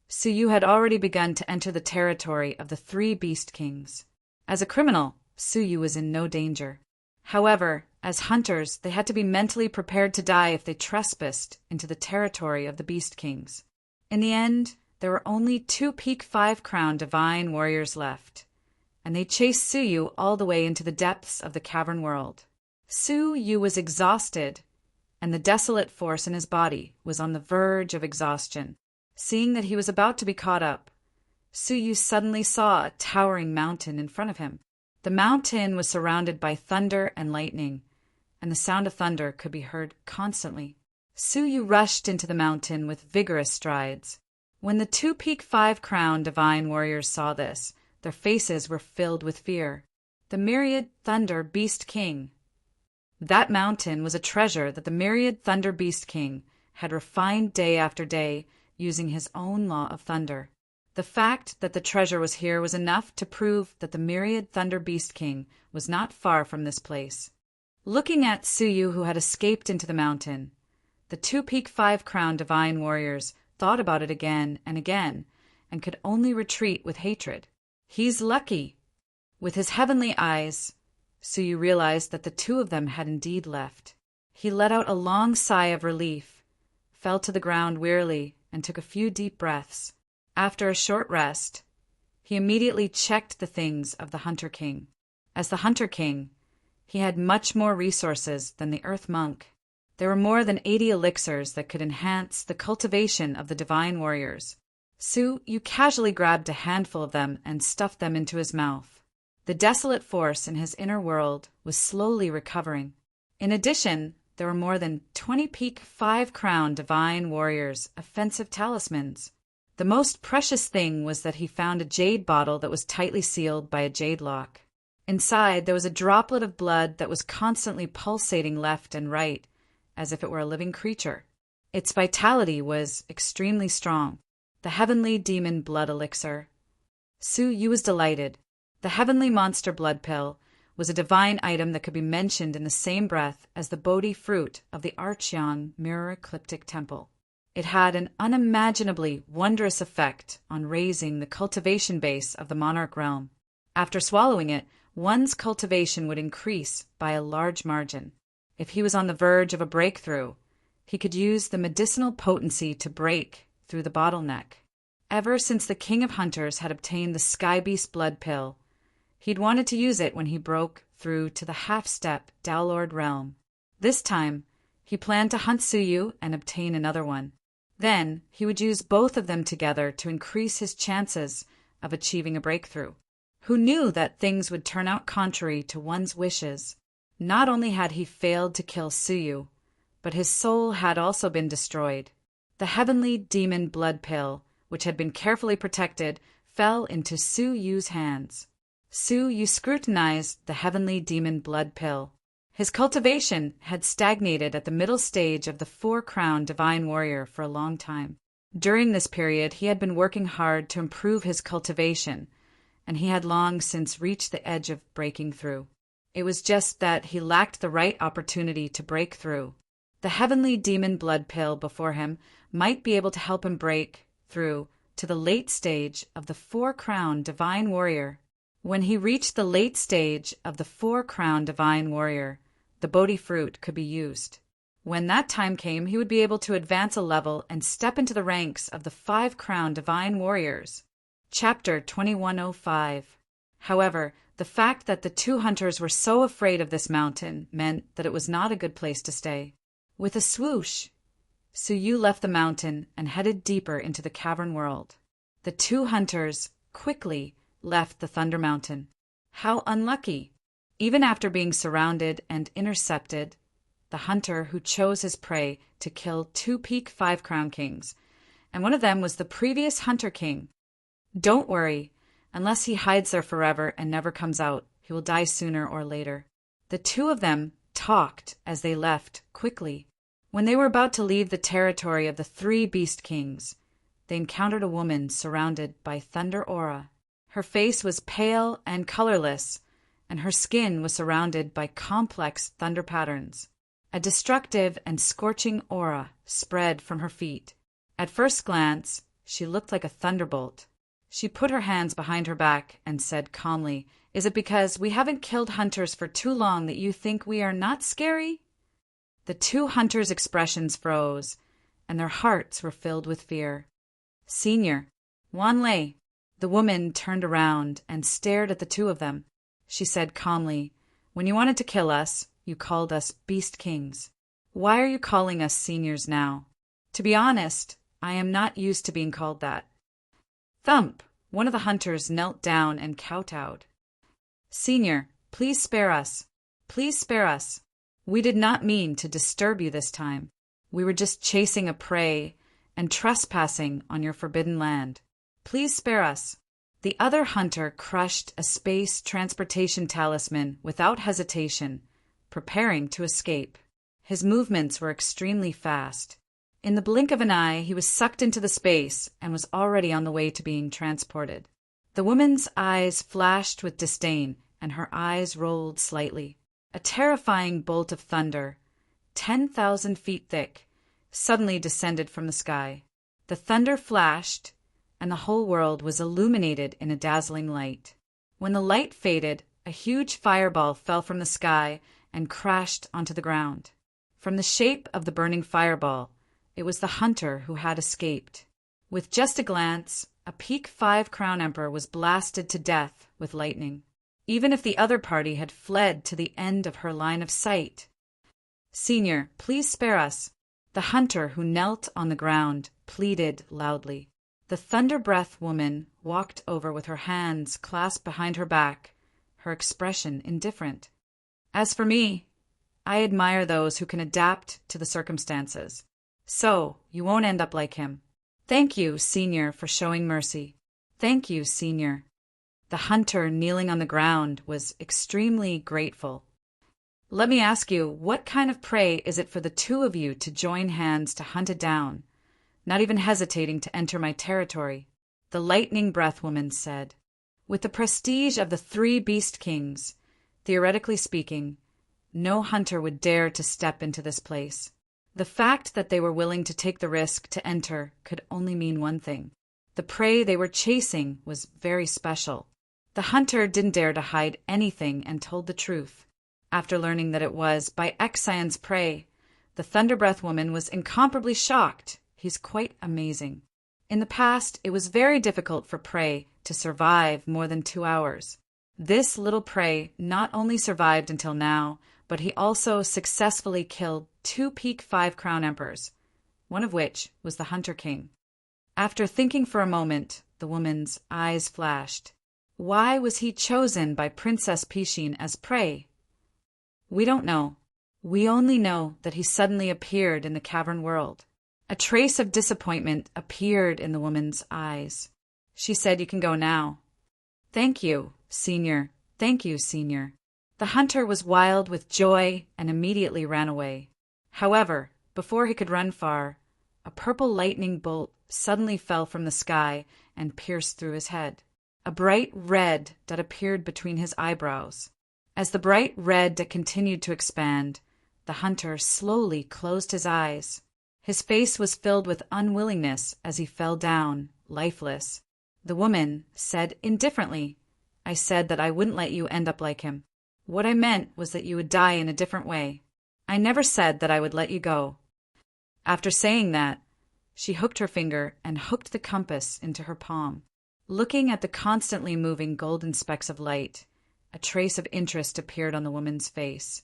Suyu had already begun to enter the territory of the 3 beast kings. As a criminal, Suyu was in no danger. However, as hunters, they had to be mentally prepared to die if they trespassed into the territory of the beast kings. In the end, there were only 2 peak 5-crown divine warriors left, and they chased Suyu all the way into the depths of the cavern world. Suyu was exhausted, and the desolate force in his body was on the verge of exhaustion. Seeing that he was about to be caught up, Suyu suddenly saw a towering mountain in front of him. The mountain was surrounded by thunder and lightning, and the sound of thunder could be heard constantly. Suyu rushed into the mountain with vigorous strides. When the 2 peak 5-crown divine warriors saw this, their faces were filled with fear. The Myriad Thunder Beast King. That mountain was a treasure that the Myriad Thunder Beast King had refined day after day using his own law of thunder. The fact that the treasure was here was enough to prove that the Myriad Thunder Beast King was not far from this place. Looking at Suyu, who had escaped into the mountain, the 2 peak 5-crown divine warriors thought about it again and again, and could only retreat with hatred. He's lucky. With his heavenly eyes, Suyu realized that the 2 of them had indeed left. He let out a long sigh of relief, fell to the ground wearily, and took a few deep breaths. After a short rest, he immediately checked the things of the Hunter King. As the Hunter King, he had much more resources than the Earth Monk. There were more than 80 elixirs that could enhance the cultivation of the divine warriors. Suyu casually grabbed a handful of them and stuffed them into his mouth. The desolate force in his inner world was slowly recovering. In addition, there were more than 20 peak 5-crown divine warriors' offensive talismans. The most precious thing was that he found a jade bottle that was tightly sealed by a jade lock. Inside, there was a droplet of blood that was constantly pulsating left and right, as if it were a living creature. Its vitality was extremely strong. The heavenly demon blood elixir. Su Yu was delighted. The heavenly monster blood pill was a divine item that could be mentioned in the same breath as the Bodhi fruit of the Archeon Mirror Ecliptic Temple. It had an unimaginably wondrous effect on raising the cultivation base of the monarch realm. After swallowing it, one's cultivation would increase by a large margin. If he was on the verge of a breakthrough, he could use the medicinal potency to break through the bottleneck. Ever since the King of Hunters had obtained the Sky Beast blood pill, he'd wanted to use it when he broke through to the half-step Dowlord realm. This time, he planned to hunt Su Yu and obtain another one. Then, he would use both of them together to increase his chances of achieving a breakthrough. Who knew that things would turn out contrary to one's wishes? Not only had he failed to kill Su Yu, but his soul had also been destroyed. The heavenly demon blood pill, which had been carefully protected, fell into Su Yu's hands. Su Yu scrutinized the heavenly demon blood pill. His cultivation had stagnated at the middle stage of the 4-crown divine warrior for a long time. During this period, he had been working hard to improve his cultivation, and he had long since reached the edge of breaking through. It was just that he lacked the right opportunity to break through. The heavenly demon blood pill before him might be able to help him break through to the late stage of the 4-crown divine warrior. When he reached the late stage of the 4-crown divine warrior, the Bodhi fruit could be used. When that time came, he would be able to advance a level and step into the ranks of the 5-crown divine warriors. Chapter 2105. However, the fact that the two hunters were so afraid of this mountain meant that it was not a good place to stay. With a swoosh, Su Yu left the mountain and headed deeper into the cavern world. The two hunters quickly left the Thunder Mountain. How unlucky! Even after being surrounded and intercepted, the hunter who chose his prey to kill 2 peak 5-crown kings, and one of them was the previous hunter king. Don't worry, unless he hides there forever and never comes out, he will die sooner or later. The two of them talked as they left quickly. When they were about to leave the territory of the 3 beast kings, they encountered a woman surrounded by thunder aura. Her face was pale and colorless, and her skin was surrounded by complex thunder patterns. A destructive and scorching aura spread from her feet. At first glance, she looked like a thunderbolt. She put her hands behind her back and said calmly, "Is it because we haven't killed hunters for too long that you think we are not scary?" The two hunters' expressions froze, and their hearts were filled with fear. "Senior, Wan Lei." The woman turned around and stared at the two of them. She said calmly, "When you wanted to kill us, you called us beast kings. Why are you calling us seniors now? To be honest, I am not used to being called that." Thump! One of the hunters knelt down and kowtowed. "Senior, please spare us. Please spare us. We did not mean to disturb you this time. We were just chasing a prey and trespassing on your forbidden land. Please spare us." The other hunter crushed a space transportation talisman without hesitation, preparing to escape. His movements were extremely fast. In the blink of an eye, he was sucked into the space and was already on the way to being transported. The woman's eyes flashed with disdain, and her eyes rolled slightly. A terrifying bolt of thunder, 10,000 feet thick, suddenly descended from the sky. The thunder flashed, and the whole world was illuminated in a dazzling light. When the light faded, a huge fireball fell from the sky and crashed onto the ground. From the shape of the burning fireball, it was the hunter who had escaped. With just a glance, a peak 5-crown emperor was blasted to death with lightning. Even if the other party had fled to the end of her line of sight. "Senior, please spare us." The hunter who knelt on the ground pleaded loudly. The Thunder Breath woman walked over with her hands clasped behind her back, her expression indifferent. "As for me, I admire those who can adapt to the circumstances. So, you won't end up like him. Thank you, Senior, for showing mercy. Thank you, Senior. The hunter, kneeling on the ground, was extremely grateful. Let me ask you, what kind of prey is it for the two of you to join hands to hunt it down, not even hesitating to enter my territory? The Lightning Breath Woman said. With the prestige of the 3 Beast Kings, theoretically speaking, no hunter would dare to step into this place. The fact that they were willing to take the risk to enter could only mean one thing. The prey they were chasing was very special. The hunter didn't dare to hide anything and told the truth. After learning that it was by Exion's prey, the Thunderbreath Woman was incomparably shocked. He's quite amazing. In the past, it was very difficult for prey to survive more than 2 hours. This little prey not only survived until now, but he also successfully killed 2 peak 5 crown emperors, one of which was the Hunter King. After thinking for a moment, the woman's eyes flashed. Why was he chosen by Princess Pishin as prey? We don't know. We only know that he suddenly appeared in the cavern world. A trace of disappointment appeared in the woman's eyes. She said, "You can go now." "Thank you, Senior. Thank you, Senior." The hunter was wild with joy and immediately ran away. However, before he could run far, a purple lightning bolt suddenly fell from the sky and pierced through his head. A bright red that appeared between his eyebrows. As the bright red that continued to expand, the hunter slowly closed his eyes. His face was filled with unwillingness as he fell down, lifeless. The woman said indifferently, "I said that I wouldn't let you end up like him. What I meant was that you would die in a different way. I never said that I would let you go." After saying that, she hooked her finger and hooked the compass into her palm. Looking at the constantly moving golden specks of light, a trace of interest appeared on the woman's face.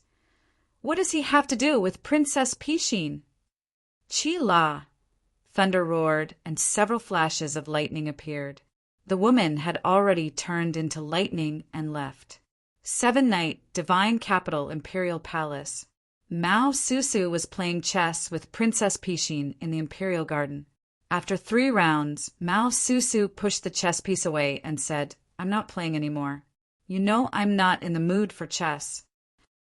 "What does he have to do with Princess Pishin?" "Chi-la!" Thunder roared, and several flashes of lightning appeared. The woman had already turned into lightning and left. 7 Night, Divine Capital, Imperial Palace. Mao Susu was playing chess with Princess Pishin in the Imperial Garden. After 3 rounds, Mao Susu pushed the chess piece away and said, "I'm not playing anymore. You know I'm not in the mood for chess."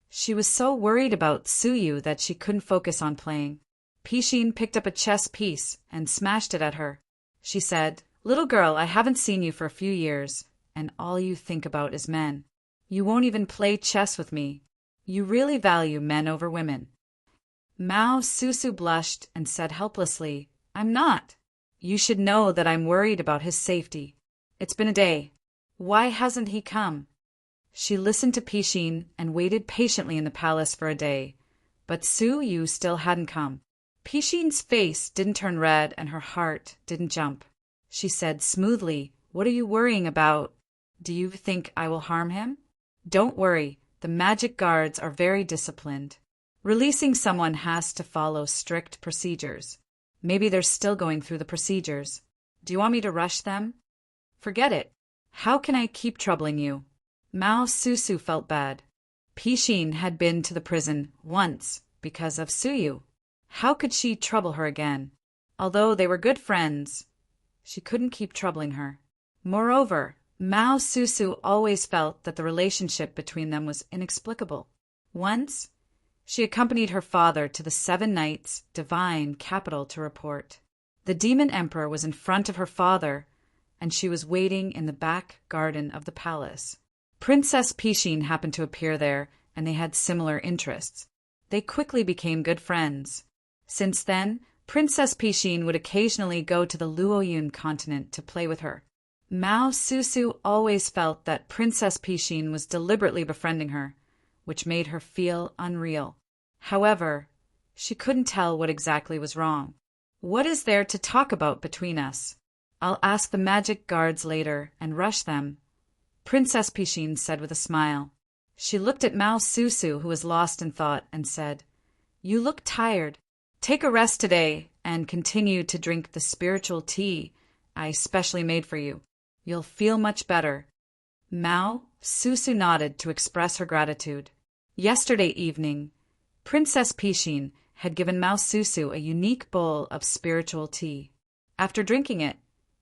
She was so worried about Suyu that she couldn't focus on playing. Pishin picked up a chess piece and smashed it at her. She said, "Little girl, I haven't seen you for a few years, and all you think about is men. You won't even play chess with me. You really value men over women." Mao Susu blushed and said helplessly, "I'm not. You should know that I'm worried about his safety. It's been a day. Why hasn't he come?" She listened to Pishin and waited patiently in the palace for a day, but Suyu still hadn't come. Pishin's face didn't turn red and her heart didn't jump. She said smoothly, "What are you worrying about? Do you think I will harm him?" "Don't worry, the magic guards are very disciplined. Releasing someone has to follow strict procedures. Maybe they're still going through the procedures. Do you want me to rush them?" "Forget it. How can I keep troubling you?" Mao Susu felt bad. Pishin had been to the prison once because of Suyu. How could she trouble her again? Although they were good friends, she couldn't keep troubling her. Moreover, Mao Susu always felt that the relationship between them was inexplicable. Once, she accompanied her father to the 7 Nights Divine Capital to report. The Demon Emperor was in front of her father, and she was waiting in the back garden of the palace. Princess Pishin happened to appear there, and they had similar interests. They quickly became good friends. Since then, Princess Pishin would occasionally go to the Luoyun continent to play with her. Mao Susu always felt that Princess Pishin was deliberately befriending her, which made her feel unreal. However, she couldn't tell what exactly was wrong. "What is there to talk about between us? I'll ask the magic guards later and rush them," Princess Pishin said with a smile. She looked at Mao Susu, who was lost in thought, and said, "You look tired. Take a rest today and continue to drink the spiritual tea I specially made for you. You'll feel much better." Mao Susu nodded to express her gratitude. Yesterday evening, Princess Pishin had given Mao Susu a unique bowl of spiritual tea. After drinking it,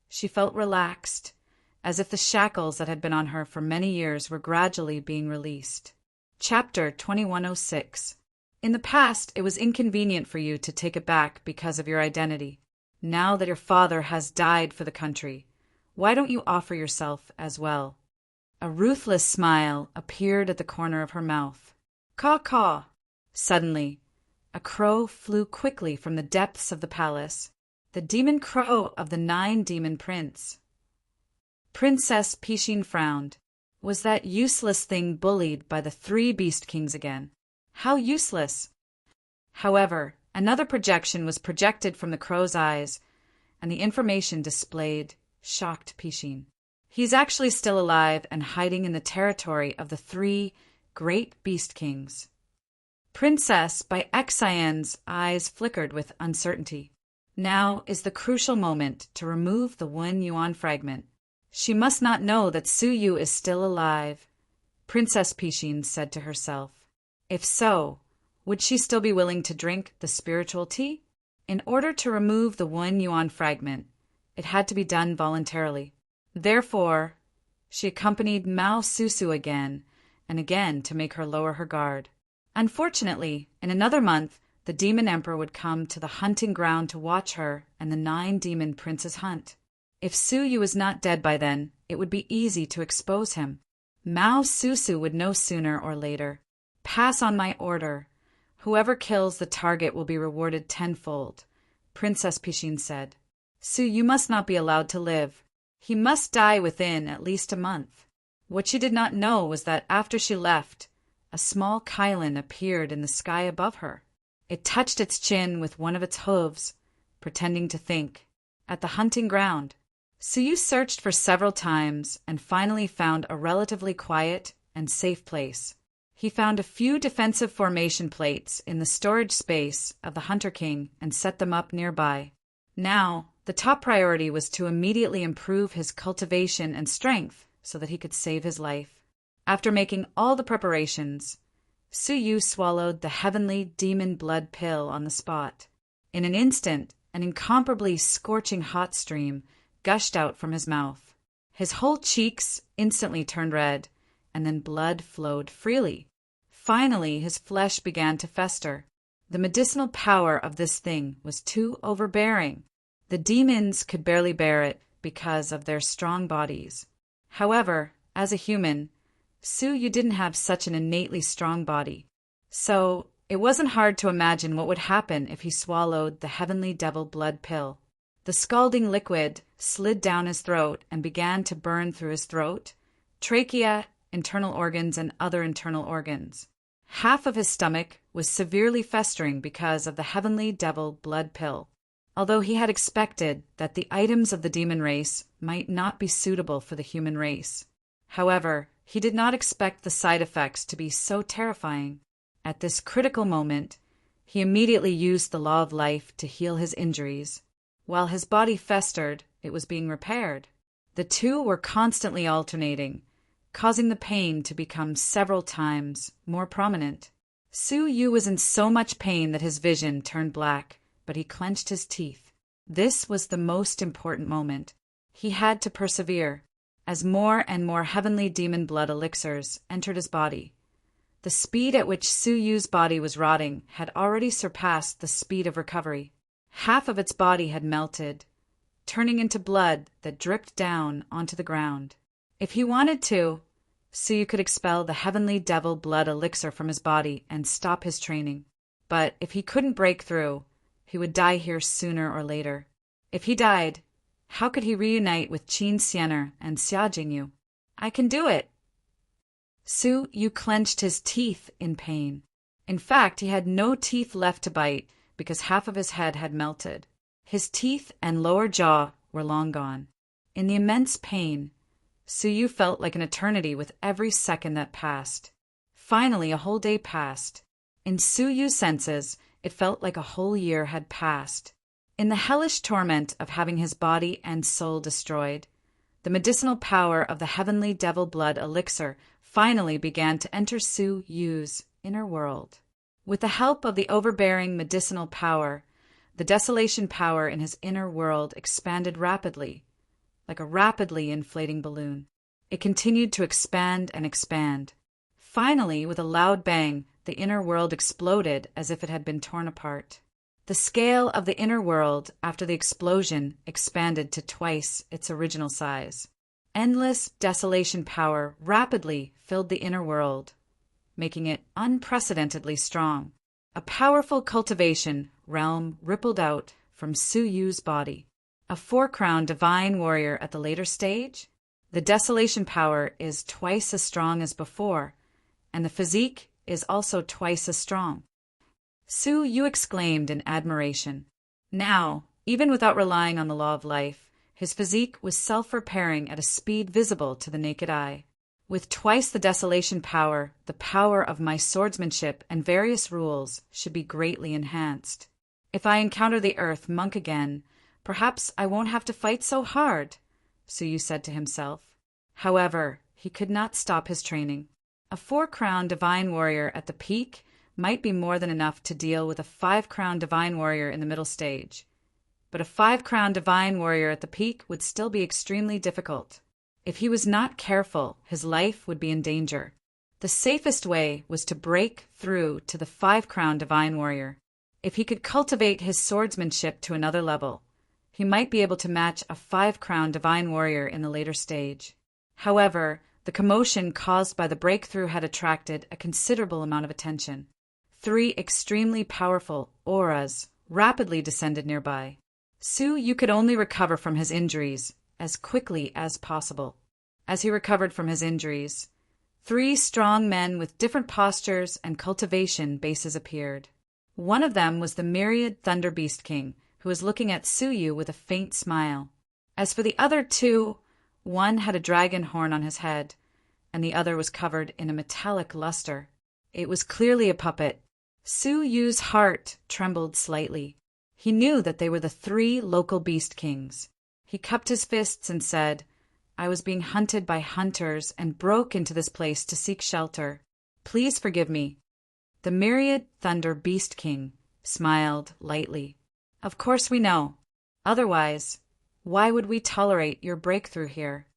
she felt relaxed, as if the shackles that had been on her for many years were gradually being released. Chapter 2106. In the past, it was inconvenient for you to take it back because of your identity. Now that your father has died for the country, why don't you offer yourself as well? A ruthless smile appeared at the corner of her mouth. Caw caw! Suddenly, a crow flew quickly from the depths of the palace, the demon crow of the 9 demon prince. Princess Pishin frowned. Was that useless thing bullied by the 3 beast kings again? How useless! However, another projection was projected from the crow's eyes, and the information displayed shocked Pishin. He's actually still alive and hiding in the territory of the 3 great beast kings. Princess Bai Xian's eyes flickered with uncertainty. Now is the crucial moment to remove the Wen Yuan fragment. She must not know that Su Yu is still alive, Princess Pishin said to herself. If so, would she still be willing to drink the spiritual tea? In order to remove the Wen Yuan fragment, it had to be done voluntarily. Therefore, she accompanied Mao Susu again and again to make her lower her guard. Unfortunately, in another month, the demon emperor would come to the hunting ground to watch her and the 9 demon princes hunt. If Su Yu is not dead by then, it would be easy to expose him. Mao Susu would know sooner or later. Pass on my order. Whoever kills the target will be rewarded 10-fold, Princess Pishin said. Su Yu must not be allowed to live. He must die within at least a month. What she did not know was that after she left, a small Kylin appeared in the sky above her. It touched its chin with one of its hooves, pretending to think. At the hunting ground, Su Yu searched for several times and finally found a relatively quiet and safe place. He found a few defensive formation plates in the storage space of the Hunter King and set them up nearby. Now, the top priority was to immediately improve his cultivation and strength so that he could save his life. After making all the preparations, Su Yu swallowed the heavenly demon blood pill on the spot. In an instant, an incomparably scorching hot stream gushed out from his mouth. His whole cheeks instantly turned red, and then blood flowed freely. Finally, his flesh began to fester. The medicinal power of this thing was too overbearing. The demons could barely bear it because of their strong bodies. However, as a human, Su Yu didn't have such an innately strong body. So, it wasn't hard to imagine what would happen if he swallowed the heavenly devil blood pill. The scalding liquid slid down his throat and began to burn through his throat, trachea, internal organs, and other internal organs. Half of his stomach was severely festering because of the heavenly devil blood pill. Although he had expected that the items of the demon race might not be suitable for the human race. However, he did not expect the side effects to be so terrifying. At this critical moment, he immediately used the law of life to heal his injuries. While his body festered, it was being repaired. The two were constantly alternating, causing the pain to become several times more prominent. Su Yu was in so much pain that his vision turned black, but he clenched his teeth. This was the most important moment. He had to persevere. As more and more heavenly demon blood elixirs entered his body, the speed at which Su Yu's body was rotting had already surpassed the speed of recovery. Half of its body had melted, turning into blood that dripped down onto the ground. If he wanted to, Su Yu could expel the heavenly devil blood elixir from his body and stop his training. But if he couldn't break through, he would die here sooner or later. If he died, how could he reunite with Qin Xianer and Xia Jingyu? I can do it! Su Yu clenched his teeth in pain. In fact, he had no teeth left to bite because half of his head had melted. His teeth and lower jaw were long gone. In the immense pain, Su Yu felt like an eternity with every second that passed. Finally, a whole day passed. In Su Yu's senses, it felt like a whole year had passed. In the hellish torment of having his body and soul destroyed, the medicinal power of the heavenly devil blood elixir finally began to enter Su Yu's inner world. With the help of the overbearing medicinal power, the desolation power in his inner world expanded rapidly, like a rapidly inflating balloon. It continued to expand and expand. Finally, with a loud bang, the inner world exploded as if it had been torn apart. The scale of the inner world after the explosion expanded to twice its original size. Endless desolation power rapidly filled the inner world, making it unprecedentedly strong. A powerful cultivation realm rippled out from Su Yu's body. A four-crown divine warrior at the later stage? The desolation power is twice as strong as before, and the physique is also twice as strong. Su Yu exclaimed in admiration. Now, even without relying on the law of life, his physique was self-repairing at a speed visible to the naked eye. With twice the desolation power, the power of my swordsmanship and various rules should be greatly enhanced. If I encounter the earth monk again, perhaps I won't have to fight so hard, Su Yu said to himself. However, he could not stop his training. A four-crown divine warrior at the peak might be more than enough to deal with a five-crown divine warrior in the middle stage. But a five-crown divine warrior at the peak would still be extremely difficult. If he was not careful, his life would be in danger. The safest way was to break through to the five-crown divine warrior. If he could cultivate his swordsmanship to another level, he might be able to match a five-crown divine warrior in the later stage. However, the commotion caused by the breakthrough had attracted a considerable amount of attention. 3 extremely powerful auras rapidly descended nearby. Su Yu could only recover from his injuries as quickly as possible. As he recovered from his injuries, 3 strong men with different postures and cultivation bases appeared. One of them was the myriad Thunder Beast King, who was looking at Su Yu with a faint smile. As for the other 2, one had a dragon horn on his head, and the other was covered in a metallic luster. It was clearly a puppet. Su Yu's heart trembled slightly. He knew that they were the 3 local Beast Kings. He cupped his fists and said, "I was being hunted by hunters and broke into this place to seek shelter. Please forgive me." The myriad Thunder Beast King smiled lightly. "Of course we know. Otherwise, why would we tolerate your breakthrough here?"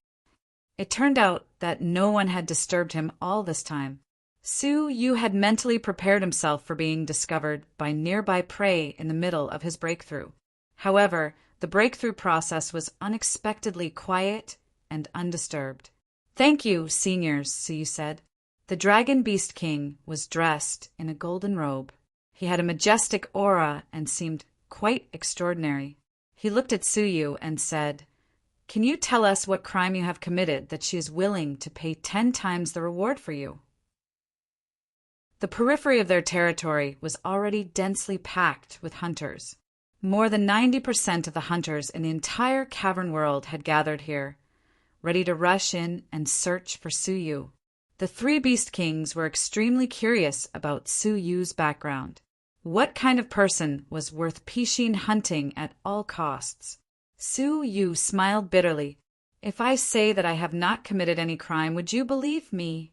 It turned out that no one had disturbed him all this time. Su Yu had mentally prepared himself for being discovered by nearby prey in the middle of his breakthrough. However, the breakthrough process was unexpectedly quiet and undisturbed. "Thank you, seniors," Su Yu said. The Dragon Beast King was dressed in a golden robe. He had a majestic aura and seemed quite extraordinary. He looked at Su Yu and said, "Can you tell us what crime you have committed that she is willing to pay 10 times the reward for you?" The periphery of their territory was already densely packed with hunters. More than 90% of the hunters in the entire cavern world had gathered here, ready to rush in and search for Su Yu. The 3 Beast Kings were extremely curious about Su Yu's background. What kind of person was worth Pishin hunting at all costs? Su Yu smiled bitterly. "If I say that I have not committed any crime, would you believe me?"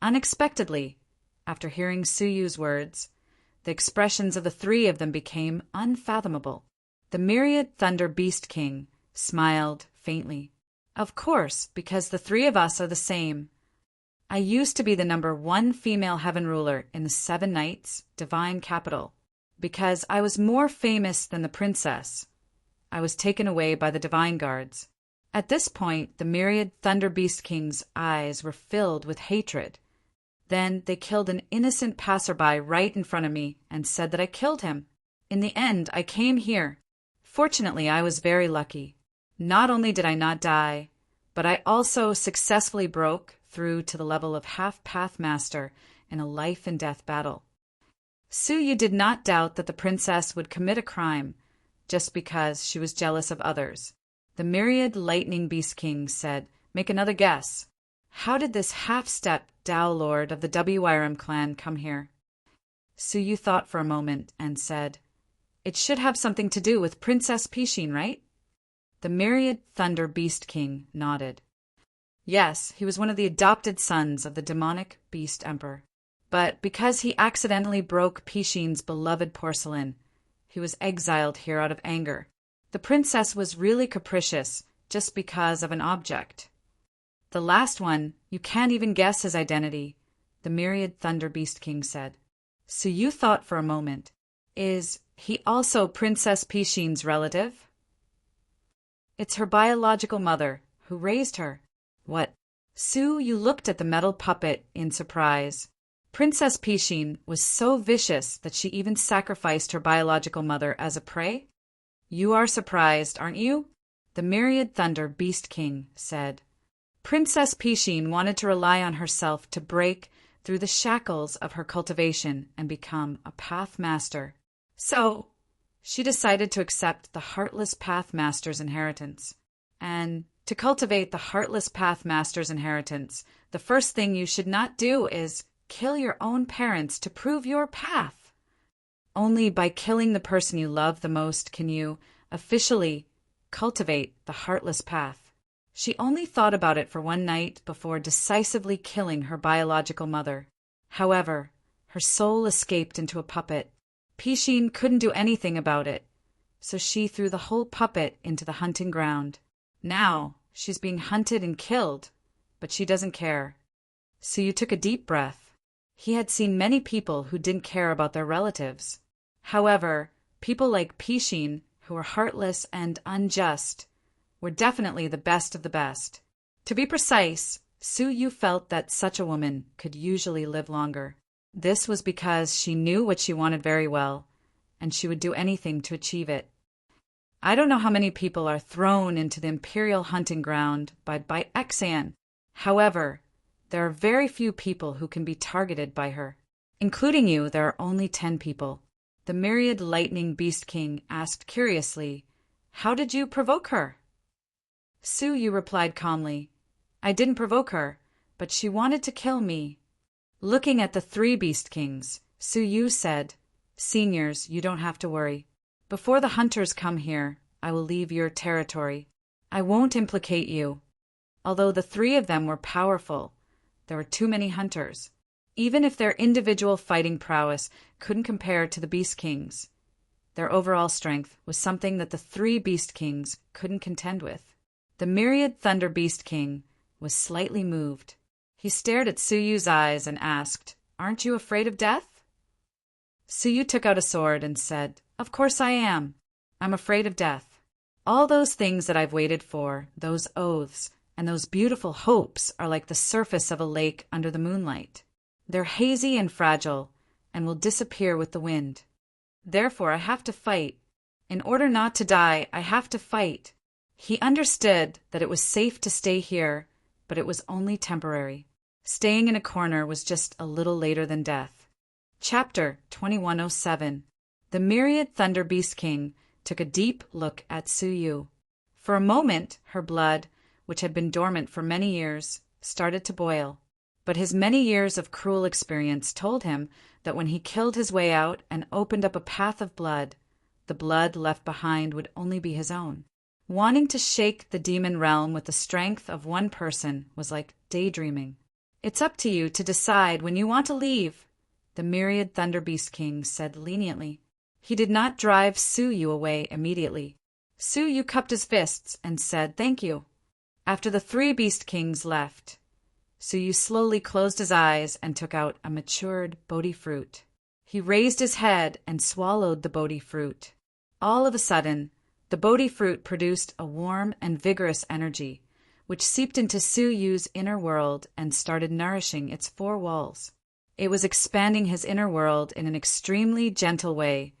Unexpectedly, after hearing Su Yu's words, the expressions of the 3 of them became unfathomable. The myriad Thunder Beast King smiled faintly. "Of course, because the 3 of us are the same. I used to be the number 1 female heaven ruler in the 7 Knights, divine capital. Because I was more famous than the princess, I was taken away by the divine guards." At this point, the myriad Thunder Beast King's eyes were filled with hatred. Then they killed an innocent passerby right in front of me and said that I killed him. In the end, I came here. Fortunately, I was very lucky. Not only did I not die, but I also successfully broke through to the level of half-path master in a life-and-death battle. Su Yu did not doubt that the princess would commit a crime just because she was jealous of others. The myriad Lightning Beast King said, "Make another guess. How did this half-step Tao Lord of the WYRM clan come here?" Su Yu thought for a moment and said, "It should have something to do with Princess Pishin, right?" The myriad Thunder Beast King nodded. Yes, he was one of the adopted sons of the demonic Beast Emperor. But because he accidentally broke Pishin's beloved porcelain, he was exiled here out of anger. The princess was really capricious just because of an object. The last one, you can't even guess his identity, the myriad Thunder Beast King said. So you thought for a moment, is he also Princess Pishin's relative? It's her biological mother, who raised her. What? Su, you looked at the metal puppet in surprise. Princess Pishin was so vicious that she even sacrificed her biological mother as a prey? You are surprised, aren't you? The myriad Thunder Beast King said. Princess Pishin wanted to rely on herself to break through the shackles of her cultivation and become a Path Master. So, she decided to accept the Heartless Path Master's inheritance. And to cultivate the Heartless Path Master's inheritance, the first thing you should not do is kill your own parents to prove your path. Only by killing the person you love the most can you officially cultivate the Heartless Path. She only thought about it for one night before decisively killing her biological mother. However, her soul escaped into a puppet. Pishin couldn't do anything about it, so she threw the whole puppet into the hunting ground. Now, she's being hunted and killed, but she doesn't care. So you took a deep breath. He had seen many people who didn't care about their relatives. However, people like Pishin, who were heartless and unjust, were definitely the best of the best. To be precise, Su Yu felt that such a woman could usually live longer. This was because she knew what she wanted very well, and she would do anything to achieve it. I don't know how many people are thrown into the imperial hunting ground by Exan. However, there are very few people who can be targeted by her. Including you, there are only 10 people. The myriad Lightning Beast King asked curiously, "How did you provoke her?" Su Yu replied calmly, "I didn't provoke her, but she wanted to kill me." Looking at the 3 Beast Kings, Su Yu said, "Seniors, you don't have to worry. Before the hunters come here, I will leave your territory. I won't implicate you." Although the 3 of them were powerful, there were too many hunters. Even if their individual fighting prowess couldn't compare to the Beast Kings, their overall strength was something that the 3 Beast Kings couldn't contend with. The myriad Thunder Beast King was slightly moved. He stared at Su Yu's eyes and asked, "Aren't you afraid of death?" Su Yu took out a sword and said, "Of course I am. I'm afraid of death. All those things that I've waited for, those oaths, and those beautiful hopes are like the surface of a lake under the moonlight. They're hazy and fragile, and will disappear with the wind. Therefore I have to fight. In order not to die, I have to fight." He understood that it was safe to stay here, but it was only temporary. Staying in a corner was just a little later than death. Chapter 2107. The myriad Thunder Beast King took a deep look at Su Yu. For a moment, her blood, which had been dormant for many years, started to boil. But his many years of cruel experience told him that when he killed his way out and opened up a path of blood, the blood left behind would only be his own. Wanting to shake the demon realm with the strength of one person was like daydreaming. "It's up to you to decide when you want to leave," the myriad Thunder Beast King said leniently. He did not drive Su Yu away immediately. Su Yu cupped his fists and said thank you. After the 3 Beast Kings left, Su Yu slowly closed his eyes and took out a matured Bodhi fruit. He raised his head and swallowed the Bodhi fruit. All of a sudden, the Bodhi fruit produced a warm and vigorous energy, which seeped into Su Yu's inner world and started nourishing its 4 walls. It was expanding his inner world in an extremely gentle way,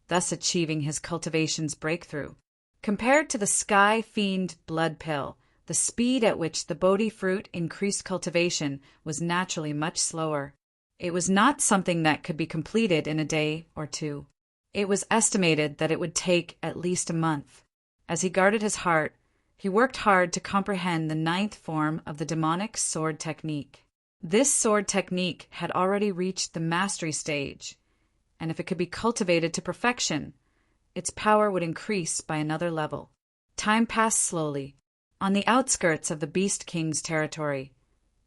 thus achieving his cultivation's breakthrough. Compared to the Sky Fiend blood pill, the speed at which the Bodhi fruit increased cultivation was naturally much slower. It was not something that could be completed in a day or 2. It was estimated that it would take at least a month. As he guarded his heart, he worked hard to comprehend the 9th form of the demonic sword technique. This sword technique had already reached the mastery stage, and if it could be cultivated to perfection, its power would increase by another level. Time passed slowly. On the outskirts of the Beast King's territory,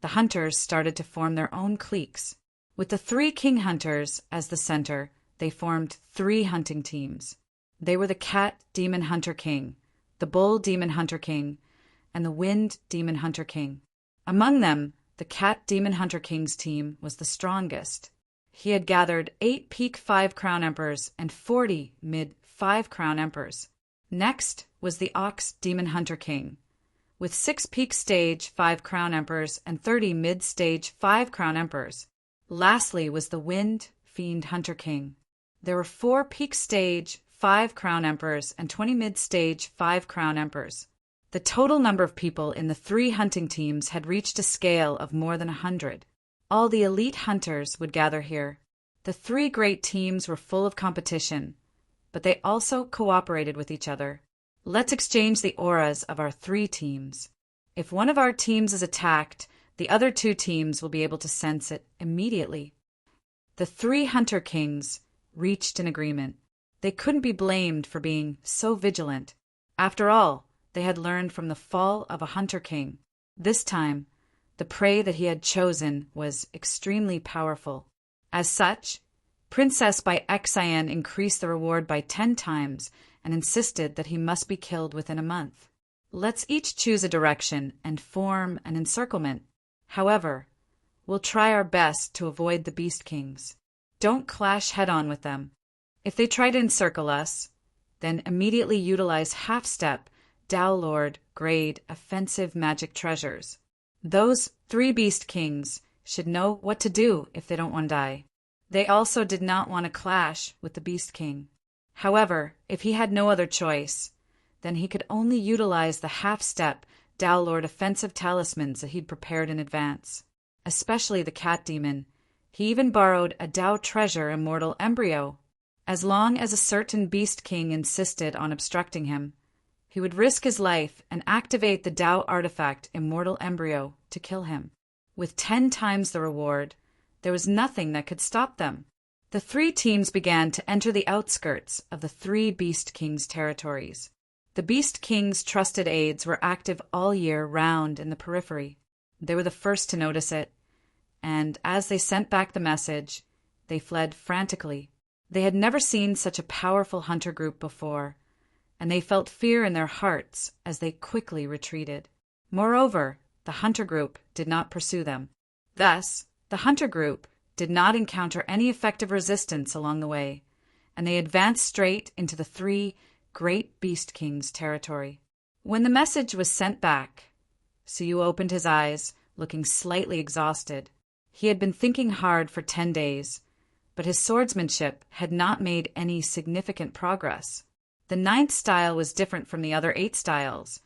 the hunters started to form their own cliques. With the three king hunters as the center, they formed three hunting teams. They were the Cat Demon Hunter King, the Bull Demon Hunter King, and the Wind Demon Hunter King. Among them, the Cat Demon Hunter King's team was the strongest. He had gathered 8 peak 5 crown emperors and 40 mid 5 crown emperors. Next was the Ox Demon Hunter King, with 6 peak stage 5 crown emperors and 30 mid stage 5 crown emperors. Lastly was the Wind Fiend Hunter King. There were 4 peak stage 5 crown emperors and 20 mid stage 5 crown emperors. The total number of people in the 3 hunting teams had reached a scale of more than 100. All the elite hunters would gather here. The 3 great teams were full of competition, but they also cooperated with each other. Let's exchange the auras of our 3 teams. If one of our teams is attacked, the other 2 teams will be able to sense it immediately. The 3 hunter kings reached an agreement. They couldn't be blamed for being so vigilant. After all, they had learned from the fall of a hunter king. This time, the prey that he had chosen was extremely powerful. As such, Princess by Xian increased the reward by 10 times and insisted that he must be killed within a month. Let's each choose a direction and form an encirclement. However, we'll try our best to avoid the Beast Kings. Don't clash head-on with them. If they try to encircle us, then immediately utilize half-step, Tao Lord grade offensive magic treasures. Those 3 Beast Kings should know what to do if they don't want to die. They also did not want to clash with the Beast King. However, if he had no other choice, then he could only utilize the half-step Tao Lord offensive talismans that he'd prepared in advance, especially the Cat Demon. He even borrowed a Tao treasure immortal embryo. As long as a certain Beast King insisted on obstructing him, he would risk his life and activate the Tao artifact Immortal Embryo to kill him. With 10 times the reward, there was nothing that could stop them. The 3 teams began to enter the outskirts of the 3 Beast Kings' territories. The Beast Kings' trusted aides were active all year round in the periphery. They were the first to notice it, and as they sent back the message, they fled frantically. They had never seen such a powerful hunter group before, and they felt fear in their hearts as they quickly retreated. Moreover, the hunter group did not pursue them. Thus, the hunter group did not encounter any effective resistance along the way, and they advanced straight into the 3 great Beast Kings' territory. When the message was sent back, Suyu opened his eyes, looking slightly exhausted. He had been thinking hard for 10 days, but his swordsmanship had not made any significant progress. The 9th style was different from the other 8 styles,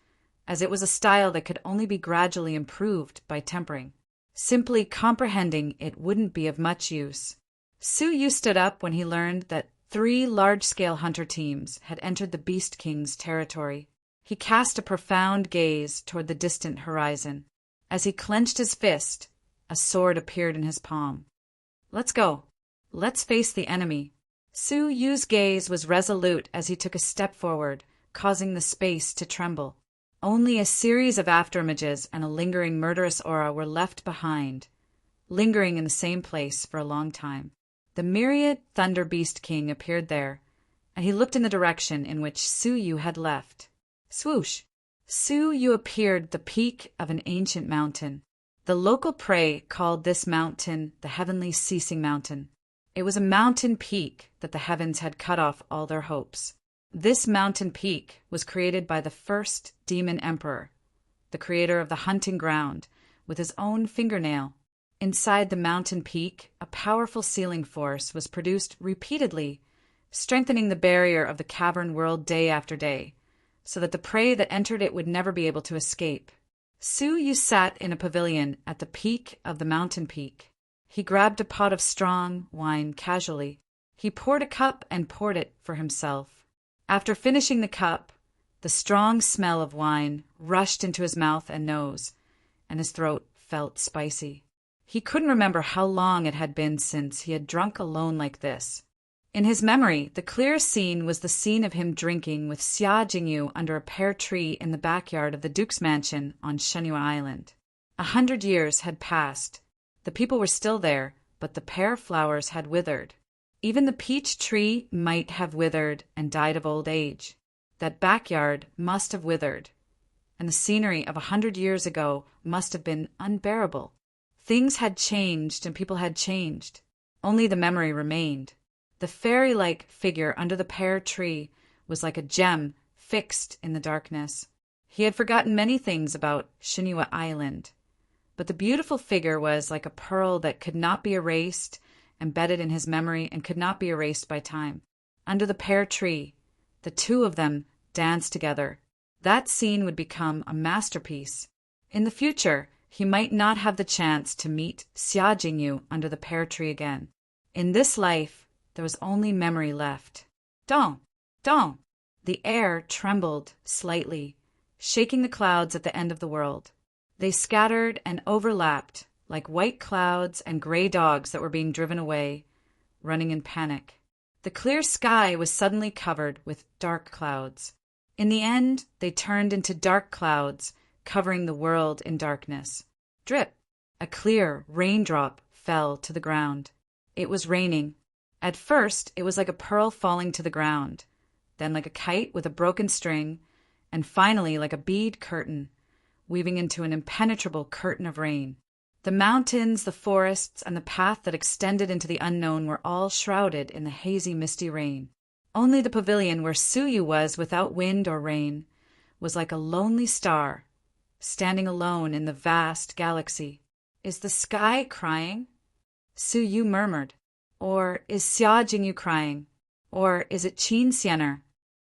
as it was a style that could only be gradually improved by tempering. Simply comprehending it wouldn't be of much use. Suyu stood up when he learned that 3 large-scale hunter teams had entered the Beast King's territory. He cast a profound gaze toward the distant horizon. As he clenched his fist, a sword appeared in his palm. Let's go. Let's face the enemy. Suyu's gaze was resolute as he took a step forward, causing the space to tremble. Only a series of afterimages and a lingering murderous aura were left behind, lingering in the same place for a long time. The myriad Thunder Beast King appeared there, and he looked in the direction in which Suyu had left. Swoosh! Suyu appeared at the peak of an ancient mountain. The local prey called this mountain the Heavenly Ceasing Mountain. It was a mountain peak that the heavens had cut off all their hopes. This mountain peak was created by the first demon emperor, the creator of the hunting ground, with his own fingernail. Inside the mountain peak, a powerful sealing force was produced repeatedly, strengthening the barrier of the cavern world day after day, so that the prey that entered it would never be able to escape. Suyu sat in a pavilion at the peak of the mountain peak. He grabbed a pot of strong wine casually. He poured a cup and poured it for himself. After finishing the cup, the strong smell of wine rushed into his mouth and nose, and his throat felt spicy. He couldn't remember how long it had been since he had drunk alone like this. In his memory, the clearest scene was the scene of him drinking with Xia Jingyu under a pear tree in the backyard of the Duke's mansion on Shenhua Island. 100 years had passed. The people were still there, but the pear flowers had withered. Even the peach tree might have withered and died of old age. That backyard must have withered, and the scenery of 100 years ago must have been unbearable. Things had changed and people had changed. Only the memory remained. The fairy-like figure under the pear tree was like a gem fixed in the darkness. He had forgotten many things about Shinua Island, but the beautiful figure was like a pearl that could not be erased, embedded in his memory and could not be erased by time. Under the pear tree, the two of them danced together. That scene would become a masterpiece. In the future, he might not have the chance to meet Xia Jingyu under the pear tree again. In this life, there was only memory left. Dong! Dong! The air trembled slightly, shaking the clouds at the end of the world. They scattered and overlapped like white clouds and gray dogs that were being driven away, running in panic. The clear sky was suddenly covered with dark clouds. In the end, they turned into dark clouds, covering the world in darkness. Drip! A clear raindrop fell to the ground. It was raining. At first, it was like a pearl falling to the ground, then like a kite with a broken string, and finally like a bead curtain, weaving into an impenetrable curtain of rain. The mountains, the forests, and the path that extended into the unknown were all shrouded in the hazy, misty rain. Only the pavilion where Suyu was without wind or rain was like a lonely star, standing alone in the vast galaxy. Is the sky crying? Suyu murmured. Or is Xia Jingyu crying? Or is it Qin Xianer?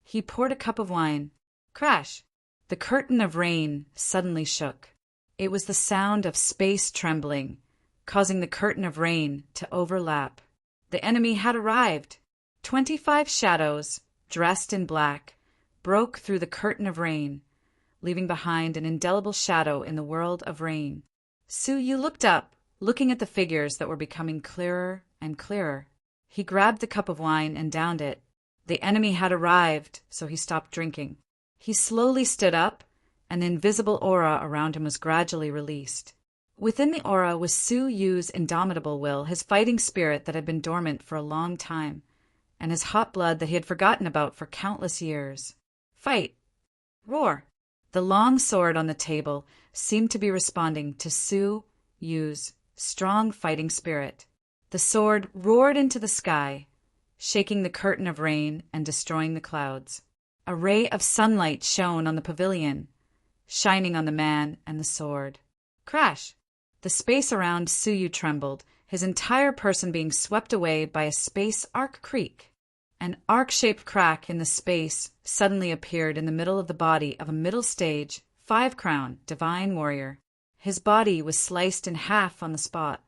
He poured a cup of wine. Crash! The curtain of rain suddenly shook. It was the sound of space trembling, causing the curtain of rain to overlap. The enemy had arrived. 25 shadows, dressed in black, broke through the curtain of rain, leaving behind an indelible shadow in the world of rain. Suyu looked up, looking at the figures that were becoming clearer and clearer. He grabbed the cup of wine and downed it. The enemy had arrived, so he stopped drinking. He slowly stood up. An invisible aura around him was gradually released. Within the aura was Suyu's indomitable will, his fighting spirit that had been dormant for a long time, and his hot blood that he had forgotten about for countless years. Fight! Roar! The long sword on the table seemed to be responding to Suyu's strong fighting spirit. The sword roared into the sky, shaking the curtain of rain and destroying the clouds. A ray of sunlight shone on the pavilion, shining on the man and the sword. Crash! The space around Suyu trembled, his entire person being swept away by a space arc creak. An arc-shaped crack in the space suddenly appeared in the middle of the body of a middle-stage, 5-crown divine warrior. His body was sliced in half on the spot.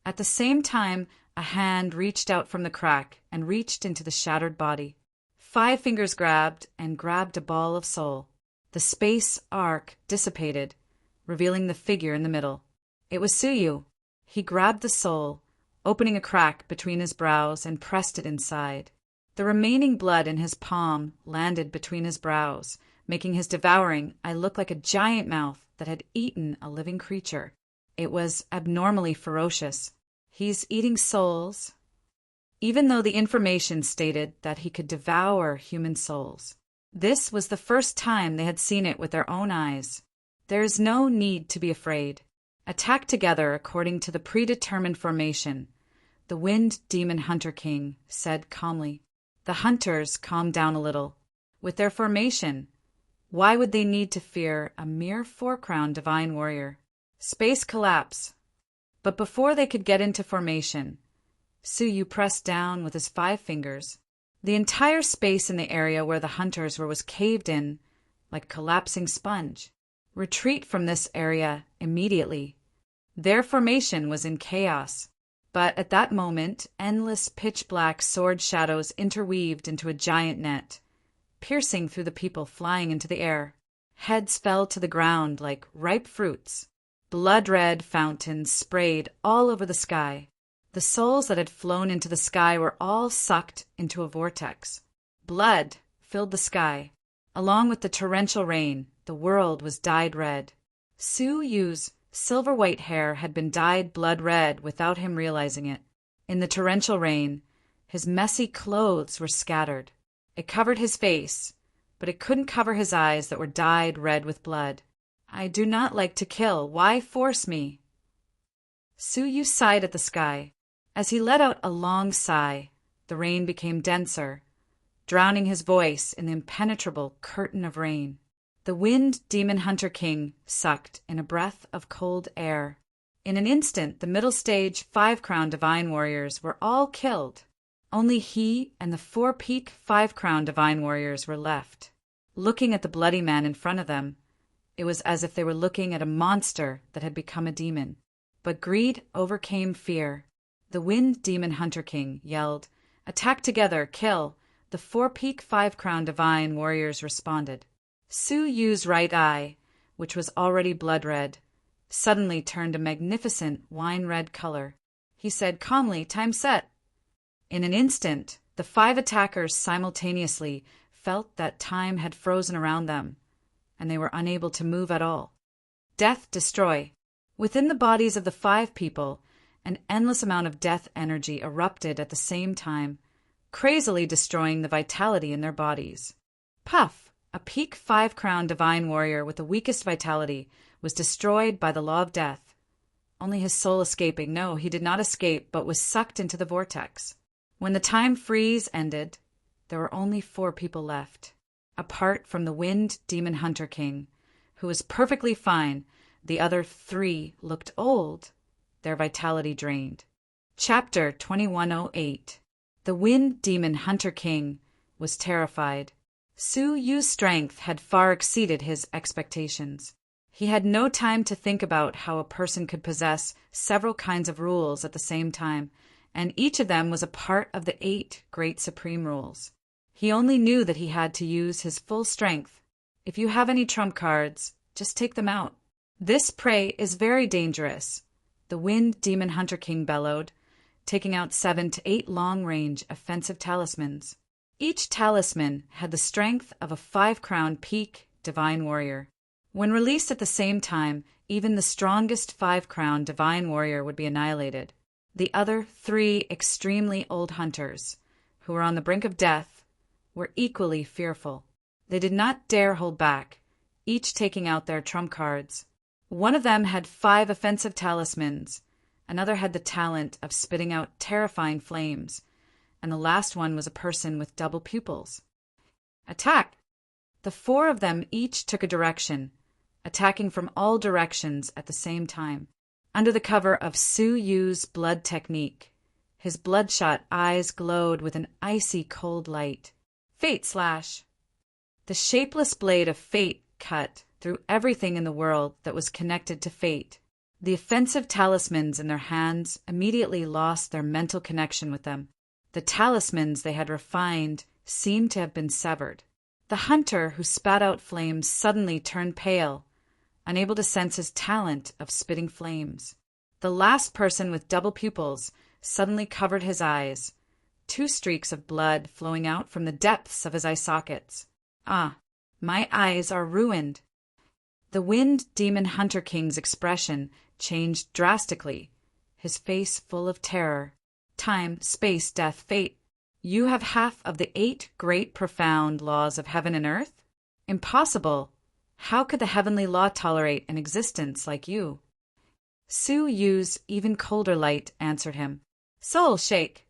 At the same time, a hand reached out from the crack and reached into the shattered body. 5 fingers grabbed a ball of soul. The space arc dissipated, revealing the figure in the middle. It was Suyu. He grabbed the soul, opening a crack between his brows, and pressed it inside. The remaining blood in his palm landed between his brows, making his devouring eye look like a giant mouth that had eaten a living creature. It was abnormally ferocious. He's eating souls, even though the information stated that he could devour human souls. This was the first time they had seen it with their own eyes. There is no need to be afraid. Attack together according to the predetermined formation, the Wind Demon Hunter King said calmly. The hunters calmed down a little. With their formation, why would they need to fear a mere 4-crown divine warrior? Space collapse. But before they could get into formation, Suyu pressed down with his 5 fingers. The entire space in the area where the hunters were was caved in like a collapsing sponge. Retreat from this area immediately. Their formation was in chaos. But at that moment, endless pitch-black sword shadows interweaved into a giant net, piercing through the people flying into the air. Heads fell to the ground like ripe fruits. Blood-red fountains sprayed all over the sky. The souls that had flown into the sky were all sucked into a vortex. Blood filled the sky. Along with the torrential rain, the world was dyed red. Suyu's Silver-white hair had been dyed blood red without him realizing it. In the torrential rain, his messy clothes were scattered. It covered his face, but it couldn't cover his eyes that were dyed red with blood. "I do not like to kill. Why force me?" Suyu sighed at the sky. As he let out a long sigh, the rain became denser, drowning his voice in the impenetrable curtain of rain. The Wind Demon Hunter King sucked in a breath of cold air. In an instant, the middle stage 5-crown divine warriors were all killed. Only he and the 4-peak 5-crown divine warriors were left. Looking at the bloody man in front of them, it was as if they were looking at a monster that had become a demon. But greed overcame fear. The Wind Demon Hunter King yelled, "Attack together, kill!" The 4-peak 5-crown divine warriors responded. Suyu's right eye, which was already blood red, suddenly turned a magnificent wine-red color. He said calmly, "Time set." In an instant, the 5 attackers simultaneously felt that time had frozen around them, and they were unable to move at all. Death, destroy. Within the bodies of the 5 people, an endless amount of death energy erupted at the same time, crazily destroying the vitality in their bodies. Puff! A peak 5-crown divine warrior with the weakest vitality was destroyed by the law of death. Only his soul escaping. No, he did not escape, but was sucked into the vortex. When the time freeze ended, there were only 4 people left. Apart from the Wind Demon Hunter King, who was perfectly fine, the other 3 looked old, their vitality drained. Chapter 2108. The Wind Demon Hunter King was terrified. Suyu's strength had far exceeded his expectations. He had no time to think about how a person could possess several kinds of rules at the same time, and each of them was a part of the 8 great supreme rules. He only knew that he had to use his full strength. If you have any trump cards, just take them out. "This prey is very dangerous," the Wind Demon Hunter King bellowed, taking out 7 to 8 long-range offensive talismans. Each talisman had the strength of a 5-crown peak divine warrior. When released at the same time, even the strongest 5-crown divine warrior would be annihilated. The other 3 extremely old hunters, who were on the brink of death, were equally fearful. They did not dare hold back, each taking out their trump cards. One of them had 5 offensive talismans, another had the talent of spitting out terrifying flames, and the last one was a person with double pupils. "Attack!" The 4 of them each took a direction, attacking from all directions at the same time. Under the cover of Suyu's blood technique, his bloodshot eyes glowed with an icy cold light. Fate slash! The shapeless blade of fate cut through everything in the world that was connected to fate. The offensive talismans in their hands immediately lost their mental connection with them. The talismans they had refined seemed to have been severed. The hunter who spat out flames suddenly turned pale, unable to sense his talent of spitting flames. The last person with double pupils suddenly covered his eyes, 2 streaks of blood flowing out from the depths of his eye sockets. "Ah, my eyes are ruined." The Wind Demon Hunter King's expression changed drastically, his face full of terror. "Time, space, death, fate. You have half of the 8 great profound laws of heaven and earth? Impossible. How could the heavenly law tolerate an existence like you?" Suyu's even colder light answered him. "Soul shake."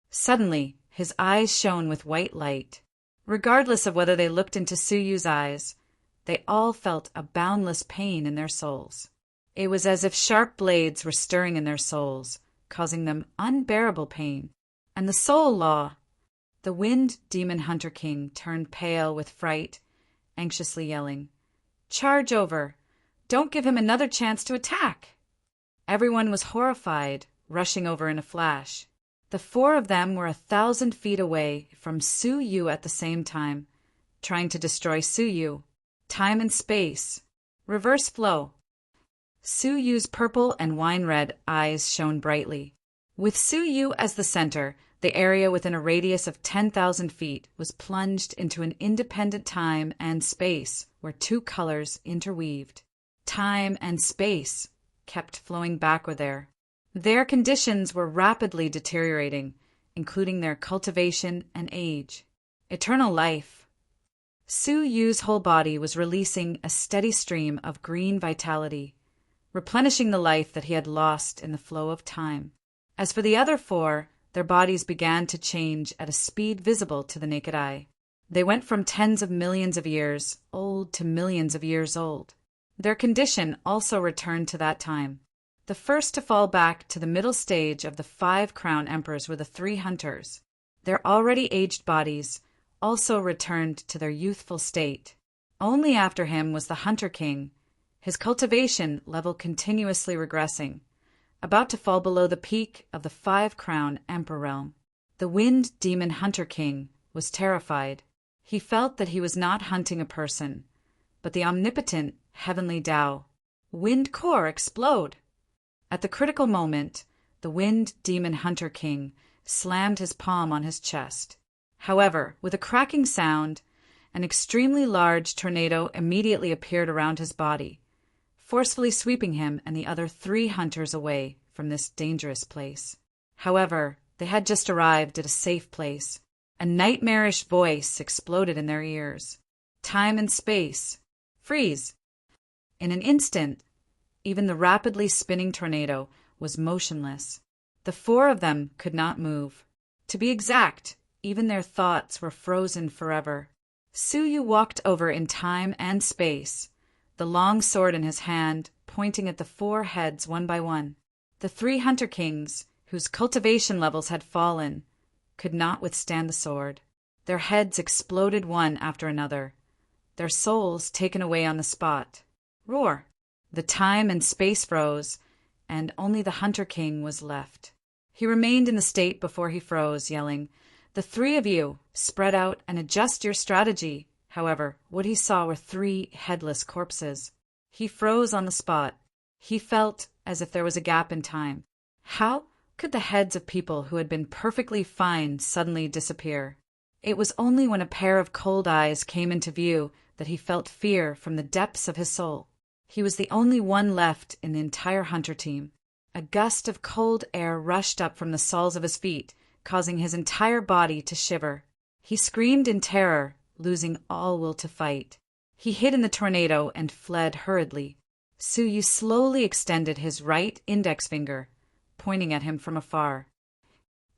Suddenly, his eyes shone with white light. Regardless of whether they looked into Suyu's eyes, they all felt a boundless pain in their souls. It was as if sharp blades were stirring in their souls, causing them unbearable pain. And the soul law! The Wind Demon Hunter King turned pale with fright, anxiously yelling, "Charge over! Don't give him another chance to attack!" Everyone was horrified, rushing over in a flash. The 4 of them were 1,000 feet away from Suyu at the same time, trying to destroy Suyu. Time and space. Reverse flow. Suyu's purple and wine-red eyes shone brightly. With Suyu as the center, the area within a radius of 10,000 feet was plunged into an independent time and space where 2 colors interweaved. time and space kept flowing backward there. Their conditions were rapidly deteriorating, including their cultivation and age. Eternal life. Su Yu's whole body was releasing a steady stream of green vitality, replenishing the life that he had lost in the flow of time. As for the other four, their bodies began to change at a speed visible to the naked eye. They went from tens of millions of years old to millions of years old. Their condition also returned to that time. The first to fall back to the middle stage of the 5 crown emperors were the 3 hunters. Their already aged bodies also returned to their youthful state. Only after him was the Hunter King, his cultivation level continuously regressing, about to fall below the peak of the 5 crown emperor realm. The Wind Demon Hunter King was terrified. He felt that he was not hunting a person, but the omnipotent heavenly Tao. Wind core explode! At the critical moment, the Wind Demon Hunter King slammed his palm on his chest. However, with a cracking sound, an extremely large tornado immediately appeared around his body, forcefully sweeping him and the other 3 hunters away from this dangerous place. However, they had just arrived at a safe place. A nightmarish voice exploded in their ears. Time and space. Freeze! In an instant, even the rapidly spinning tornado was motionless. The 4 of them could not move. To be exact, even their thoughts were frozen forever. Su Yu walked over in time and space, the long sword in his hand, pointing at the 4 heads one by one. The 3 Hunter Kings, whose cultivation levels had fallen, could not withstand the sword. Their heads exploded one after another, their souls taken away on the spot. Roar! The time and space froze, and only the Hunter King was left. He remained in the state before he froze, yelling, "The 3 of you, spread out and adjust your strategy." However, what he saw were 3 headless corpses. He froze on the spot. He felt as if there was a gap in time. How could the heads of people who had been perfectly fine suddenly disappear? It was only when a pair of cold eyes came into view that he felt fear from the depths of his soul. He was the only one left in the entire hunter team. A gust of cold air rushed up from the soles of his feet, causing his entire body to shiver. He screamed in terror, losing all will to fight. He hid in the tornado and fled hurriedly. Su Yu slowly extended his right index finger, pointing at him from afar.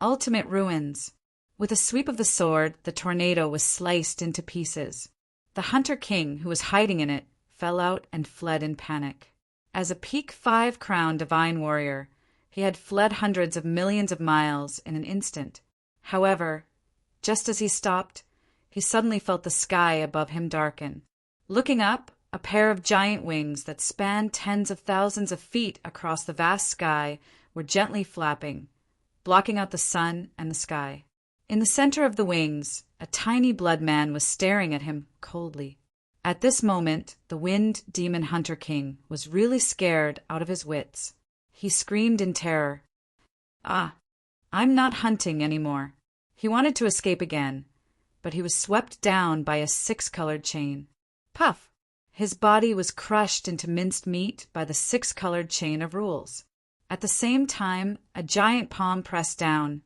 Ultimate ruins. With a sweep of the sword, the tornado was sliced into pieces. The Hunter King, who was hiding in it, fell out and fled in panic. As a peak 5 crown divine warrior, he had fled hundreds of millions of miles in an instant. However, just as he stopped, he suddenly felt the sky above him darken. Looking up, a pair of giant wings that spanned tens of thousands of feet across the vast sky were gently flapping, blocking out the sun and the sky. In the center of the wings, a tiny blood man was staring at him coldly. At this moment, the Wind Demon Hunter King was really scared out of his wits. He screamed in terror. "Ah, I'm not hunting anymore." He wanted to escape again, but he was swept down by a 6-colored chain. Puff! His body was crushed into minced meat by the 6-colored chain of rules. At the same time, a giant palm pressed down,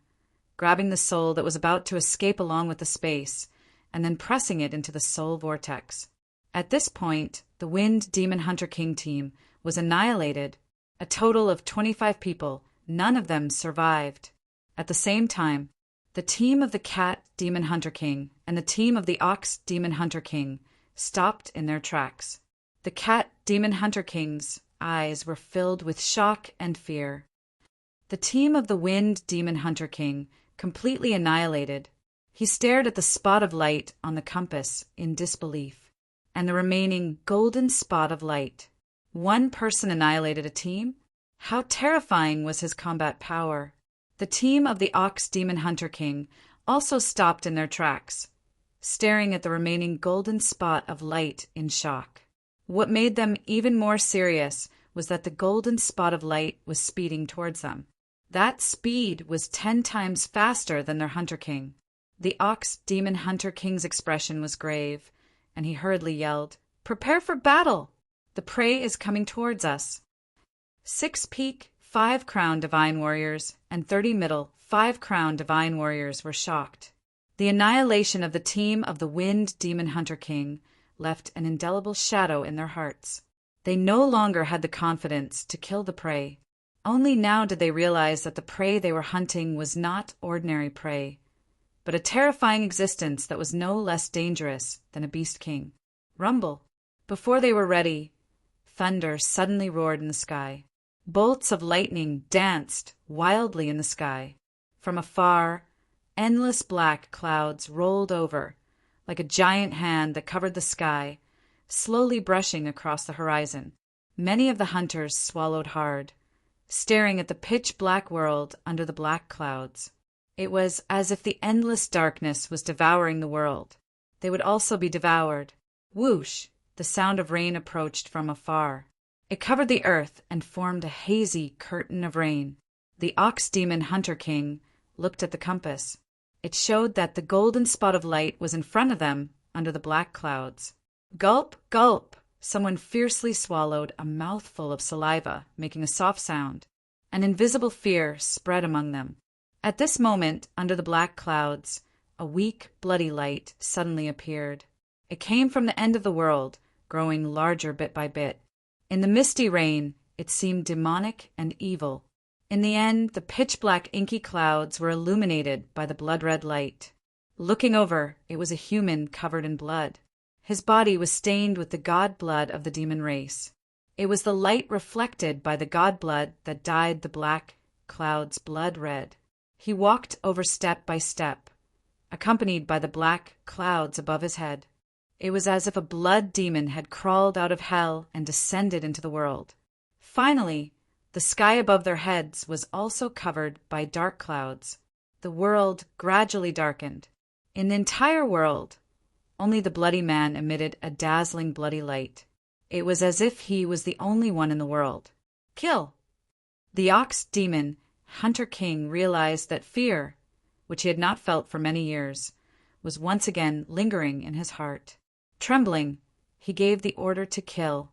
grabbing the soul that was about to escape along with the space, and then pressing it into the soul vortex. At this point, the Wind Demon Hunter King team was annihilated. A total of 25 people, none of them survived. At the same time, the team of the Cat Demon Hunter King and the team of the Ox Demon Hunter King stopped in their tracks. The Cat Demon Hunter King's eyes were filled with shock and fear. The team of the Wind Demon Hunter King completely annihilated. He stared at the spot of light on the compass in disbelief, and the remaining golden spot of light. One person annihilated a team? How terrifying was his combat power! The team of the Ox Demon Hunter King also stopped in their tracks, staring at the remaining golden spot of light in shock. What made them even more serious was that the golden spot of light was speeding towards them. That speed was 10 times faster than their Hunter King. The Ox Demon Hunter King's expression was grave, and he hurriedly yelled, "Prepare for battle!" The prey is coming towards us. 6 peak, 5 crown divine warriors, and 30 middle, 5 crown divine warriors were shocked. The annihilation of the team of the Wind Demon Hunter King left an indelible shadow in their hearts. They no longer had the confidence to kill the prey. Only now did they realize that the prey they were hunting was not ordinary prey, but a terrifying existence that was no less dangerous than a beast king. Rumble! Before they were ready, thunder suddenly roared in the sky. Bolts of lightning danced wildly in the sky. From afar, endless black clouds rolled over, like a giant hand that covered the sky, slowly brushing across the horizon. Many of the hunters swallowed hard, staring at the pitch-black world under the black clouds. It was as if the endless darkness was devouring the world. They would also be devoured. Whoosh! The sound of rain approached from afar. It covered the earth and formed a hazy curtain of rain. The Ox Demon Hunter King looked at the compass. It showed that the golden spot of light was in front of them under the black clouds. Gulp, gulp! Someone fiercely swallowed a mouthful of saliva, making a soft sound. An invisible fear spread among them. At this moment, under the black clouds, a weak, bloody light suddenly appeared. It came from the end of the world, growing larger bit by bit. In the misty rain, it seemed demonic and evil. In the end, the pitch-black inky clouds were illuminated by the blood-red light. Looking over, it was a human covered in blood. His body was stained with the god blood of the demon race. It was the light reflected by the god blood that dyed the black clouds blood red. He walked over step by step, accompanied by the black clouds above his head. It was as if a blood demon had crawled out of hell and descended into the world. Finally, the sky above their heads was also covered by dark clouds. The world gradually darkened. In the entire world, only the bloody man emitted a dazzling bloody light. It was as if he was the only one in the world. Kill! The Ox Demon Hunter King realized that fear, which he had not felt for many years, was once again lingering in his heart. Trembling, he gave the order to kill.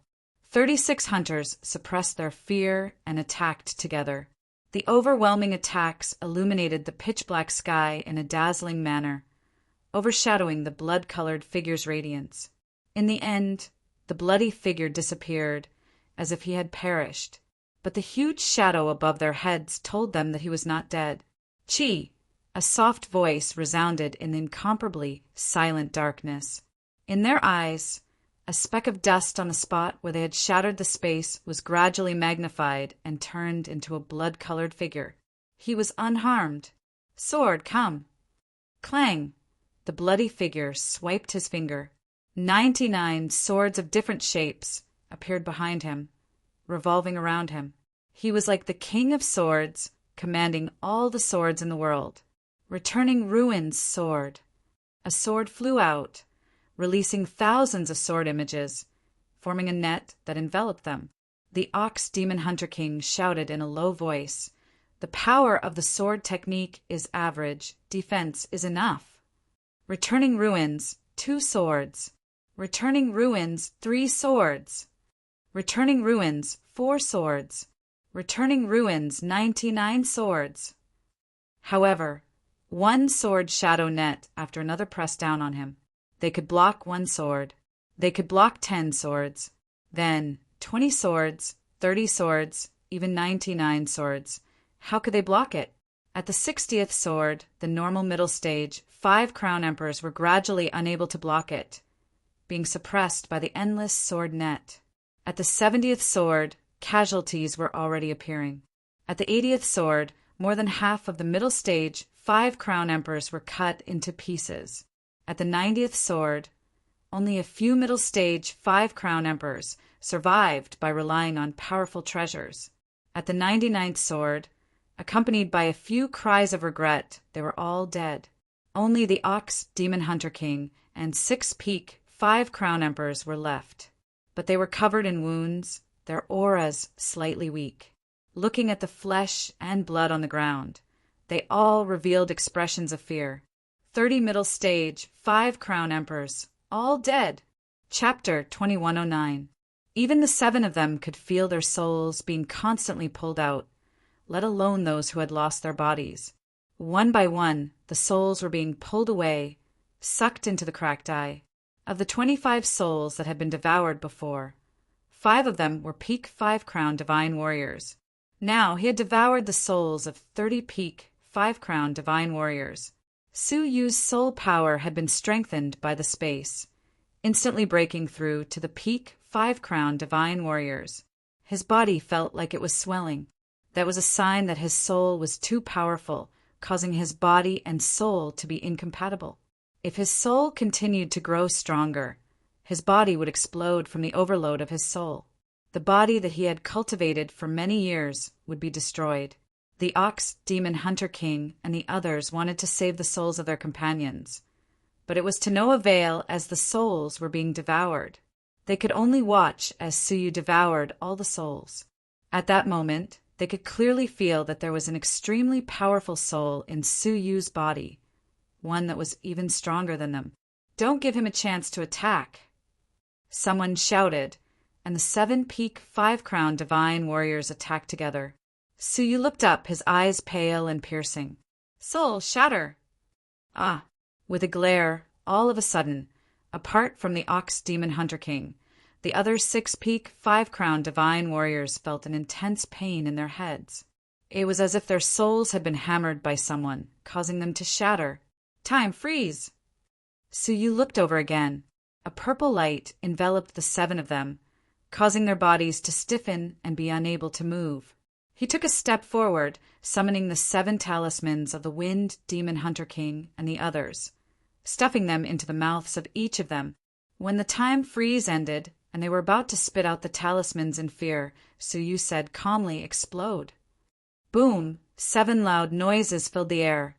36 hunters suppressed their fear and attacked together. The overwhelming attacks illuminated the pitch-black sky in a dazzling manner, overshadowing the blood-colored figure's radiance. In the end, the bloody figure disappeared, as if he had perished, but the huge shadow above their heads told them that he was not dead. Chi! A soft voice resounded in the incomparably silent darkness. In their eyes, a speck of dust on the spot where they had shattered the space was gradually magnified and turned into a blood-colored figure. He was unharmed. Sword, come! Clang! The bloody figure swiped his finger. 99 swords of different shapes appeared behind him, revolving around him. He was like the king of swords, commanding all the swords in the world. Returning Ruin's sword. A sword flew out, releasing thousands of sword images, forming a net that enveloped them. The Ox Demon Hunter King shouted in a low voice, "The power of the sword technique is average. Defense is enough." Returning Ruins, 2 swords. Returning Ruins, 3 swords. Returning Ruins, 4 swords. Returning Ruins, 99 swords. However, 1 sword shadow net after another pressed down on him. They could block 1 sword. They could block 10 swords. Then 20 swords, 30 swords, even 99 swords. How could they block it? At the 60th sword, the normal middle stage, 5 crown emperors were gradually unable to block it, being suppressed by the endless sword net. At the 70th sword, casualties were already appearing. At the 80th sword, more than half of the middle stage, 5 crown emperors were cut into pieces. At the 90th sword, only a few middle stage 5 crown emperors survived by relying on powerful treasures. At the 99th sword, accompanied by a few cries of regret, they were all dead. Only the Ox Demon Hunter King and 6 peak 5 crown emperors were left, but they were covered in wounds, their auras slightly weak. Looking at the flesh and blood on the ground, they all revealed expressions of fear. 30 middle stage, 5 crown emperors, all dead. Chapter 2109. Even the 7 of them could feel their souls being constantly pulled out, let alone those who had lost their bodies. One by one, the souls were being pulled away, sucked into the cracked eye. Of the 25 souls that had been devoured before, 5 of them were peak 5-crown divine warriors. Now he had devoured the souls of 30 peak 5-crown divine warriors. Su Yu's soul power had been strengthened by the space, instantly breaking through to the peak 5-crown divine warriors. His body felt like it was swelling. That was a sign that his soul was too powerful, causing his body and soul to be incompatible. If his soul continued to grow stronger, his body would explode from the overload of his soul. The body that he had cultivated for many years would be destroyed. The Ox Demon Hunter King and the others wanted to save the souls of their companions, but it was to no avail as the souls were being devoured. They could only watch as Su Yu devoured all the souls. At that moment, they could clearly feel that there was an extremely powerful soul in Su Yu's body, one that was even stronger than them. "Don't give him a chance to attack," someone shouted, and the 7 peak 5-crown divine warriors attacked together. Su Yu looked up, his eyes pale and piercing. "Soul, shatter!" Ah! With a glare, all of a sudden, apart from the Ox Demon Hunter King, the other 6 peak 5-crown divine warriors felt an intense pain in their heads. It was as if their souls had been hammered by someone, causing them to shatter. "Time, freeze!" Su Yu looked over again. A purple light enveloped the 7 of them, causing their bodies to stiffen and be unable to move. He took a step forward, summoning the 7 talismans of the Wind Demon Hunter King and the others, stuffing them into the mouths of each of them. When the time freeze ended, and they were about to spit out the talismans in fear, Su Yu said calmly, "Explode." Boom! 7 loud noises filled the air,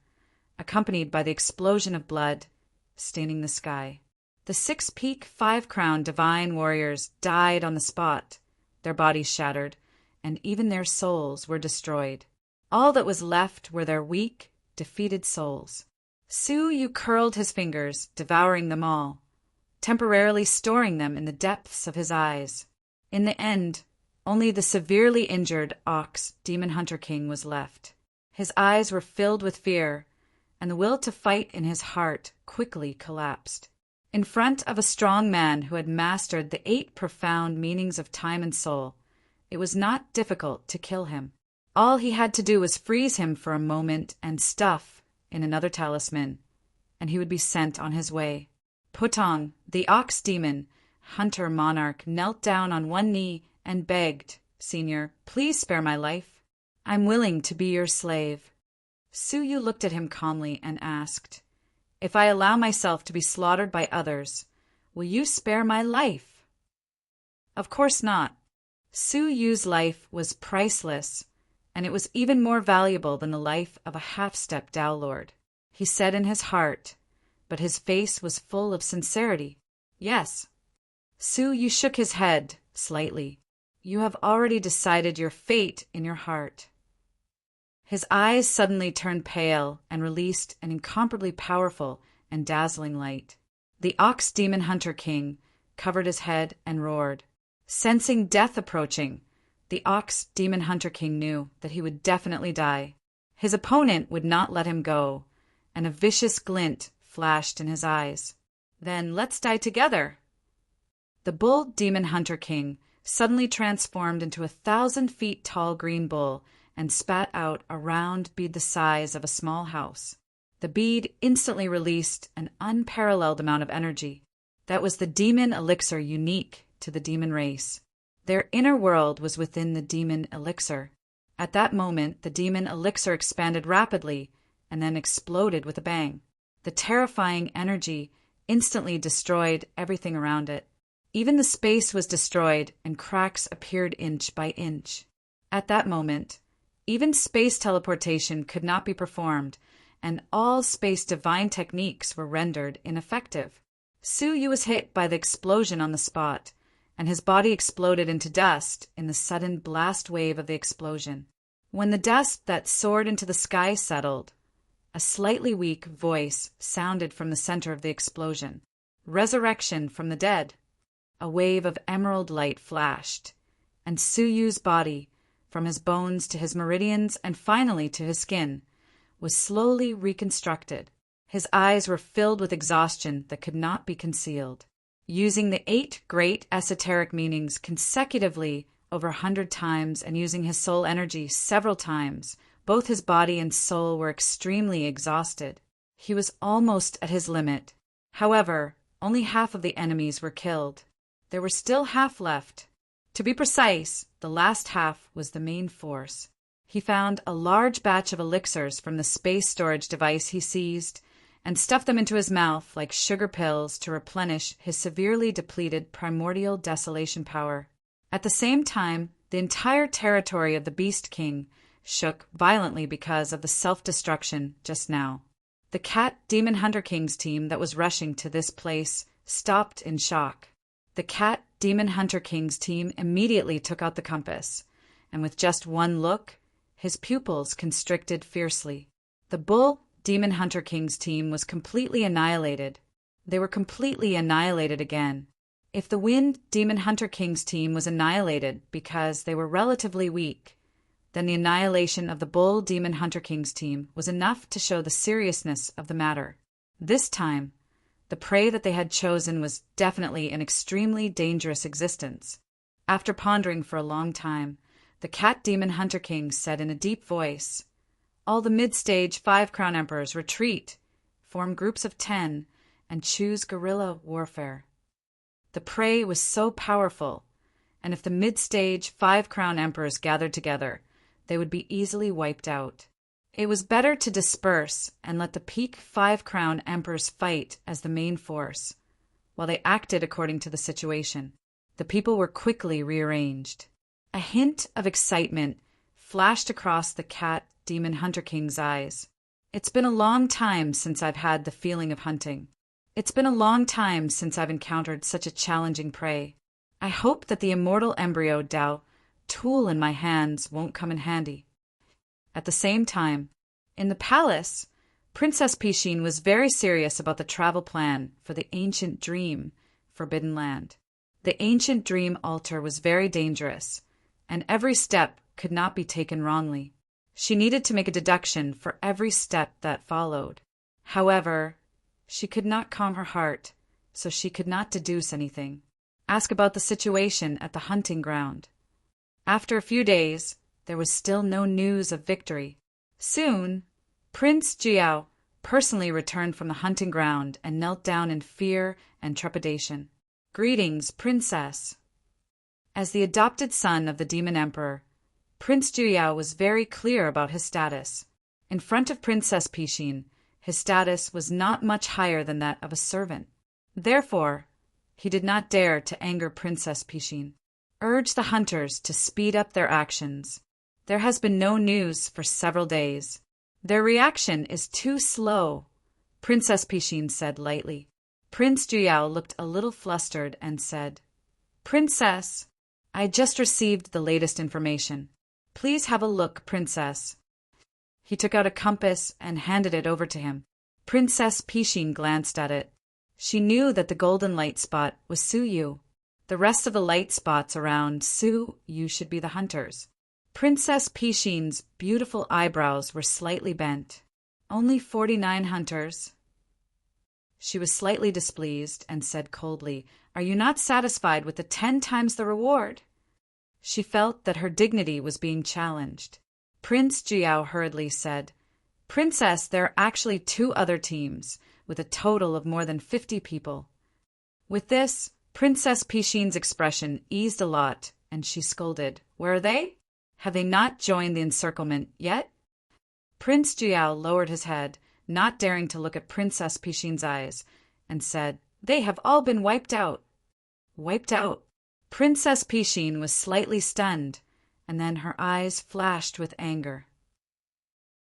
accompanied by the explosion of blood, staining the sky. The 6 peak 5-crown divine warriors died on the spot, their bodies shattered, and even their souls were destroyed. All that was left were their weak, defeated souls. Su Yu curled his fingers, devouring them all, temporarily storing them in the depths of his eyes. In the end, only the severely injured Ox Demon Hunter King was left. His eyes were filled with fear, and the will to fight in his heart quickly collapsed. In front of a strong man who had mastered the 8 profound meanings of time and soul, it was not difficult to kill him. All he had to do was freeze him for a moment and stuff in another talisman, and he would be sent on his way. Putong, the Ox Demon Hunter Monarch, knelt down on one knee and begged, "Senior, please spare my life. I'm willing to be your slave." Su Yu looked at him calmly and asked, "If I allow myself to be slaughtered by others, will you spare my life?" Of course not. Su Yu's life was priceless, and it was even more valuable than the life of a half-step Tao Lord. He said in his heart, but his face was full of sincerity, "Yes." Su Yu shook his head slightly. "You have already decided your fate in your heart." His eyes suddenly turned pale and released an incomparably powerful and dazzling light. The Ox Demon Hunter King covered his head and roared. Sensing death approaching, the Ox Demon Hunter King knew that he would definitely die. His opponent would not let him go, and a vicious glint flashed in his eyes. "Then let's die together." The Bull Demon Hunter King suddenly transformed into a 1,000 feet tall green bull and spat out a round bead the size of a small house. The bead instantly released an unparalleled amount of energy. That was the demon elixir unique to the demon race. Their inner world was within the demon elixir. At that moment, the demon elixir expanded rapidly and then exploded with a bang. The terrifying energy instantly destroyed everything around it. Even the space was destroyed and cracks appeared inch by inch. At that moment, even space teleportation could not be performed, and all space divine techniques were rendered ineffective. Su Yu was hit by the explosion on the spot, and his body exploded into dust in the sudden blast wave of the explosion. When the dust that soared into the sky settled, a slightly weak voice sounded from the center of the explosion. "Resurrection from the dead." A wave of emerald light flashed, and Suyu's body, from his bones to his meridians and finally to his skin, was slowly reconstructed. His eyes were filled with exhaustion that could not be concealed. Using the 8 great esoteric meanings consecutively over 100 times and using his soul energy several times, both his body and soul were extremely exhausted. He was almost at his limit. However, only half of the enemies were killed. There were still half left. To be precise, the last half was the main force. He found a large batch of elixirs from the space storage device he seized and stuffed them into his mouth like sugar pills to replenish his severely depleted primordial desolation power. At the same time, the entire territory of the Beast King shook violently because of the self-destruction just now. The Cat Demon Hunter King's team that was rushing to this place stopped in shock. The Cat Demon Hunter King's team immediately took out the compass, and with just one look, his pupils constricted fiercely. The Bull Demon Hunter King's team was completely annihilated. They were completely annihilated again. If the Wind Demon Hunter King's team was annihilated because they were relatively weak, then the annihilation of the Bull Demon Hunter King's team was enough to show the seriousness of the matter. This time, the prey that they had chosen was definitely an extremely dangerous existence. After pondering for a long time, the Cat Demon Hunter King said in a deep voice, "All the mid-stage 5-crown emperors retreat, form groups of 10, and choose guerrilla warfare." The prey was so powerful, and if the mid-stage 5-crown emperors gathered together, they would be easily wiped out. It was better to disperse and let the peak 5-crown emperors fight as the main force, while they acted according to the situation. The people were quickly rearranged. A hint of excitement flashed across the Cat Demon Hunter King's eyes. "It's been a long time since I've had the feeling of hunting. It's been a long time since I've encountered such a challenging prey. I hope that the immortal embryo Dao tool in my hands won't come in handy." At the same time, in the palace, Princess Pishin was very serious about the travel plan for the Ancient Dream Forbidden Land. The Ancient Dream altar was very dangerous, and every step could not be taken wrongly. She needed to make a deduction for every step that followed. However, she could not calm her heart, so she could not deduce anything. Ask about the situation at the hunting ground. After a few days, there was still no news of victory. Soon, Prince Jiao personally returned from the hunting ground and knelt down in fear and trepidation. "Greetings, Princess." As the adopted son of the Demon Emperor, Prince Jiao was very clear about his status. In front of Princess Pishin, his status was not much higher than that of a servant. Therefore, he did not dare to anger Princess Pishin. "Urge the hunters to speed up their actions. There has been no news for several days. Their reaction is too slow," Princess Pishin said lightly. Prince Jiao looked a little flustered and said, "Princess, I just received the latest information. Please have a look, Princess." He took out a compass and handed it over to him. Princess Pishin glanced at it. She knew that the golden light spot was Suyu. The rest of the light spots around Suyu should be the hunters. Princess Pishin's beautiful eyebrows were slightly bent. "Only 49 hunters." She was slightly displeased and said coldly, "Are you not satisfied with the 10 times the reward?" She felt that her dignity was being challenged. Prince Jiao hurriedly said, "Princess, there are actually 2 other teams, with a total of more than 50 people." With this, Princess Pishin's expression eased a lot, and she scolded, "Where are they? Have they not joined the encirclement yet?" Prince Jiao lowered his head, not daring to look at Princess Pishin's eyes, and said, "They have all been wiped out." "Wiped out?" Princess Pishin was slightly stunned, and then her eyes flashed with anger.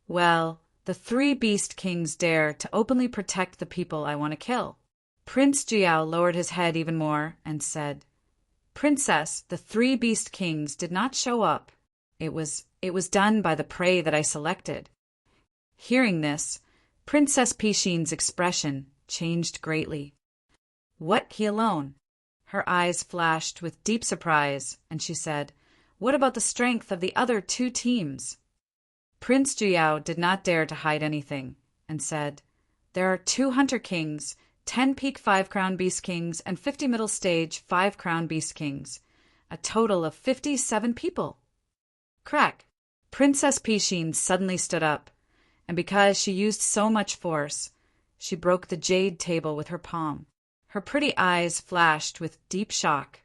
"Well, the 3 Beast Kings dare to openly protect the people I want to kill." Prince Jiao lowered his head even more and said, "Princess, the 3 Beast Kings did not show up. It was done by the prey that I selected." Hearing this, Princess Pishin's expression changed greatly. "What, he alone?" Her eyes flashed with deep surprise, and she said, "What about the strength of the other two teams?" Prince Juyao did not dare to hide anything, and said, "There are 2 Hunter Kings, 10 Peak 5-Crown Beast Kings, and 50 Middle Stage 5-Crown Beast Kings. A total of 57 people." Crack! Princess Pishin suddenly stood up, and because she used so much force, she broke the jade table with her palm. Her pretty eyes flashed with deep shock.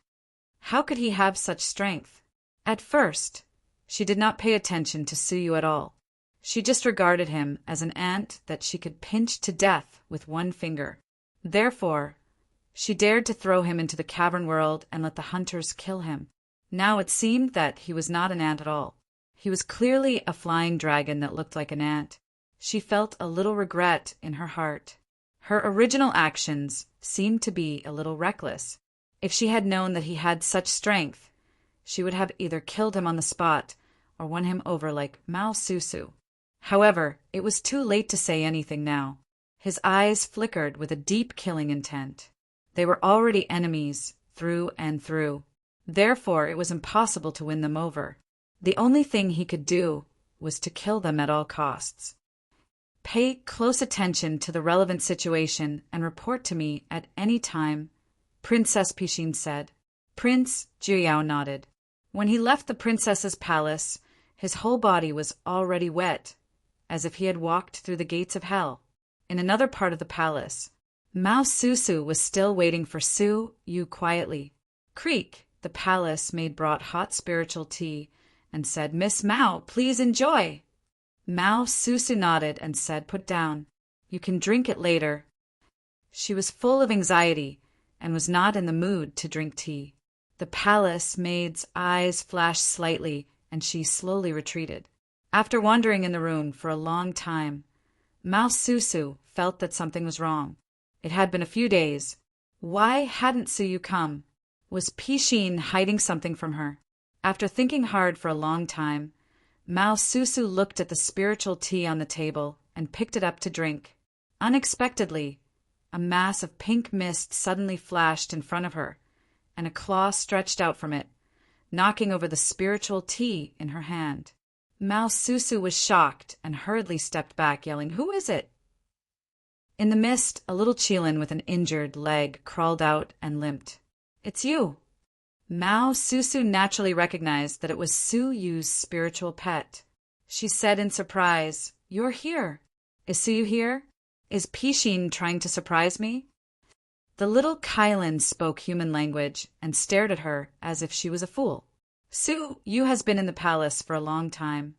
How could he have such strength? At first, she did not pay attention to Suyu at all. She just regarded him as an ant that she could pinch to death with one finger. Therefore, she dared to throw him into the cavern world and let the hunters kill him. Now it seemed that he was not an ant at all. He was clearly a flying dragon that looked like an ant. She felt a little regret in her heart. Her original actions seemed to be a little reckless. If she had known that he had such strength, she would have either killed him on the spot or won him over like Mao Susu. However, it was too late to say anything now. His eyes flickered with a deep killing intent. They were already enemies, through and through. Therefore, it was impossible to win them over. The only thing he could do was to kill them at all costs. "Pay close attention to the relevant situation and report to me at any time," Princess Pishin said. Prince Juyao nodded. When he left the princess's palace, his whole body was already wet, as if he had walked through the gates of hell. In another part of the palace, Mao Susu was still waiting for Su Yu quietly. Creak! The palace maid brought hot spiritual tea and said, "Miss Mao, please enjoy." Mao Susu nodded and said, "Put down. You can drink it later." She was full of anxiety and was not in the mood to drink tea. The palace maid's eyes flashed slightly, and she slowly retreated. After wandering in the room for a long time, Mao Susu felt that something was wrong. It had been a few days. Why hadn't Suyu come? Was Pishin hiding something from her? After thinking hard for a long time, Mao Susu looked at the spiritual tea on the table and picked it up to drink. Unexpectedly, a mass of pink mist suddenly flashed in front of her, and a claw stretched out from it, knocking over the spiritual tea in her hand. Mao Susu was shocked and hurriedly stepped back, yelling, "Who is it?" In the mist, a little Qilin with an injured leg crawled out and limped. "It's you." Mao Susu naturally recognized that it was Su Yu's spiritual pet. She said in surprise, "You're here. Is Suyu here? Is Pishin trying to surprise me?" The little Kylan spoke human language and stared at her as if she was a fool. "Su Yu has been in the palace for a long time."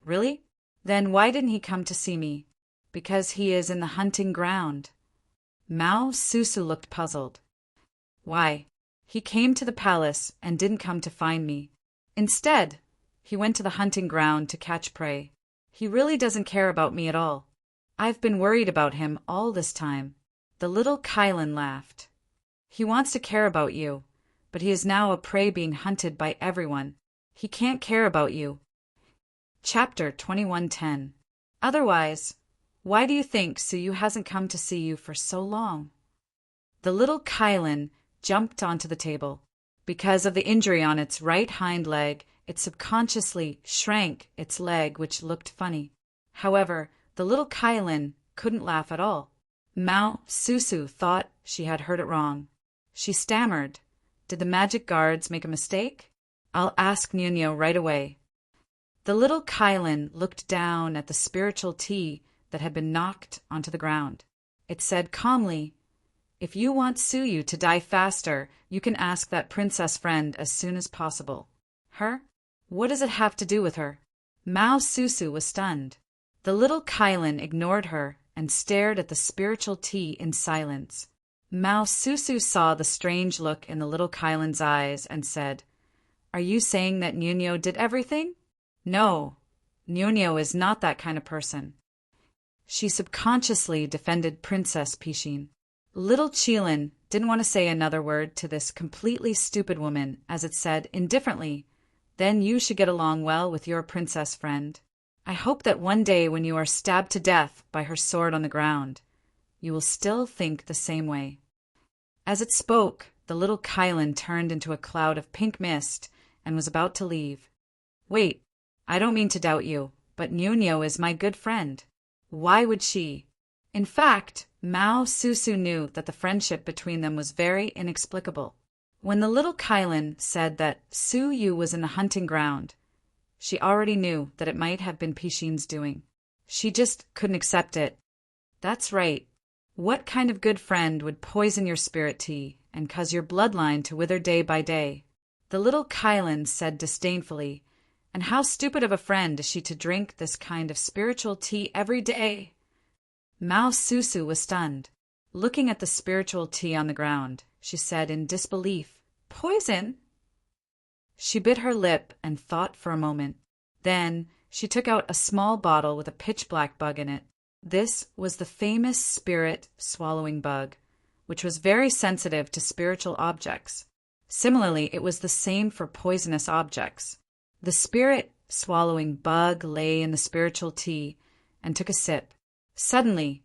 "Really? Then why didn't he come to see me?" "Because he is in the hunting ground." Mao Susu looked puzzled. "Why? He came to the palace and didn't come to find me. Instead, he went to the hunting ground to catch prey. He really doesn't care about me at all. I've been worried about him all this time." The little Kylan laughed. "He wants to care about you, but he is now a prey being hunted by everyone. He can't care about you." Chapter 21:10. Otherwise, why do you think Suyu hasn't come to see you for so long? The little Kylan jumped onto the table. Because of the injury on its right hind leg, it subconsciously shrank its leg, which looked funny. However, the little Kylan couldn't laugh at all. Mao Susu thought she had heard it wrong. She stammered, "Did the magic guards make a mistake? I'll ask Nuno right away." The little Kylan looked down at the spiritual tea that had been knocked onto the ground. It said calmly, "If you want Suyu to die faster, you can ask that princess friend as soon as possible." Her? What does it have to do with her? Mao Susu was stunned. The little Kylan ignored her and stared at the spiritual tea in silence. Mao Susu saw the strange look in the little Kylan's eyes and said, "Are you saying that Nuno did everything?" "No, Nuno is not that kind of person." She subconsciously defended Princess Pishin. Little Qilin didn't want to say another word to this completely stupid woman, as it said indifferently, "Then you should get along well with your princess friend. I hope that one day when you are stabbed to death by her sword on the ground, you will still think the same way." As it spoke, the little Kylan turned into a cloud of pink mist and was about to leave. Wait, I don't mean to doubt you, but Nyunyo is my good friend. Why would she? In fact, Mao Susu knew that the friendship between them was very inexplicable. When the little Kylan said that Su Yu was in the hunting ground, she already knew that it might have been Pishin's doing. She just couldn't accept it. That's right. What kind of good friend would poison your spirit tea and cause your bloodline to wither day by day? The little Kylan said disdainfully, and how stupid of a friend is she to drink this kind of spiritual tea every day? Mao Susu was stunned. Looking at the spiritual tea on the ground, she said in disbelief, Poison? She bit her lip and thought for a moment. Then she took out a small bottle with a pitch-black bug in it. This was the famous spirit-swallowing bug, which was very sensitive to spiritual objects. Similarly, it was the same for poisonous objects. The spirit-swallowing bug lay in the spiritual tea and took a sip. Suddenly,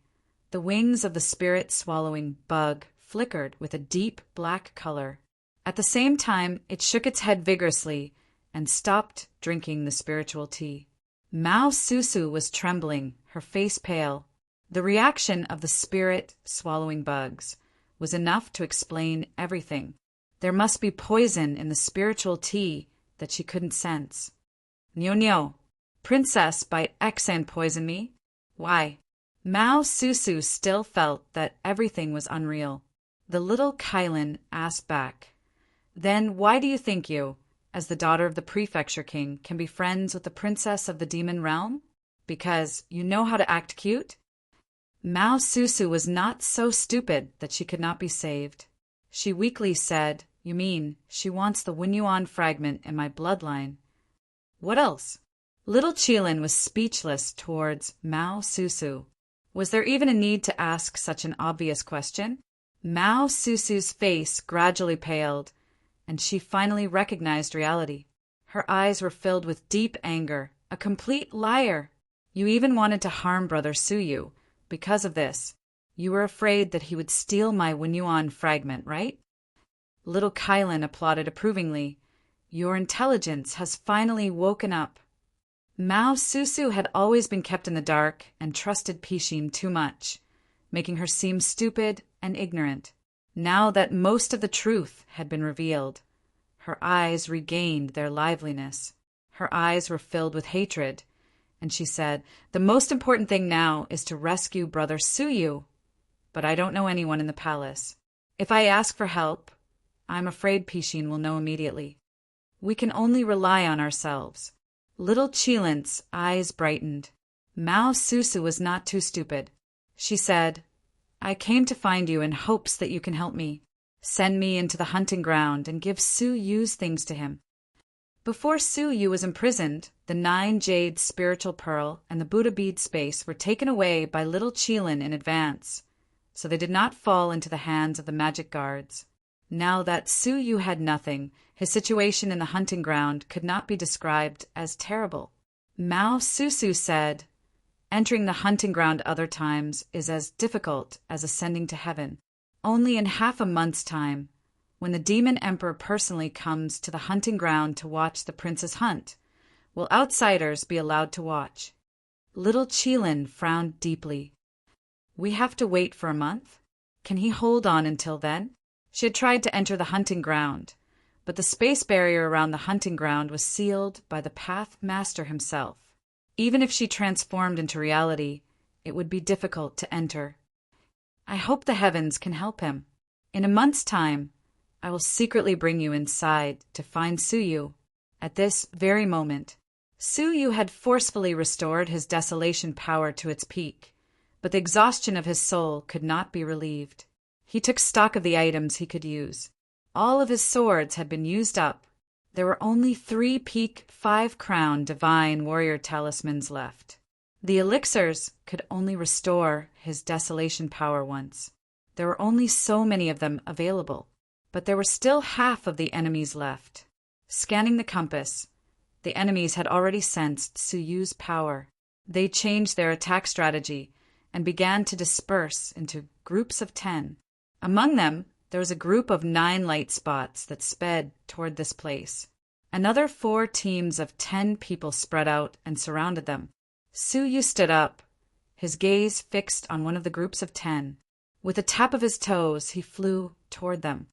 the wings of the spirit-swallowing bug flickered with a deep black color. At the same time, it shook its head vigorously and stopped drinking the spiritual tea. Mao Susu was trembling, her face pale. The reaction of the spirit-swallowing bugs was enough to explain everything. There must be poison in the spiritual tea that she couldn't sense. Nyonyo, Princess by Xan poisoned me? Why? Mao Susu still felt that everything was unreal. The little Kylan asked back, Then why do you think you, as the daughter of the prefecture king, can be friends with the princess of the demon realm? Because you know how to act cute? Mao Susu was not so stupid that she could not be saved. She weakly said, You mean she wants the Winyuan fragment in my bloodline? What else? Little Qilin was speechless towards Mao Susu. Was there even a need to ask such an obvious question? Mao Susu's face gradually paled, and she finally recognized reality. Her eyes were filled with deep anger. A complete liar! You even wanted to harm Brother Suyu. Because of this, you were afraid that he would steal my Winyuan fragment, right? Little Kylan applauded approvingly. Your intelligence has finally woken up. Mao Susu had always been kept in the dark and trusted Pishin too much, making her seem stupid and ignorant. Now that most of the truth had been revealed, her eyes regained their liveliness. Her eyes were filled with hatred, and she said, The most important thing now is to rescue Brother Suyu, but I don't know anyone in the palace. If I ask for help, I'm afraid Pishin will know immediately. We can only rely on ourselves. Little Qilin's eyes brightened. Mao Susu was not too stupid. She said, I came to find you in hopes that you can help me. Send me into the hunting ground and give Su Yu's things to him. Before Su Yu was imprisoned, the 9 jade spiritual pearl and the Buddha bead space were taken away by little Qilin in advance, so they did not fall into the hands of the magic guards. Now that Su Yu had nothing, his situation in the hunting ground could not be described as terrible. Mao Susu said, Entering the hunting ground other times is as difficult as ascending to heaven. Only in half a month's time, when the demon emperor personally comes to the hunting ground to watch the prince's hunt, will outsiders be allowed to watch? Little Qilin frowned deeply. We have to wait for a month? Can he hold on until then? She had tried to enter the hunting ground, but the space barrier around the hunting ground was sealed by the Path Master himself. Even if she transformed into reality, it would be difficult to enter. I hope the heavens can help him. In a month's time, I will secretly bring you inside to find Suyu. At this very moment, Suyu had forcefully restored his desolation power to its peak, but the exhaustion of his soul could not be relieved. He took stock of the items he could use. All of his swords had been used up. There were only 3 peak 5-crown divine warrior talismans left. The elixirs could only restore his desolation power once. There were only so many of them available, but there were still half of the enemies left. Scanning the compass, the enemies had already sensed Suyu's power. They changed their attack strategy and began to disperse into groups of 10. Among them, there was a group of 9 light spots that sped toward this place. Another 4 teams of 10 people spread out and surrounded them. Suyu stood up, his gaze fixed on one of the groups of 10. With a tap of his toes, he flew toward them.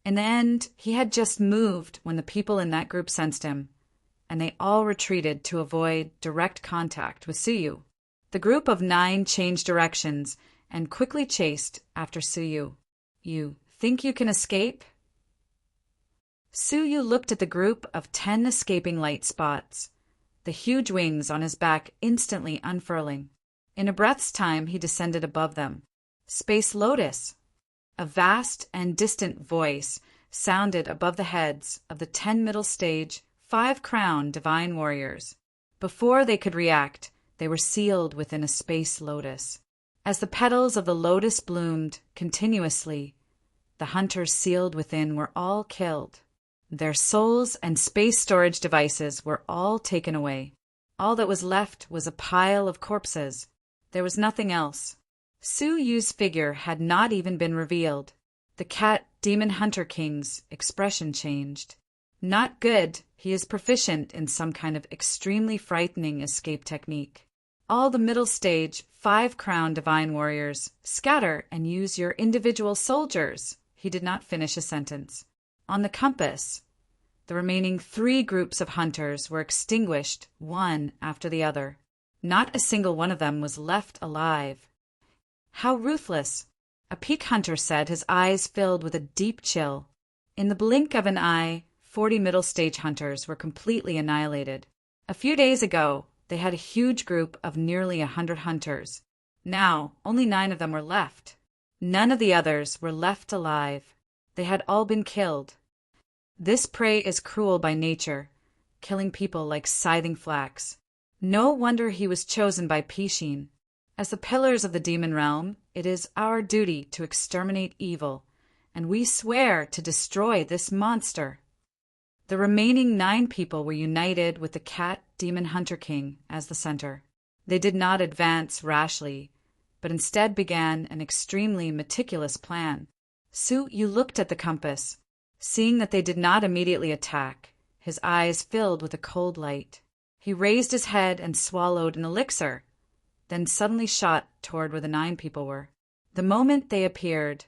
In the end, he had just moved when the people in that group sensed him, and they all retreated to avoid direct contact with Suyu. The group of 9 changed directions and quickly chased after Suyu. You think you can escape? Suyu looked at the group of 10 escaping light spots, the huge wings on his back instantly unfurling. In a breath's time, he descended above them. Space Lotus! A vast and distant voice sounded above the heads of the 10 middle stage, 5-crown divine warriors. Before they could react, they were sealed within a space lotus. As the petals of the lotus bloomed continuously, the hunters sealed within were all killed. Their souls and space storage devices were all taken away. All that was left was a pile of corpses. There was nothing else. Suyu's figure had not even been revealed. The cat demon hunter king's expression changed. Not good. He is proficient in some kind of extremely frightening escape technique. All the middle stage, 5-crown divine warriors, scatter and use your individual soldiers. He did not finish a sentence. On the compass, the remaining 3 groups of hunters were extinguished, one after the other. Not a single one of them was left alive. How ruthless! A peak hunter said, his eyes filled with a deep chill. In the blink of an eye, 40 middle stage hunters were completely annihilated. A few days ago, they had a huge group of nearly 100 hunters. Now, only 9 of them were left. None of the others were left alive. They had all been killed. This prey is cruel by nature, killing people like scything flax. No wonder he was chosen by Pishin. As the pillars of the demon realm, it is our duty to exterminate evil, and we swear to destroy this monster. The remaining 9 people were united with the cat demon hunter king as the center. They did not advance rashly, but instead began an extremely meticulous plan. Suyu looked at the compass. Seeing that they did not immediately attack, his eyes filled with a cold light. He raised his head and swallowed an elixir, then suddenly shot toward where the 9 people were. The moment they appeared,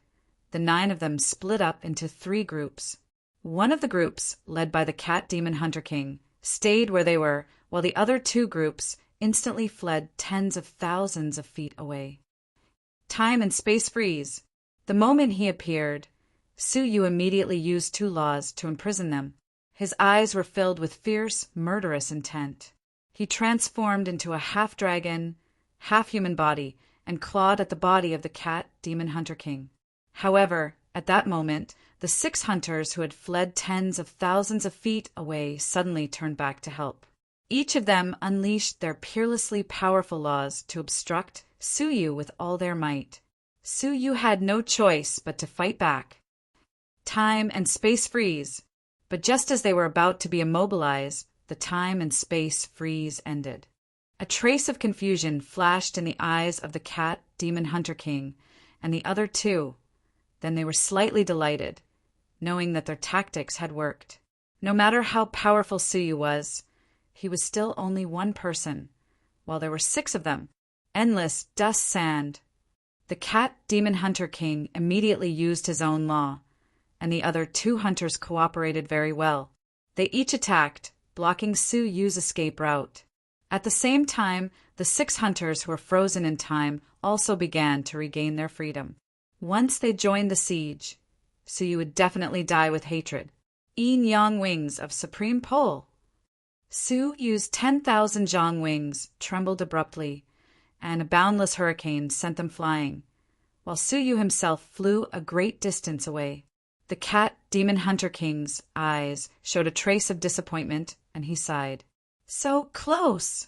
the 9 of them split up into 3 groups. One of the groups, led by the cat demon hunter king, stayed where they were, while the other 2 groups instantly fled tens of thousands of feet away. Time and space freeze. The moment he appeared, Suyu immediately used 2 laws to imprison them. His eyes were filled with fierce, murderous intent. He transformed into a half-dragon, half-human body and clawed at the body of the cat demon hunter king. However, at that moment, the 6 hunters who had fled tens of thousands of feet away suddenly turned back to help. Each of them unleashed their peerlessly powerful laws to obstruct Suyu with all their might. Suyu had no choice but to fight back. Time and space freeze. But just as they were about to be immobilized, the time and space freeze ended. A trace of confusion flashed in the eyes of the cat demon hunter king and the other 2. Then they were slightly delighted, knowing that their tactics had worked. No matter how powerful Suyu was, he was still only one person, while there were 6 of them. Endless dust sand. The cat demon hunter king immediately used his own law, and the other 2 hunters cooperated very well. They each attacked, blocking Suyu's escape route. At the same time, the 6 hunters who were frozen in time also began to regain their freedom. Once they joined the siege, Suyu would definitely die with hatred. Yin-yang wings of supreme pull. Suyu's 10,000 zhang wings trembled abruptly, and a boundless hurricane sent them flying, while Suyu himself flew a great distance away. The cat demon hunter king's eyes showed a trace of disappointment, and he sighed. So close!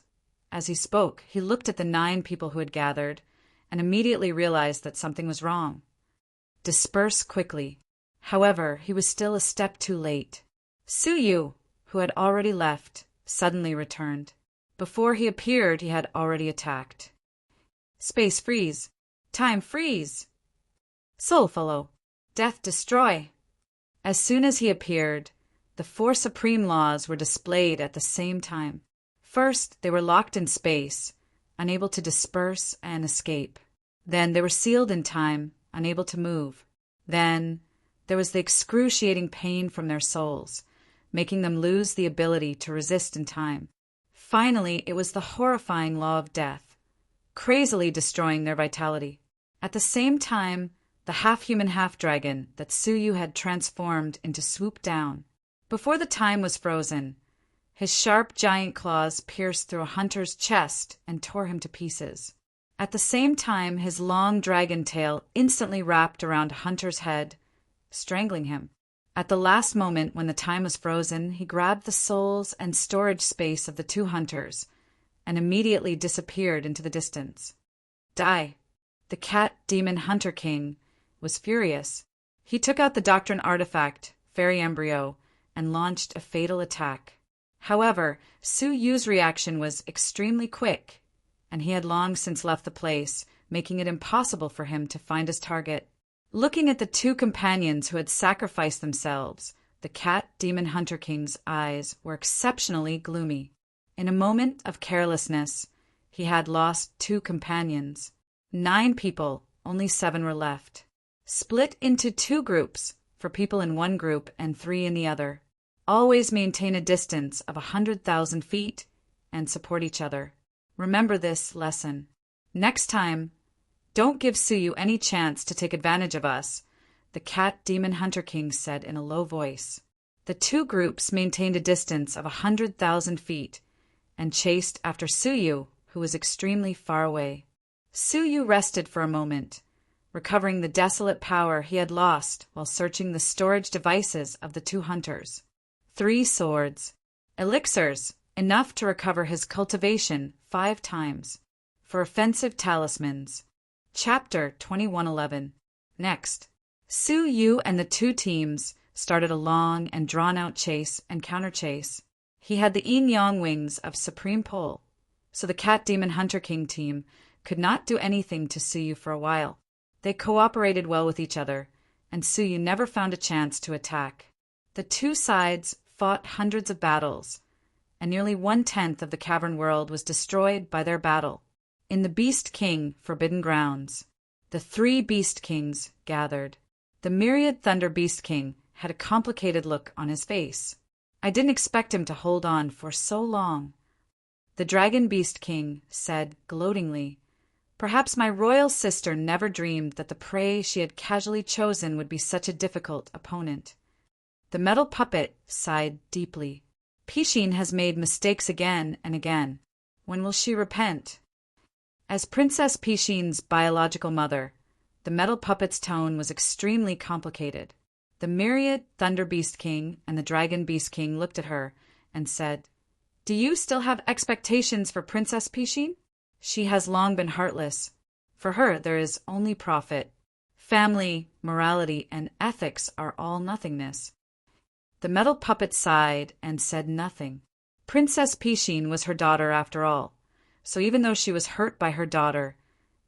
As he spoke, he looked at the 9 people who had gathered, and immediately realized that something was wrong. Disperse quickly. However, he was still a step too late. Suyu, who had already left, suddenly returned. Before he appeared, he had already attacked. Space freeze. Time freeze. Soul follow. Death destroy. As soon as he appeared, the four supreme laws were displayed at the same time. First, they were locked in space, unable to disperse and escape. Then they were sealed in time, unable to move. Then there was the excruciating pain from their souls, making them lose the ability to resist in time. Finally, it was the horrifying law of death, crazily destroying their vitality. At the same time, the half-human half-dragon that Suyu had transformed into swooped down. Before the time was frozen, his sharp giant claws pierced through a hunter's chest and tore him to pieces. At the same time, his long dragon tail instantly wrapped around a hunter's head, strangling him. At the last moment when the time was frozen, he grabbed the souls and storage space of the two hunters and immediately disappeared into the distance. Die. The cat demon hunter king was furious. He took out the doctrine artifact, fairy embryo, and launched a fatal attack. However, Suyu's reaction was extremely quick, and he had long since left the place, making it impossible for him to find his target. Looking at the two companions who had sacrificed themselves, the cat demon hunter king's eyes were exceptionally gloomy. In a moment of carelessness, he had lost two companions. 9 people, only 7 were left. Split into 2 groups, for people in one group and 3 in the other. Always maintain a distance of 100,000 feet and support each other. Remember this lesson. Next time, don't give Suyu any chance to take advantage of us, the cat demon hunter king said in a low voice. The 2 groups maintained a distance of 100,000 feet and chased after Suyu, who was extremely far away. Suyu rested for a moment, recovering the desolate power he had lost while searching the storage devices of the 2 hunters. 3 swords. Elixirs, enough to recover his cultivation 5 times. For offensive talismans. Chapter 2111. Next, Suyu and the 2 teams started a long and drawn-out chase and counter-chase. He had the yin-yang wings of Supreme Pole, so the Cat Demon Hunter King team could not do anything to Suyu for a while. They cooperated well with each other, and Suyu never found a chance to attack. The 2 sides fought hundreds of battles, and nearly 1/10 of the cavern world was destroyed by their battle. In the Beast King Forbidden Grounds, the 3 Beast Kings gathered. The Myriad Thunder Beast King had a complicated look on his face. I didn't expect him to hold on for so long. The Dragon Beast King said gloatingly, "Perhaps my royal sister never dreamed that the prey she had casually chosen would be such a difficult opponent." The Metal Puppet sighed deeply. "Pishin has made mistakes again and again. When will she repent?" As Princess Pishin's biological mother, the Metal Puppet's tone was extremely complicated. The Myriad Thunder Beast King and the Dragon Beast King looked at her and said, "Do you still have expectations for Princess Pishin? She has long been heartless. For her there is only profit. Family, morality, and ethics are all nothingness." The Metal Puppet sighed and said nothing. Princess Pishin was her daughter after all, so even though she was hurt by her daughter,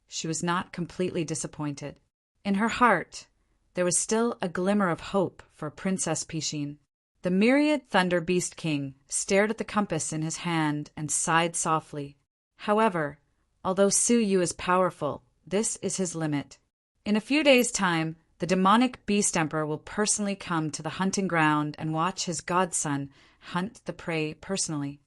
she was not completely disappointed. In her heart, there was still a glimmer of hope for Princess Pishin. The Myriad Thunder Beast King stared at the compass in his hand and sighed softly. However, although Suyu is powerful, this is his limit. In a few days' time, the demonic Beast Emperor will personally come to the hunting ground and watch his godson hunt the prey personally.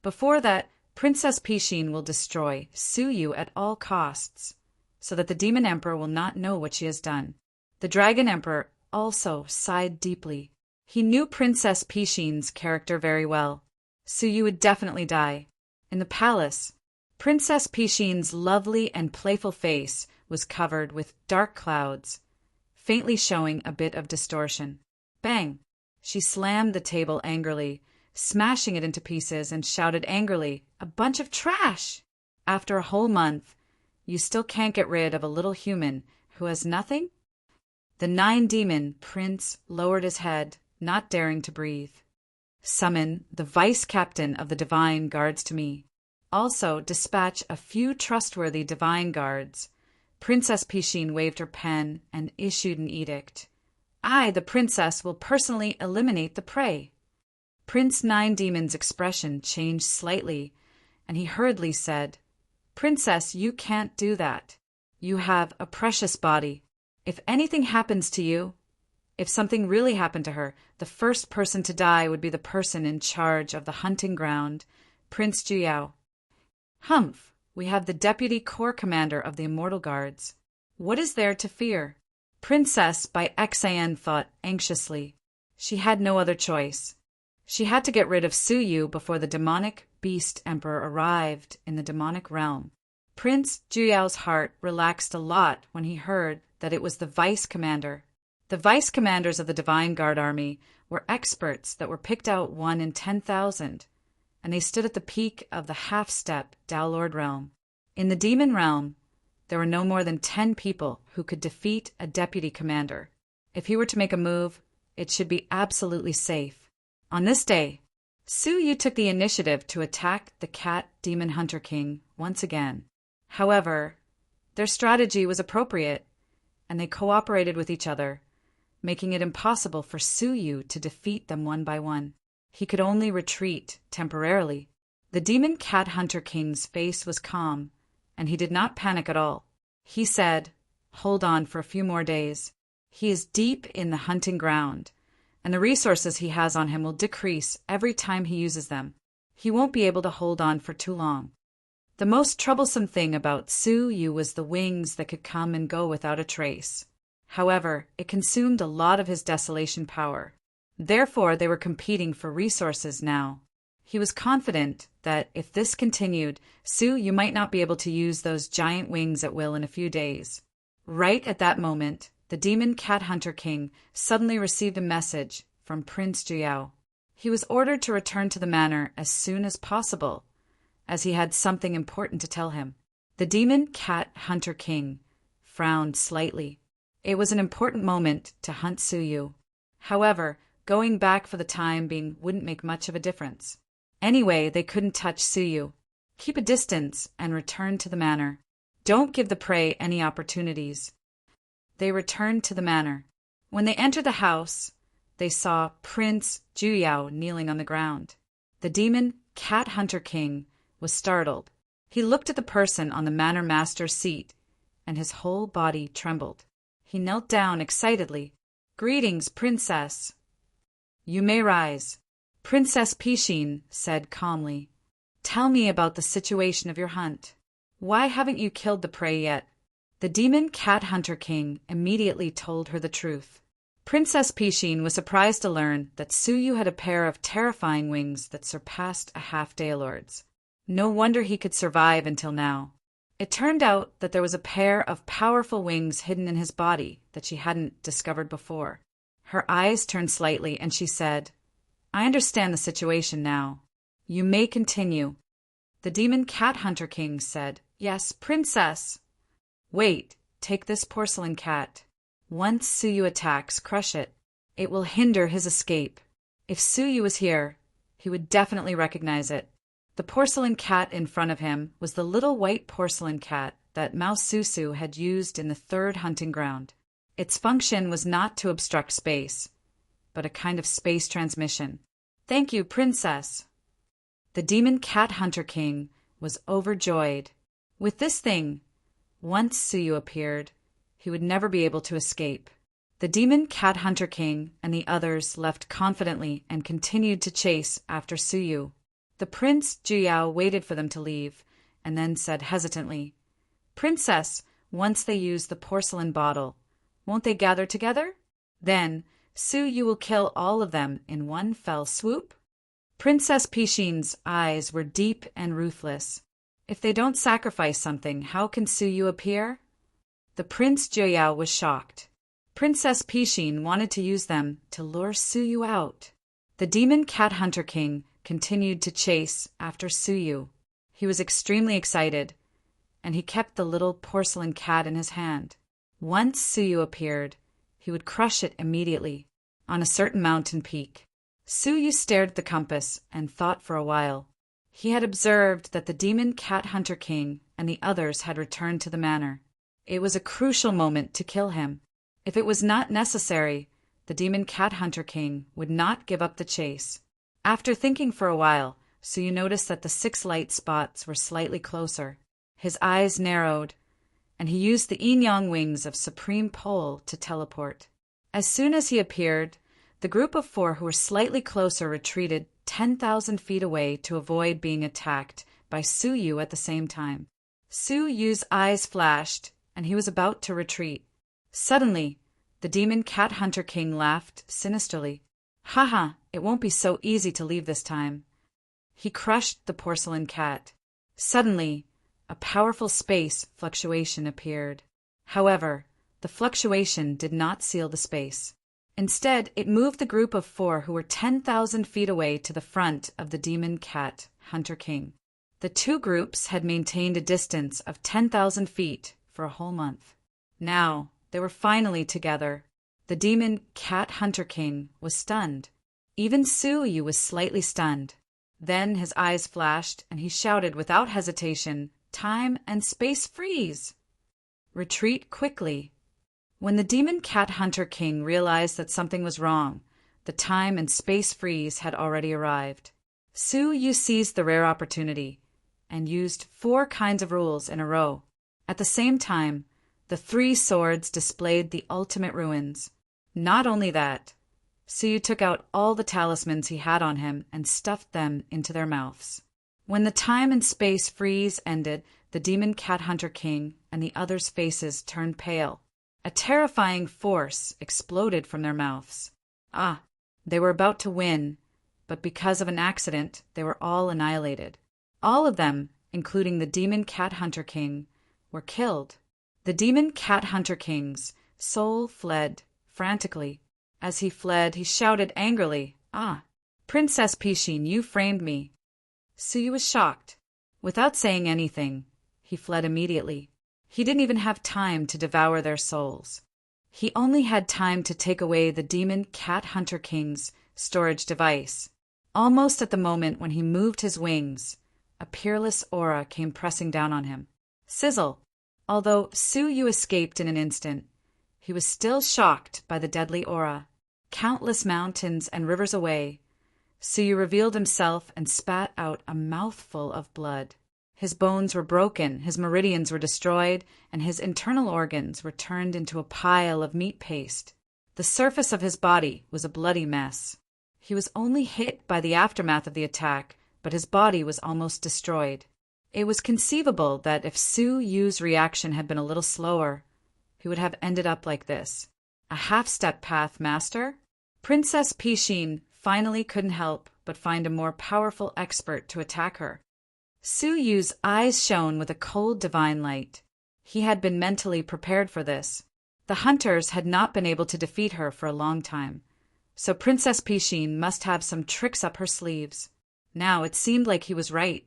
Before that, Princess Pishin will destroy Suyu at all costs, so that the Demon Emperor will not know what she has done. The Dragon Emperor also sighed deeply. He knew Princess Pishin's character very well. Suyu would definitely die. In the palace, Princess Pishin's lovely and playful face was covered with dark clouds, faintly showing a bit of distortion. Bang! She slammed the table angrily, smashing it into pieces, and shouted angrily, "A bunch of trash! After a whole month, you still can't get rid of a little human who has nothing?" The 9-demon prince lowered his head, not daring to breathe. "Summon the vice-captain of the divine guards to me. Also dispatch a few trustworthy divine guards." Princess Pishin waved her pen and issued an edict. I, the princess, will personally eliminate the prey. Prince Nine Demon's expression changed slightly, and he hurriedly said, Princess, you can't do that. You have a precious body. If anything happens to you, if something really happened to her, the first person to die would be the person in charge of the hunting ground, Prince Juyao. Humph, we have the deputy corps commander of the Immortal Guards. What is there to fear? Princess by Xan thought anxiously. She had no other choice. She had to get rid of Suyu before the demonic beast emperor arrived in the demonic realm. Prince Juyao's heart relaxed a lot when he heard that it was the vice commander. The vice commanders of the Divine Guard army were experts that were picked out 1 in 10,000, and they stood at the peak of the half-step Downlord realm. In the demon realm, there were no more than 10 people who could defeat a deputy commander. If he were to make a move, it should be absolutely safe. On this day, Suyu took the initiative to attack the Cat Demon Hunter King once again. However, their strategy was appropriate, and they cooperated with each other, making it impossible for Suyu to defeat them one by one. He could only retreat temporarily. The Demon Cat Hunter King's face was calm, and he did not panic at all. He said, Hold on for a few more days. He is deep in the hunting ground, and the resources he has on him will decrease every time he uses them. He won't be able to hold on for too long. The most troublesome thing about Suyu was the wings that could come and go without a trace. However, it consumed a lot of his desolation power. Therefore, they were competing for resources now. He was confident that if this continued, Suyu might not be able to use those giant wings at will in a few days. Right at that moment, the Demon Cat Hunter King suddenly received a message from Prince Juyao. He was ordered to return to the manor as soon as possible, as he had something important to tell him. The Demon Cat Hunter King frowned slightly. It was an important moment to hunt Suyu. However, going back for the time being wouldn't make much of a difference. Anyway, they couldn't touch Suyu. Keep a distance and return to the manor. Don't give the prey any opportunities. They returned to the manor. When they entered the house, they saw Prince Juyao kneeling on the ground. The Demon Cat Hunter King was startled. He looked at the person on the manor master's seat, and his whole body trembled. He knelt down excitedly. Greetings, Princess. You may rise. Princess Pishin said calmly. Tell me about the situation of your hunt. Why haven't you killed the prey yet? The Demon Cat Hunter King immediately told her the truth. Princess Pishin was surprised to learn that Suyu had a pair of terrifying wings that surpassed a half-Daylord's. No wonder he could survive until now. It turned out that there was a pair of powerful wings hidden in his body that she hadn't discovered before. Her eyes turned slightly and she said, I understand the situation now. You may continue. The Demon Cat Hunter King said, Yes, Princess. Wait, take this porcelain cat. Once Suyu attacks, crush it. It will hinder his escape. If Suyu was here, he would definitely recognize it. The porcelain cat in front of him was the little white porcelain cat that Mouse Susu had used in the 3rd hunting ground. Its function was not to obstruct space, but a kind of space transmission. Thank you, Princess. The Demon Cat Hunter King was overjoyed. With this thing, once Suyu appeared, he would never be able to escape. The Demon Cat Hunter King and the others left confidently and continued to chase after Suyu. The Prince Juyao waited for them to leave, and then said hesitantly, Princess, once they use the porcelain bottle, won't they gather together? Then, Suyu will kill all of them in one fell swoop? Princess Pishin's eyes were deep and ruthless. If they don't sacrifice something, how can Suyu appear? The Prince Juyao was shocked. Princess Pishin wanted to use them to lure Suyu out. The Demon Cat Hunter King continued to chase after Suyu. He was extremely excited, and he kept the little porcelain cat in his hand. Once Suyu appeared, he would crush it immediately, on a certain mountain peak. Suyu stared at the compass and thought for a while. He had observed that the Demon Cat Hunter King and the others had returned to the manor. It was a crucial moment to kill him. If it was not necessary, the demon cat hunter king would not give up the chase. After thinking for a while, Suyu noticed that the 6 light spots were slightly closer. His eyes narrowed, and he used the yin-yang wings of Supreme Pole to teleport. As soon as he appeared, the group of 4 who were slightly closer retreated 10,000 feet away to avoid being attacked by Suyu at the same time. Suyu's eyes flashed, and he was about to retreat. Suddenly, the demon cat hunter king laughed sinisterly. Haha, it won't be so easy to leave this time. He crushed the porcelain cat. Suddenly, a powerful space fluctuation appeared. However, the fluctuation did not seal the space. Instead, it moved the group of 4 who were 10,000 feet away to the front of the demon cat hunter king. The 2 groups had maintained a distance of 10,000 feet for a whole month. Now, they were finally together. The demon cat hunter king was stunned. Even Suyu was slightly stunned. Then his eyes flashed, and he shouted without hesitation, "Time and space freeze! Retreat quickly!" When the demon cat hunter king realized that something was wrong, the time and space freeze had already arrived. Suyu seized the rare opportunity and used 4 kinds of rules in a row. At the same time, the 3 swords displayed the ultimate ruins. Not only that, Suyu took out all the talismans he had on him and stuffed them into their mouths. When the time and space freeze ended, the demon cat hunter king and the others' faces turned pale. A terrifying force exploded from their mouths. They were about to win, but because of an accident, they were all annihilated. All of them, including the demon cat hunter king, were killed. The demon cat hunter king's soul fled frantically. As he fled, he shouted angrily, Princess Pishin, you framed me." Suyu was shocked. Without saying anything, he fled immediately. He didn't even have time to devour their souls. He only had time to take away the demon cat hunter king's storage device. Almost at the moment when he moved his wings, a peerless aura came pressing down on him. Sizzle! Although Suyu escaped in an instant, he was still shocked by the deadly aura. Countless mountains and rivers away, Suyu revealed himself and spat out a mouthful of blood. His bones were broken, his meridians were destroyed, and his internal organs were turned into a pile of meat paste. The surface of his body was a bloody mess. He was only hit by the aftermath of the attack, but his body was almost destroyed. It was conceivable that if Suyu's reaction had been a little slower, he would have ended up like this. A half-step path master? Princess Pishin finally couldn't help but find a more powerful expert to attack her. Suyu's eyes shone with a cold divine light. He had been mentally prepared for this. The hunters had not been able to defeat her for a long time, so Princess Pishin must have some tricks up her sleeves. Now it seemed like he was right.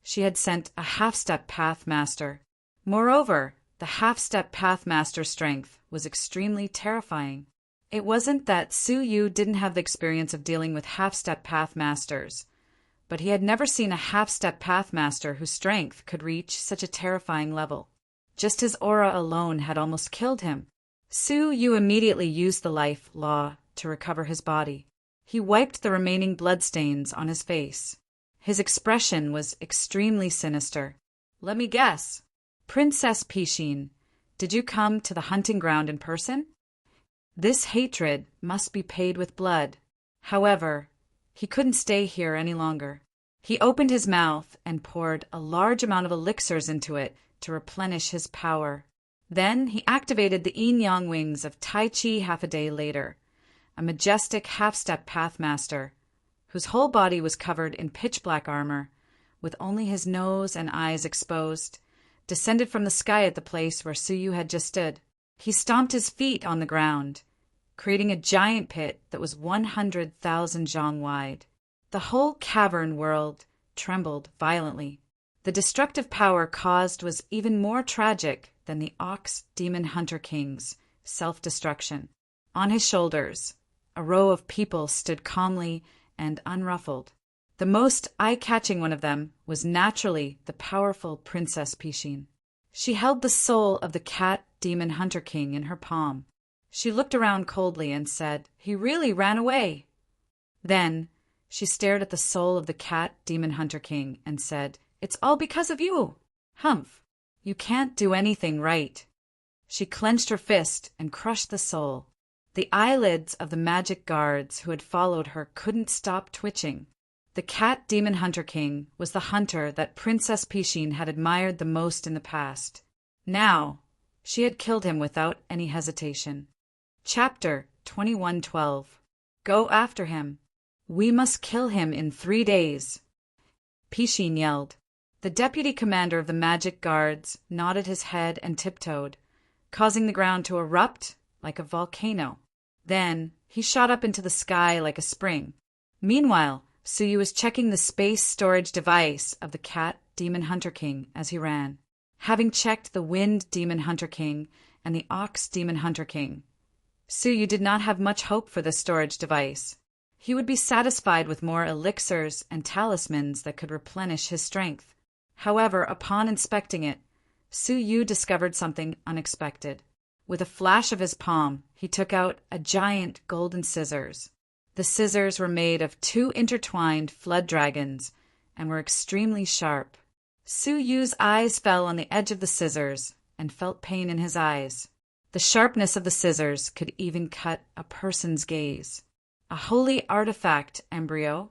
She had sent a half-step path master. Moreover, the half-step path master's strength was extremely terrifying. It wasn't that Suyu didn't have the experience of dealing with half-step path masters, but he had never seen a half-step path master whose strength could reach such a terrifying level. Just his aura alone had almost killed him. Suyu immediately used the life law to recover his body. He wiped the remaining bloodstains on his face. His expression was extremely sinister. "Let me guess. Princess Pishin, did you come to the hunting ground in person? This hatred must be paid with blood." However, he couldn't stay here any longer. He opened his mouth and poured a large amount of elixirs into it to replenish his power. Then he activated the yin-yang wings of Tai Chi half a day later, a majestic half-step pathmaster, whose whole body was covered in pitch-black armor, with only his nose and eyes exposed, descended from the sky at the place where Suyu had just stood. He stomped his feet on the ground, creating a giant pit that was 100,000 zhang wide. The whole cavern world trembled violently. The destructive power caused was even more tragic than the Ox Demon Hunter King's self-destruction. On his shoulders, a row of people stood calmly and unruffled. The most eye-catching one of them was naturally the powerful Princess Pishin. She held the soul of the Cat Demon Hunter King in her palm. She looked around coldly and said, "He really ran away." Then she stared at the soul of the cat demon hunter king and said, "It's all because of you. Humph, you can't do anything right." She clenched her fist and crushed the soul. The eyelids of the magic guards who had followed her couldn't stop twitching. The cat demon hunter king was the hunter that Princess Pishin had admired the most in the past. Now, she had killed him without any hesitation. Chapter 21:12. Go after him. We must kill him in 3 days. Pishin yelled. The deputy commander of the magic guards nodded his head and tiptoed, causing the ground to erupt like a volcano. Then he shot up into the sky like a spring. Meanwhile, Suyu was checking the space storage device of the cat demon hunter king as he ran. Having checked the wind demon hunter king and the ox demon hunter king, Suyu did not have much hope for the storage device. He would be satisfied with more elixirs and talismans that could replenish his strength. However, upon inspecting it, Suyu discovered something unexpected. With a flash of his palm, he took out a giant golden scissors. The scissors were made of 2 intertwined flood dragons and were extremely sharp. Suyu's eyes fell on the edge of the scissors and felt pain in his eyes. The sharpness of the scissors could even cut a person's gaze. A holy artifact embryo?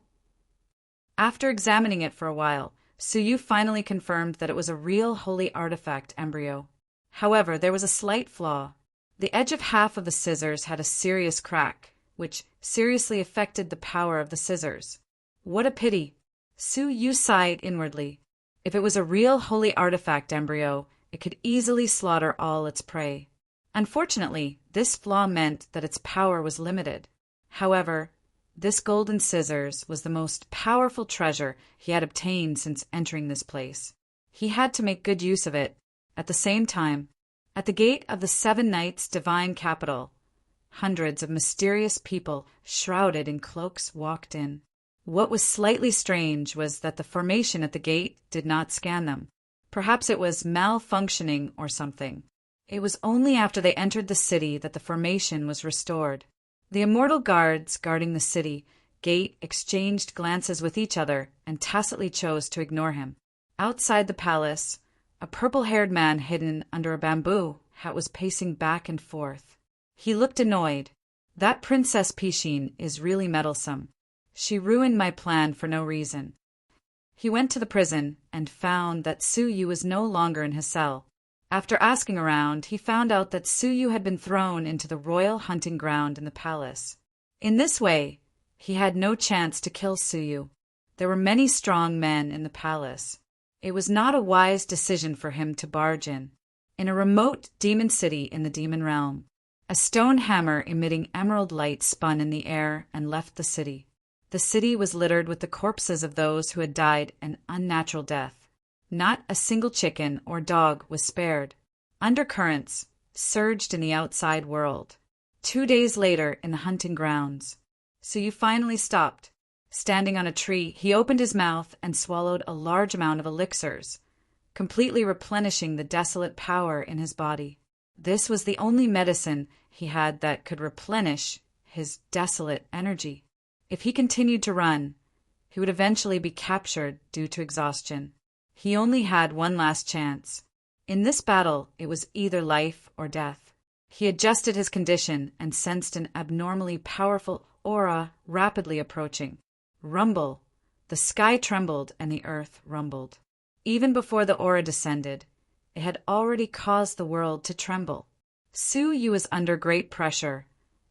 After examining it for a while, Suyu finally confirmed that it was a real holy artifact embryo. However, there was a slight flaw. The edge of half of the scissors had a serious crack, which seriously affected the power of the scissors. What a pity! Suyu sighed inwardly. If it was a real holy artifact embryo, it could easily slaughter all its prey. Unfortunately, this flaw meant that its power was limited. However, this golden scissors was the most powerful treasure he had obtained since entering this place. He had to make good use of it. At the same time, at the gate of the 7 Knights' divine capital, hundreds of mysterious people shrouded in cloaks walked in. What was slightly strange was that the formation at the gate did not scan them. Perhaps it was malfunctioning or something. It was only after they entered the city that the formation was restored. The immortal guards guarding the city gate exchanged glances with each other and tacitly chose to ignore him. Outside the palace, a purple-haired man hidden under a bamboo hat was pacing back and forth. He looked annoyed. That Princess Pishin is really meddlesome. She ruined my plan for no reason. He went to the prison and found that Suyu was no longer in his cell. After asking around, he found out that Suyu had been thrown into the royal hunting ground in the palace. In this way, he had no chance to kill Suyu. There were many strong men in the palace. It was not a wise decision for him to barge in. In a remote demon city in the demon realm, a stone hammer emitting emerald light spun in the air and left the city. The city was littered with the corpses of those who had died an unnatural death. Not a single chicken or dog was spared. Undercurrents surged in the outside world. 2 days later, in the hunting grounds, Suyu finally stopped. Standing on a tree, he opened his mouth and swallowed a large amount of elixirs, completely replenishing the desolate power in his body. This was the only medicine he had that could replenish his desolate energy. If he continued to run, he would eventually be captured due to exhaustion. He only had one last chance. In this battle, it was either life or death. He adjusted his condition and sensed an abnormally powerful aura rapidly approaching. Rumble! The sky trembled and the earth rumbled. Even before the aura descended, it had already caused the world to tremble. Suyu was under great pressure,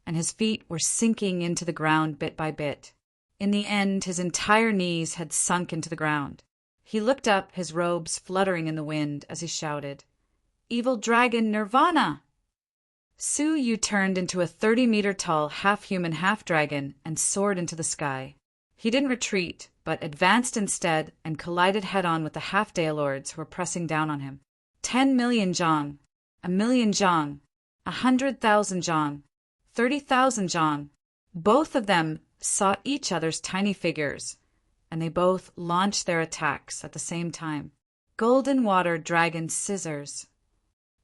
and his feet were sinking into the ground bit by bit. In the end, his entire knees had sunk into the ground. He looked up, his robes fluttering in the wind, as he shouted, "Evil dragon Nirvana!" Suyu turned into a 30-meter-tall half-human, half-dragon and soared into the sky. He didn't retreat, but advanced instead and collided head-on with the half-Daylords who were pressing down on him. 10 million zhang, 1 million zhang, 100,000 zhang, 30,000 zhang. Both of them sought each other's tiny figures, and they both launched their attacks at the same time. Golden Water Dragon Scissors.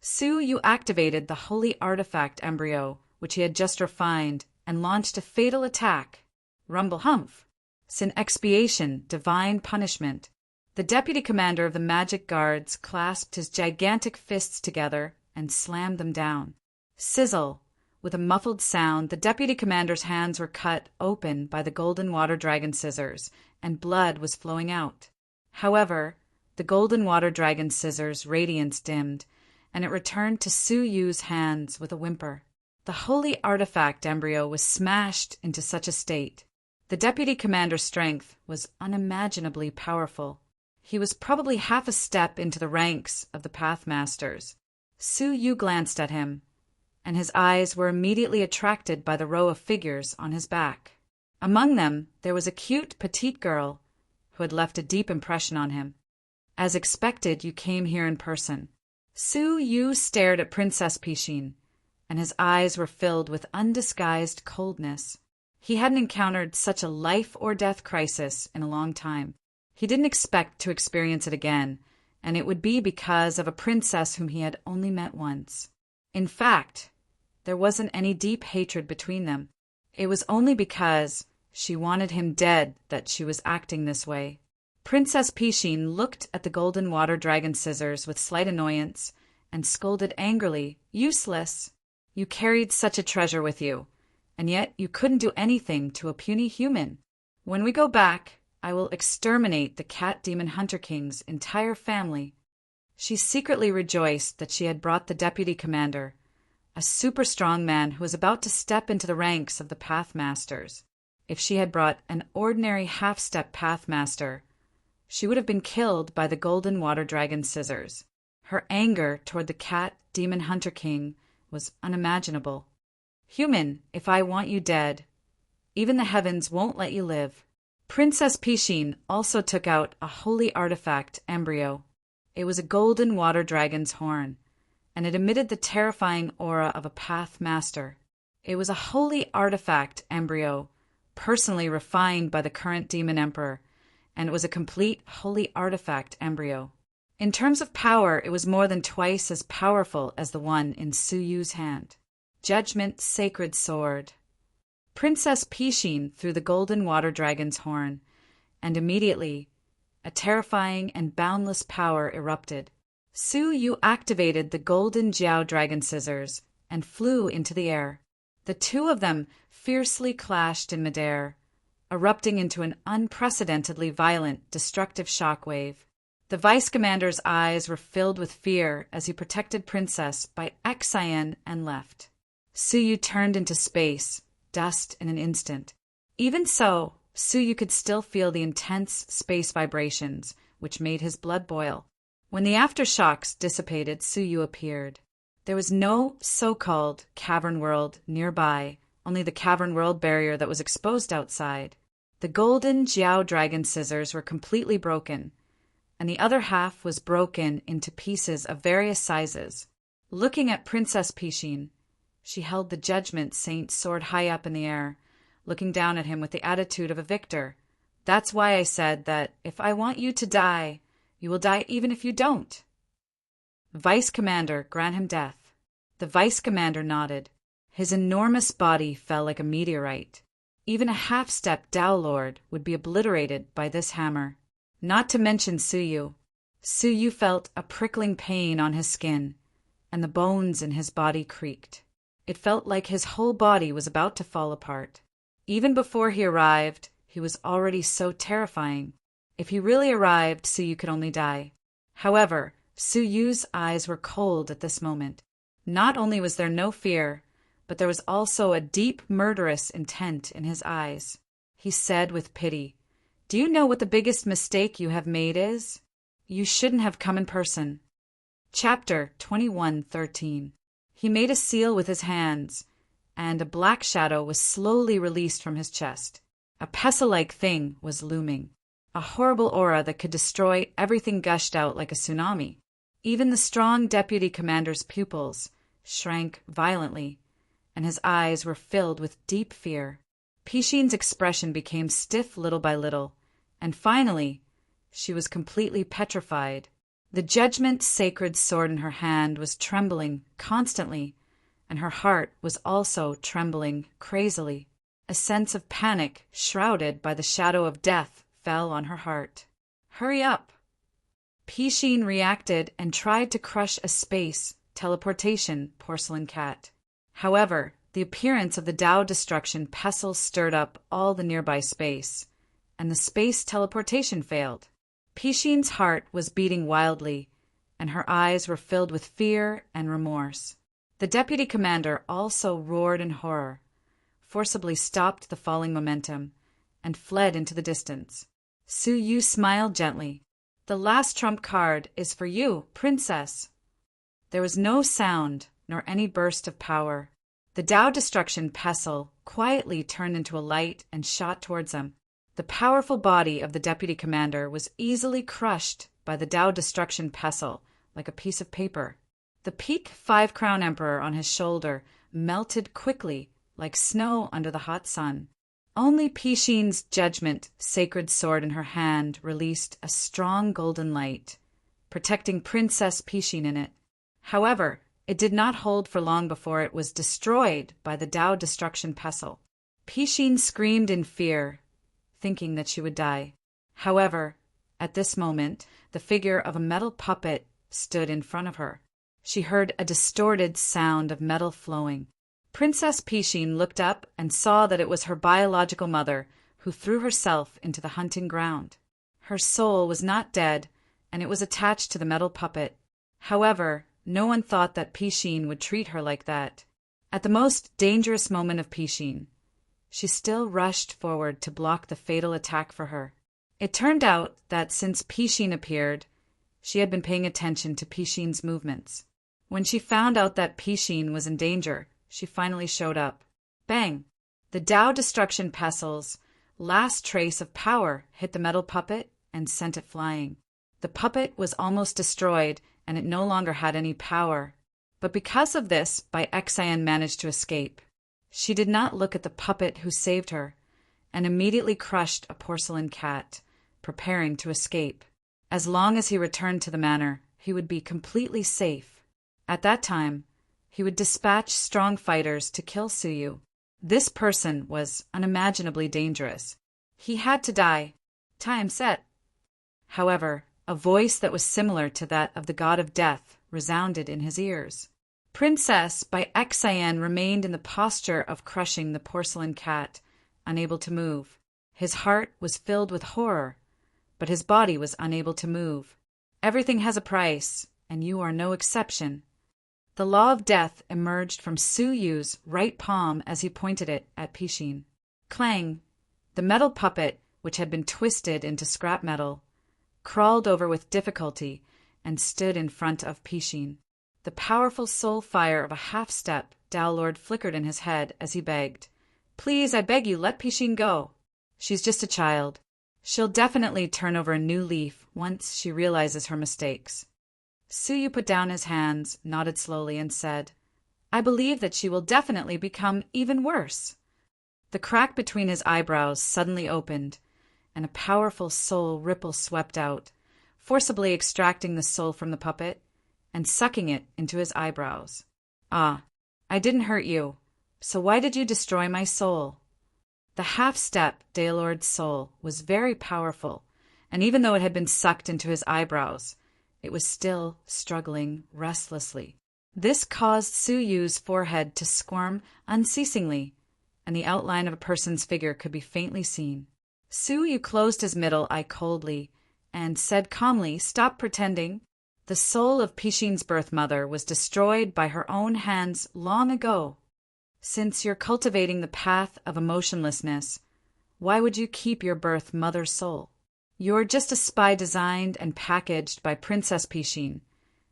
Suyu activated the holy artifact embryo which he had just refined, and launched a fatal attack. Rumble-humph! Sin expiation, divine punishment. The deputy commander of the magic guards clasped his gigantic fists together and slammed them down. Sizzle! With a muffled sound, the deputy commander's hands were cut open by the golden water dragon scissors, and blood was flowing out. However, the golden water dragon scissors' radiance dimmed, and it returned to Su Yu's hands with a whimper. The holy artifact embryo was smashed into such a state. The deputy commander's strength was unimaginably powerful. He was probably half a step into the ranks of the Pathmasters. Su Yu glanced at him, and his eyes were immediately attracted by the row of figures on his back. Among them, there was a cute, petite girl who had left a deep impression on him. As expected, you came here in person. Su Yu stared at Princess Pishin, and his eyes were filled with undisguised coldness. He hadn't encountered such a life-or-death crisis in a long time. He didn't expect to experience it again, and it would be because of a princess whom he had only met once. In fact, there wasn't any deep hatred between them. It was only because she wanted him dead that she was acting this way. Princess Pishin looked at the golden water dragon scissors with slight annoyance and scolded angrily, "Useless! You carried such a treasure with you, and yet you couldn't do anything to a puny human. When we go back, I will exterminate the Cat Demon Hunter King's entire family." She secretly rejoiced that she had brought the deputy commander, a super strong man who was about to step into the ranks of the Pathmasters. If she had brought an ordinary half-step Pathmaster, she would have been killed by the golden water dragon scissors. Her anger toward the Cat Demon Hunter King was unimaginable. "Human, if I want you dead, even the heavens won't let you live." Princess Pishin also took out a holy artifact embryo. It was a golden water dragon's horn, and it emitted the terrifying aura of a Pathmaster. It was a holy artifact embryo, personally refined by the current Demon Emperor, and it was a complete holy artifact embryo. In terms of power, it was more than twice as powerful as the one in Su Yu's hand. Judgment Sacred Sword. Princess Pishin threw the golden water dragon's horn, and immediately a terrifying and boundless power erupted. Su Yu activated the golden Jiao dragon scissors and flew into the air. The two of them fiercely clashed in midair, erupting into an unprecedentedly violent, destructive shockwave. The vice commander's eyes were filled with fear as he protected Princess by Xian and left. Su Yu turned into space, dust in an instant. Even so, Su Yu could still feel the intense space vibrations, which made his blood boil. When the aftershocks dissipated, Su Yu appeared. There was no so-called cavern world nearby, only the cavern world barrier that was exposed outside. The golden Jiao dragon scissors were completely broken, and the other half was broken into pieces of various sizes. Looking at Princess Pishin, she held the Judgment Saint sword high up in the air, looking down at him with the attitude of a victor. "That's why I said that if I want you to die, you will die even if you don't." "Vice Commander, grant him death." The Vice Commander nodded. His enormous body fell like a meteorite. Even a half-step Dao Lord would be obliterated by this hammer. Not to mention Su Yu. Su Yu felt a prickling pain on his skin, and the bones in his body creaked. It felt like his whole body was about to fall apart. Even before he arrived, he was already so terrifying. If he really arrived, Su Yu could only die. However, Su Yu's eyes were cold at this moment. Not only was there no fear, but there was also a deep murderous intent in his eyes. He said with pity, "Do you know what the biggest mistake you have made is? You shouldn't have come in person." Chapter 21:13. He made a seal with his hands, and a black shadow was slowly released from his chest. A pestle-like thing was looming. A horrible aura that could destroy everything gushed out like a tsunami. Even the strong deputy commander's pupils shrank violently, and his eyes were filled with deep fear. Pishin's expression became stiff little by little, and finally, she was completely petrified. The Judgment Sacred Sword in her hand was trembling constantly, and her heart was also trembling crazily. A sense of panic, shrouded by the shadow of death, fell on her heart. "Hurry up!" Pishin reacted and tried to crush a space teleportation porcelain cat. However, the appearance of the Tao destruction pestle stirred up all the nearby space, and the space teleportation failed. Pishin's heart was beating wildly, and her eyes were filled with fear and remorse. The deputy commander also roared in horror, forcibly stopped the falling momentum, and fled into the distance. Su Yu smiled gently. "The last trump card is for you, princess." There was no sound, nor any burst of power. The Tao destruction pestle quietly turned into a light and shot towards them. The powerful body of the deputy commander was easily crushed by the Tao destruction pestle like a piece of paper. The peak 5-crown emperor on his shoulder melted quickly like snow under the hot sun. Only Pishin's judgment sacred sword in her hand released a strong golden light, protecting Princess Pishin in it. However, it did not hold for long before it was destroyed by the Tao destruction pestle. Pishin screamed in fear, thinking that she would die. However, at this moment, the figure of a metal puppet stood in front of her. She heard a distorted sound of metal flowing. Princess Pishin looked up and saw that it was her biological mother who threw herself into the hunting ground. Her soul was not dead, and it was attached to the metal puppet. However, no one thought that Pishin would treat her like that. At the most dangerous moment of Pishin, she still rushed forward to block the fatal attack for her. It turned out that since Pishin appeared, she had been paying attention to Pishin's movements. When she found out that Pishin was in danger, she finally showed up. Bang! The Tao destruction pestle's last trace of power hit the metal puppet and sent it flying. The puppet was almost destroyed, and it no longer had any power. But because of this, Bai Xian managed to escape. She did not look at the puppet who saved her, and immediately crushed a porcelain cat, preparing to escape. As long as he returned to the manor, he would be completely safe. At that time, he would dispatch strong fighters to kill Su Yu. This person was unimaginably dangerous. He had to die. Time set. However, a voice that was similar to that of the god of death resounded in his ears. Princess Bai Xian remained in the posture of crushing the porcelain cat, unable to move. His heart was filled with horror, but his body was unable to move. Everything has a price, and you are no exception. The law of death emerged from Su Yu's right palm as he pointed it at Pishin. Clang! The metal puppet, which had been twisted into scrap metal, crawled over with difficulty and stood in front of Pishin. The powerful soul fire of a half-step Tao Lord flickered in his head as he begged. "Please, I beg you, let Pishin go. She's just a child. She'll definitely turn over a new leaf once she realizes her mistakes." Su Yu put down his hands, nodded slowly, and said, "I believe that she will definitely become even worse." The crack between his eyebrows suddenly opened, and a powerful soul ripple swept out, forcibly extracting the soul from the puppet and sucking it into his eyebrows. "Ah, I didn't hurt you, so why did you destroy my soul?" The half-step Daylord's soul was very powerful, and even though it had been sucked into his eyebrows, it was still struggling restlessly. This caused Su Yu's forehead to squirm unceasingly, and the outline of a person's figure could be faintly seen. Su Yu closed his middle eye coldly and said calmly, "Stop pretending. The soul of Pishin's birth mother was destroyed by her own hands long ago. Since you're cultivating the path of emotionlessness, why would you keep your birth mother's soul? You're just a spy designed and packaged by Princess Pishin,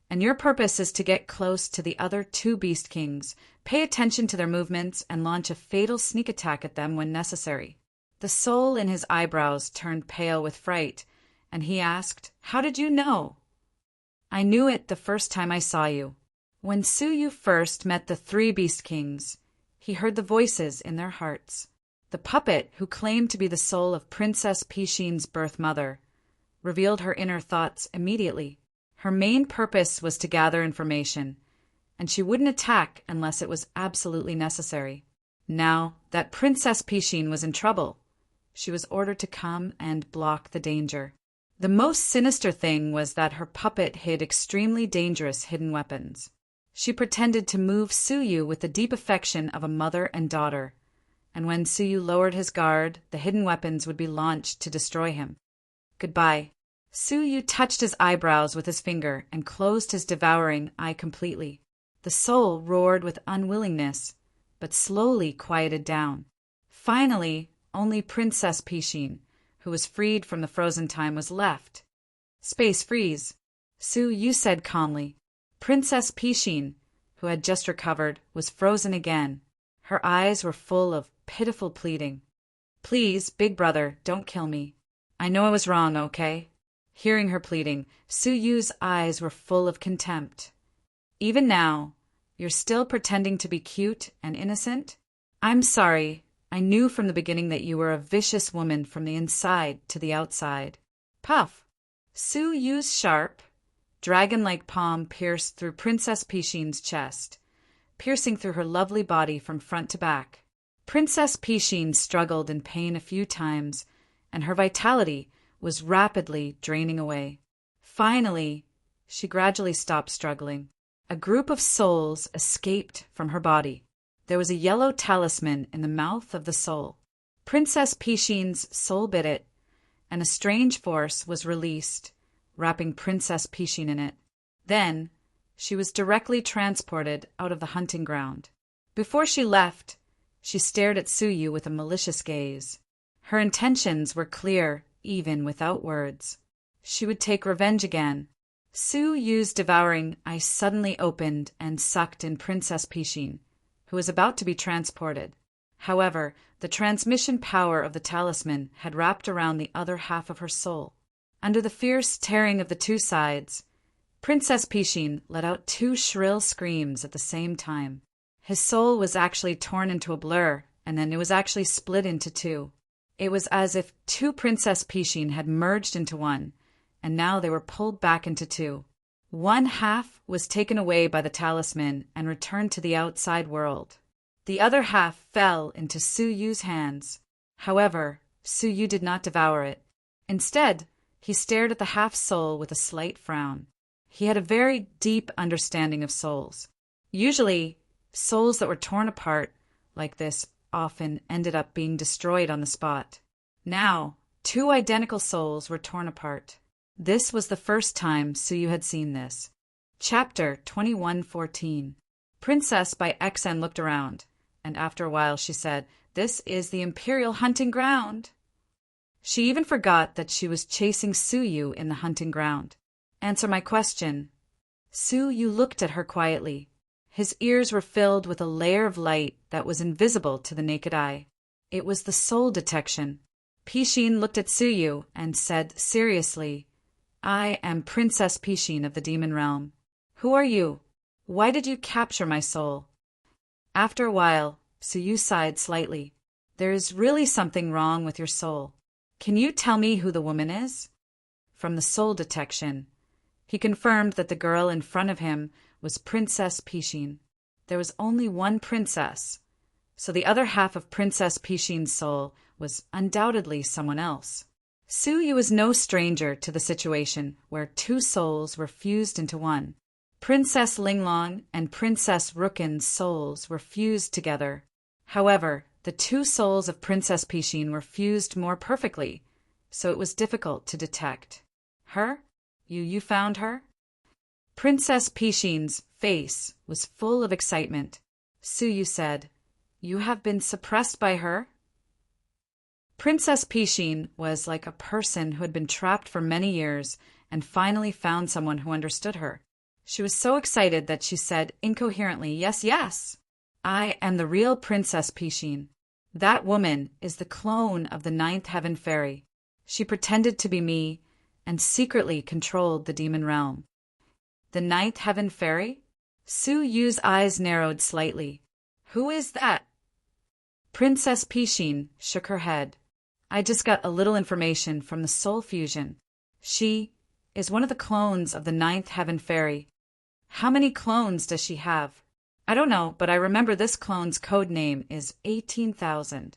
and your purpose is to get close to the other 2 Beast Kings, pay attention to their movements, and launch a fatal sneak attack at them when necessary." The soul in his eyebrows turned pale with fright, and he asked, "How did you know?" "I knew it the first time I saw you. When Su Yu first met the 3 Beast Kings, he heard the voices in their hearts. The puppet, who claimed to be the soul of Princess Pishin's birth mother, revealed her inner thoughts immediately. Her main purpose was to gather information, and she wouldn't attack unless it was absolutely necessary. Now that Princess Pishin was in trouble, she was ordered to come and block the danger. The most sinister thing was that her puppet hid extremely dangerous hidden weapons. She pretended to move Suyu with the deep affection of a mother and daughter, and when Suyu lowered his guard, the hidden weapons would be launched to destroy him. Goodbye. Suyu touched his eyebrows with his finger and closed his devouring eye completely. The soul roared with unwillingness, but slowly quieted down. Finally, only Princess Pishin, who was freed from the frozen time, was left. Space freeze, Suyu said calmly. Princess Pishin, who had just recovered, was frozen again. Her eyes were full of pitiful pleading. Please, big brother, don't kill me. I know I was wrong, okay? Hearing her pleading, Suyu's eyes were full of contempt. Even now, you're still pretending to be cute and innocent? I'm sorry. I knew from the beginning that you were a vicious woman from the inside to the outside. Puff. Suyu's sharp, dragon-like palm pierced through Princess Pishin's chest, piercing through her lovely body from front to back. Princess Pishin struggled in pain a few times, and her vitality was rapidly draining away. Finally, she gradually stopped struggling. A group of souls escaped from her body. There was a yellow talisman in the mouth of the soul. Princess Pishin's soul bit it, and a strange force was released, wrapping Princess Pishin in it. Then, she was directly transported out of the hunting ground. Before she left, she stared at Suyu with a malicious gaze. Her intentions were clear, even without words. She would take revenge again. Suyu's devouring eye suddenly opened and sucked in Princess Pishin, who was about to be transported. However, the transmission power of the talisman had wrapped around the other half of her soul. Under the fierce tearing of the two sides, Princess Pishin let out two shrill screams at the same time. His soul was actually torn into a blur, and then it was actually split into two. It was as if two Princess Pishin had merged into one, and now they were pulled back into two. One half was taken away by the talisman and returned to the outside world. The other half fell into Suyu's hands. However, Suyu did not devour it. Instead, he stared at the half-soul with a slight frown. He had a very deep understanding of souls. Usually, souls that were torn apart like this often ended up being destroyed on the spot. Now, two identical souls were torn apart. This was the first time Suyu had seen this. Chapter 21:14. Princess by Xen looked around, and after a while she said, "This is the Imperial hunting ground." She even forgot that she was chasing Suyu in the hunting ground. Answer my question. Suyu looked at her quietly. His ears were filled with a layer of light that was invisible to the naked eye. It was the soul detection. Pishin looked at Suyu and said seriously, "I am Princess Pishin of the Demon Realm. Who are you? Why did you capture my soul?" After a while, Suyu sighed slightly. "There is really something wrong with your soul. Can you tell me who the woman is?" From the soul detection, he confirmed that the girl in front of him was Princess Pishin. There was only one princess, so the other half of Princess Pishin's soul was undoubtedly someone else. Suyu was no stranger to the situation where two souls were fused into one. Princess Linglong and Princess Rukin's souls were fused together. However, the two souls of Princess Pishin were fused more perfectly, so it was difficult to detect. Her? You found her? Princess Pishin's face was full of excitement. Suyu said, "You have been suppressed by her?" Princess Pishin was like a person who had been trapped for many years and finally found someone who understood her. She was so excited that she said incoherently, "Yes, yes, I am the real Princess Pishin. That woman is the clone of the Ninth Heaven Fairy. She pretended to be me and secretly controlled the demon realm." The Ninth Heaven Fairy? Suyu's eyes narrowed slightly. "Who is that?" Princess Pishin shook her head. "I just got a little information from the soul fusion. She is one of the clones of the Ninth Heaven Fairy. How many clones does she have? I don't know, but I remember this clone's code name is 18,000.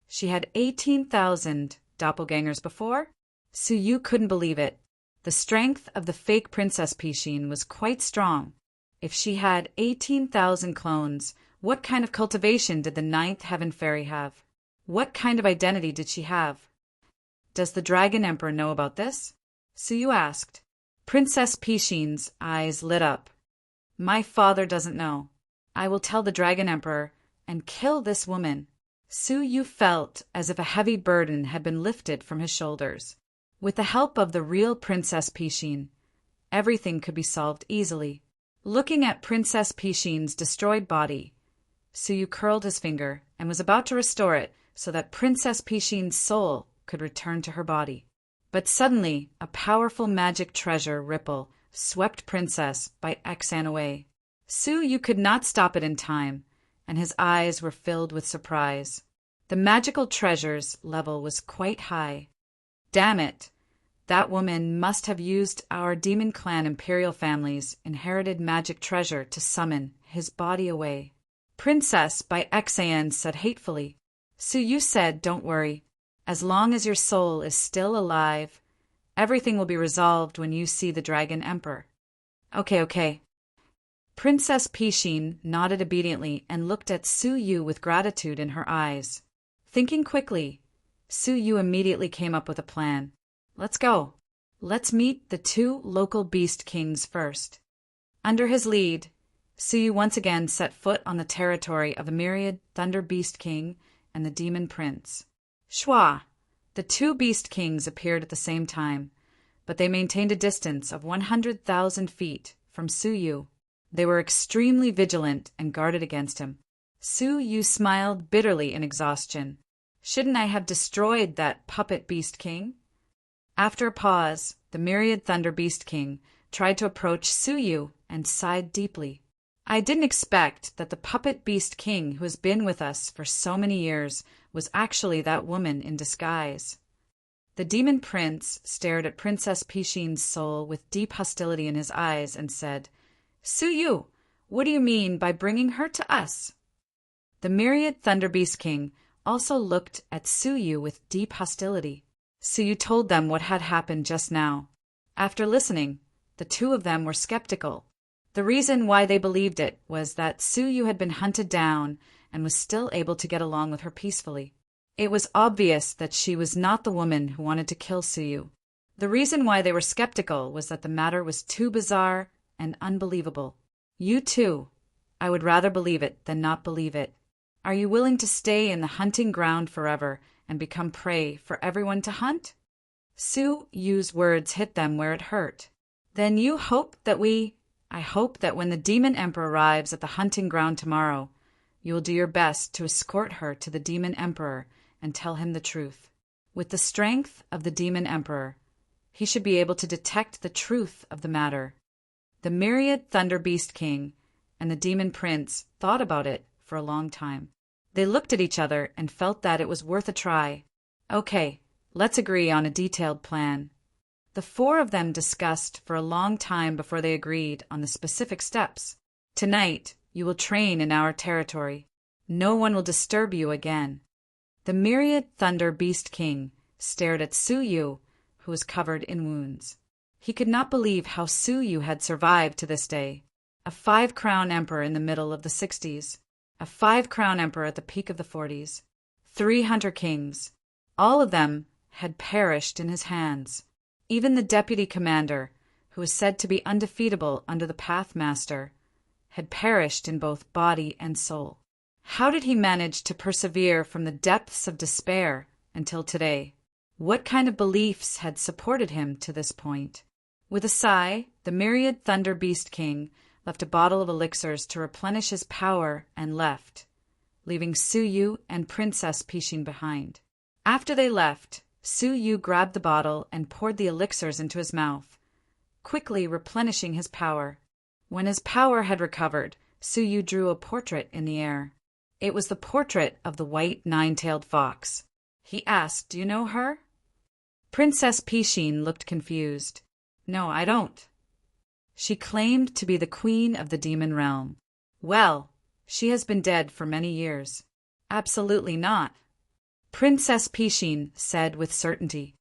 She had 18,000 doppelgangers before? Suyu couldn't believe it. The strength of the fake Princess Pishin was quite strong. If she had 18,000 clones, what kind of cultivation did the ninth heaven fairy have? What kind of identity did she have? Does the Dragon Emperor know about this? Suyu asked. Princess Pishin's eyes lit up. My father doesn't know. I will tell the Dragon Emperor and kill this woman. Suyu felt as if a heavy burden had been lifted from his shoulders. With the help of the real Princess Pishin, everything could be solved easily. Looking at Princess Pishin's destroyed body, Suyu curled his finger and was about to restore it so that Princess Pishin's soul could return to her body. But suddenly, a powerful magic treasure ripple swept Princess by Xan away. Suyu could not stop it in time, and his eyes were filled with surprise. The magical treasure's level was quite high. Damn it! That woman must have used our demon clan imperial family's inherited magic treasure to summon his body away. Princess by Xan said hatefully. Suyu said, don't worry. As long as your soul is still alive, everything will be resolved when you see the Dragon Emperor. Okay. Princess Pishin nodded obediently and looked at Suyu with gratitude in her eyes. Thinking quickly, Suyu immediately came up with a plan. Let's go. Let's meet the two local beast kings first. Under his lead, Suyu once again set foot on the territory of the myriad Thunder Beast King and the Demon Prince. Shwa! The two Beast Kings appeared at the same time, but they maintained a distance of 100,000 feet from Suyu. They were extremely vigilant and guarded against him. Suyu smiled bitterly in exhaustion. Shouldn't I have destroyed that puppet Beast King? After a pause, the myriad Thunder Beast King tried to approach Suyu and sighed deeply. I didn't expect that the puppet Beast King who has been with us for so many years was actually that woman in disguise. The Demon Prince stared at Princess Pishin's soul with deep hostility in his eyes and said, Suyu, what do you mean by bringing her to us? The myriad Thunder Beast King also looked at Suyu with deep hostility. Suyu told them what had happened just now. After listening, the two of them were skeptical. The reason why they believed it was that Suyu had been hunted down and was still able to get along with her peacefully. It was obvious that she was not the woman who wanted to kill Suyu. The reason why they were skeptical was that the matter was too bizarre and unbelievable. You too. I would rather believe it than not believe it. Are you willing to stay in the hunting ground forever and become prey for everyone to hunt? Suyu's words hit them where it hurt. Then you hope that I hope that when the Demon Emperor arrives at the hunting ground tomorrow, you will do your best to escort her to the Demon Emperor and tell him the truth. With the strength of the Demon Emperor, he should be able to detect the truth of the matter. The myriad Thunder Beast King and the Demon Prince thought about it for a long time. They looked at each other and felt that it was worth a try. Okay, let's agree on a detailed plan. The four of them discussed for a long time before they agreed on the specific steps. Tonight, you will train in our territory. No one will disturb you again. The myriad Thunder Beast King stared at Suyu, who was covered in wounds. He could not believe how Suyu had survived to this day. A 5-crown emperor in the middle of the 60s. A 5-crown emperor at the peak of the 40s. 3 hunter kings. All of them had perished in his hands. Even the deputy commander, who was said to be undefeatable under the Pathmaster, had perished in both body and soul. How did he manage to persevere from the depths of despair until today? What kind of beliefs had supported him to this point? With a sigh, the myriad Thunder Beast King left a bottle of elixirs to replenish his power and left, leaving Suyu and Princess Pishin behind. After they left, Suyu grabbed the bottle and poured the elixirs into his mouth, quickly replenishing his power. When his power had recovered, Suyu drew a portrait in the air. It was the portrait of the white nine-tailed fox. He asked, "Do you know her?" Princess Pishin looked confused. "No, I don't." She claimed to be the queen of the demon realm. Well, she has been dead for many years. Absolutely not, Princess Pishin said with certainty.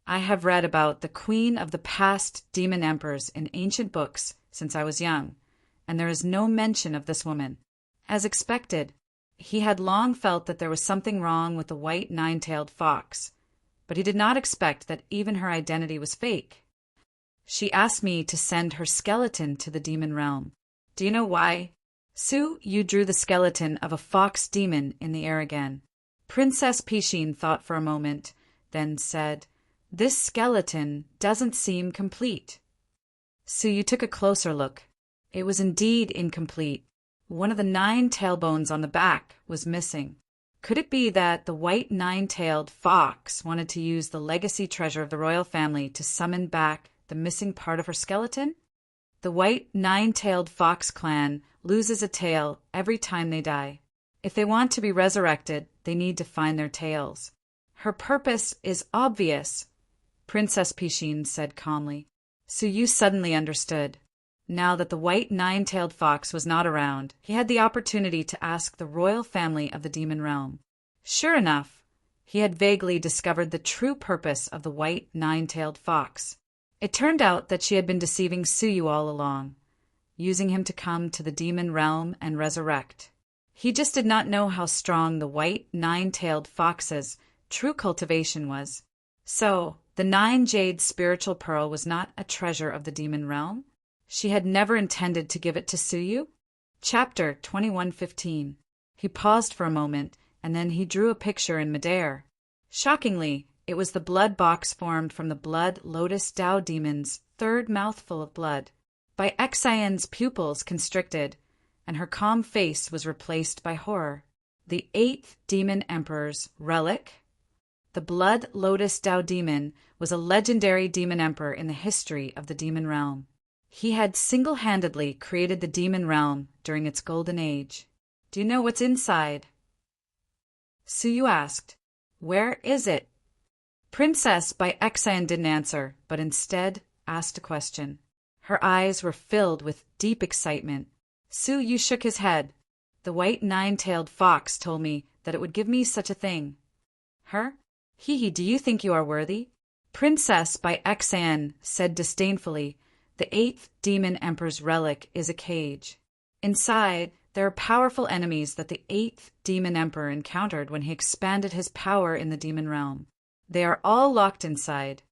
I have read about the queen of the past demon emperors in ancient books since I was young, and there is no mention of this woman. As expected, he had long felt that there was something wrong with the white nine-tailed fox, but he did not expect that even her identity was fake. She asked me to send her skeleton to the demon realm. Do you know why? Su Yu drew the skeleton of a fox demon in the air again. Princess Pishin thought for a moment, then said, This skeleton doesn't seem complete. Su Yu took a closer look. It was indeed incomplete. One of the 9 tailbones on the back was missing. Could it be that the white nine-tailed fox wanted to use the legacy treasure of the royal family to summon back the missing part of her skeleton? The white nine-tailed fox clan loses a tail every time they die. If they want to be resurrected, they need to find their tails. Her purpose is obvious, Princess Pishin said calmly. Su Yu suddenly understood. Now that the white nine-tailed fox was not around, he had the opportunity to ask the royal family of the demon realm. Sure enough, he had vaguely discovered the true purpose of the white nine-tailed fox. It turned out that she had been deceiving Su Yu all along, using him to come to the demon realm and resurrect. He just did not know how strong the white nine-tailed fox's true cultivation was. So, the 9-jade spiritual pearl was not a treasure of the demon realm? She had never intended to give it to Su Yu? Chapter 21:15. He paused for a moment, and then he drew a picture in midair. Shockingly, it was the blood box formed from the blood lotus Tao demon's third mouthful of blood. By Xian's pupils constricted, and her calm face was replaced by horror. The 8th demon emperor's relic? The blood lotus Tao demon was a legendary demon emperor in the history of the demon realm. He had single-handedly created the demon realm during its golden age. Do you know what's inside? Su Yu asked. Where is it? Princess by Xian didn't answer, but instead asked a question. Her eyes were filled with deep excitement. Su Yu shook his head. The white nine-tailed fox told me that it would give me such a thing. Her? Hee, do you think you are worthy? Princess by Xian said disdainfully, The 8th demon emperor's relic is a cage. Inside, there are powerful enemies that the 8th demon emperor encountered when he expanded his power in the demon realm. They are all locked inside.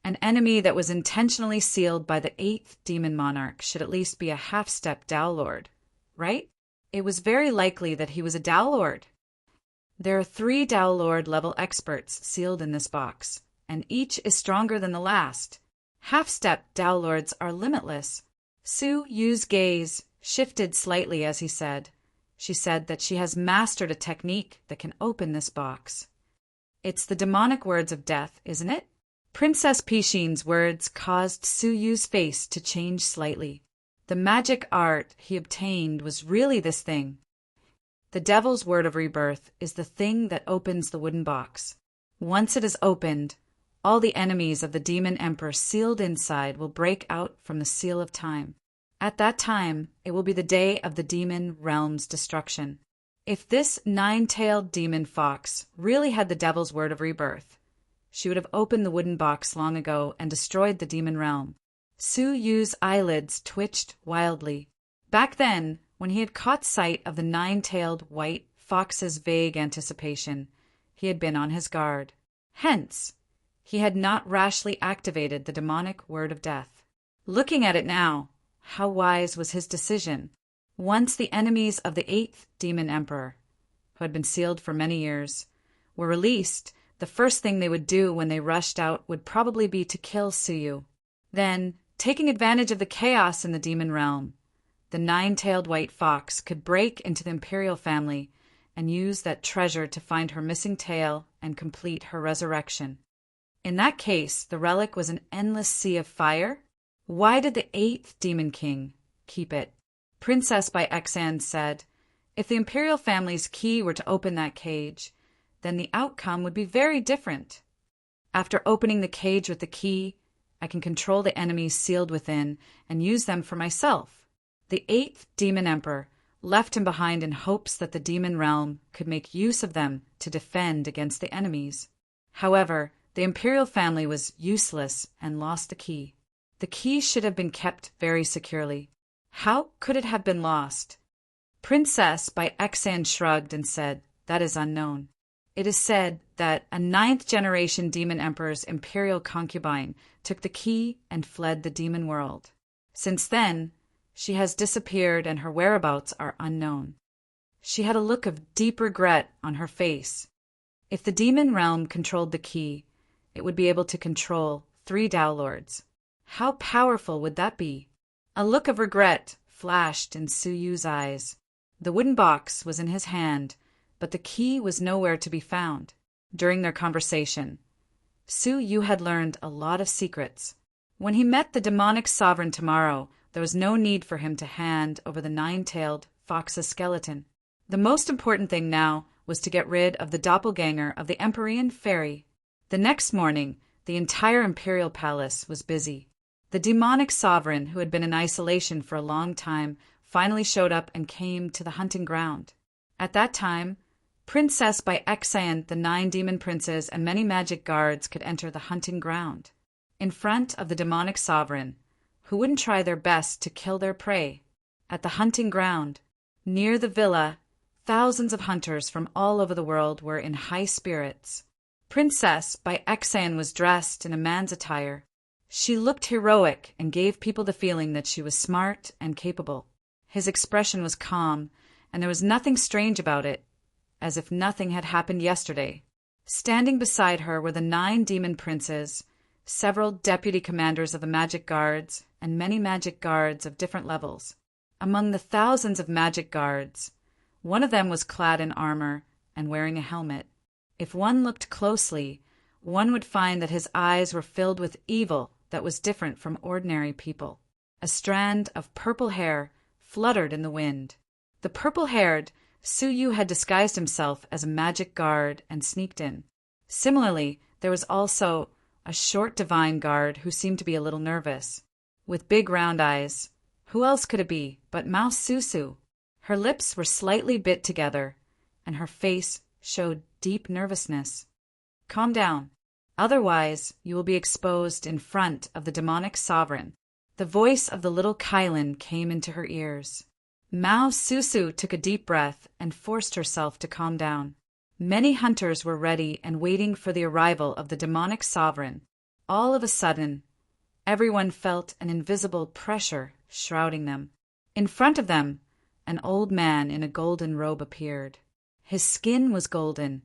An enemy that was intentionally sealed by the 8th demon monarch should at least be a half-step Tao Lord, right? It was very likely that he was a Tao Lord. There are 3 Tao Lord level experts sealed in this box, and each is stronger than the last. Half-step Tao Lords are limitless. Su Yu's gaze shifted slightly as he said. She said that she has mastered a technique that can open this box. It's the demonic words of death, isn't it? Princess Pishin's words caused Su Yu's face to change slightly. The magic art he obtained was really this thing. The devil's word of rebirth is the thing that opens the wooden box. Once it is opened, all the enemies of the demon emperor sealed inside will break out from the seal of time. At that time, it will be the day of the demon realm's destruction. If this 9-tailed demon fox really had the devil's word of rebirth, she would have opened the wooden box long ago and destroyed the demon realm. Su Yu's eyelids twitched wildly. Back then, when he had caught sight of the 9-tailed white fox's vague anticipation, he had been on his guard. Hence, he had not rashly activated the demonic word of death. Looking at it now, how wise was his decision? Once the enemies of the 8th demon emperor, who had been sealed for many years, were released, the first thing they would do when they rushed out would probably be to kill Su Yu. Then, taking advantage of the chaos in the demon realm, the 9-tailed white fox could break into the imperial family and use that treasure to find her missing tail and complete her resurrection. In that case, the relic was an endless sea of fire. Why did the 8th demon king keep it? Princess by Xian said, if the imperial family's key were to open that cage, then the outcome would be very different. After opening the cage with the key, I can control the enemies sealed within and use them for myself. The 8th demon emperor left him behind in hopes that the demon realm could make use of them to defend against the enemies. However, the imperial family was useless and lost the key. The key should have been kept very securely. How could it have been lost? Princess by Exan shrugged and said, "That is unknown. It is said that a 9th-generation demon emperor's imperial concubine took the key and fled the demon world. Since then, she has disappeared and her whereabouts are unknown." She had a look of deep regret on her face. If the demon realm controlled the key, it would be able to control 3 Tao Lords. How powerful would that be? A look of regret flashed in Su Yu's eyes. The wooden box was in his hand, but the key was nowhere to be found. During their conversation, Su Yu had learned a lot of secrets. When he met the demonic sovereign tomorrow, there was no need for him to hand over the 9-tailed fox's skeleton. The most important thing now was to get rid of the doppelganger of the Empyrean fairy. The next morning, the entire imperial palace was busy. The demonic sovereign, who had been in isolation for a long time, finally showed up and came to the hunting ground. At that time, Princess by Exan, the 9 demon princes, and many magic guards could enter the hunting ground. In front of the demonic sovereign, who wouldn't try their best to kill their prey. At the hunting ground, near the villa, thousands of hunters from all over the world were in high spirits. Princess by Exan was dressed in a man's attire. She looked heroic and gave people the feeling that she was smart and capable. His expression was calm, and there was nothing strange about it, as if nothing had happened yesterday. Standing beside her were the 9 demon princes, several deputy commanders of the magic guards, and many magic guards of different levels. Among the thousands of magic guards, one of them was clad in armor and wearing a helmet. If one looked closely, one would find that his eyes were filled with evil that was different from ordinary people. A strand of purple hair fluttered in the wind. The purple-haired Su Yu had disguised himself as a magic guard and sneaked in. Similarly, there was also a short divine guard who seemed to be a little nervous. With big round eyes, who else could it be but Mao Susu? Her lips were slightly bit together, and her face showed deep nervousness. "Calm down. Otherwise, you will be exposed in front of the demonic sovereign." The voice of the little Kylan came into her ears. Mao Susu took a deep breath and forced herself to calm down. Many hunters were ready and waiting for the arrival of the demonic sovereign. All of a sudden, everyone felt an invisible pressure shrouding them. In front of them, an old man in a golden robe appeared. His skin was golden,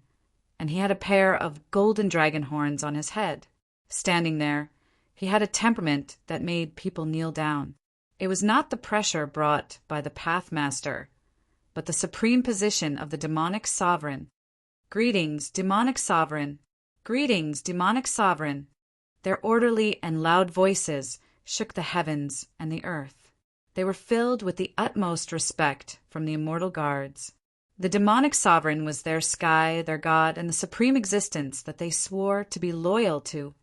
and he had a pair of golden dragon horns on his head. Standing there, he had a temperament that made people kneel down. It was not the pressure brought by the Pathmaster, but the supreme position of the demonic sovereign. "Greetings, demonic sovereign! Greetings, demonic sovereign!" Their orderly and loud voices shook the heavens and the earth. They were filled with the utmost respect from the immortal guards. The demonic sovereign was their sky, their god, and the supreme existence that they swore to be loyal to.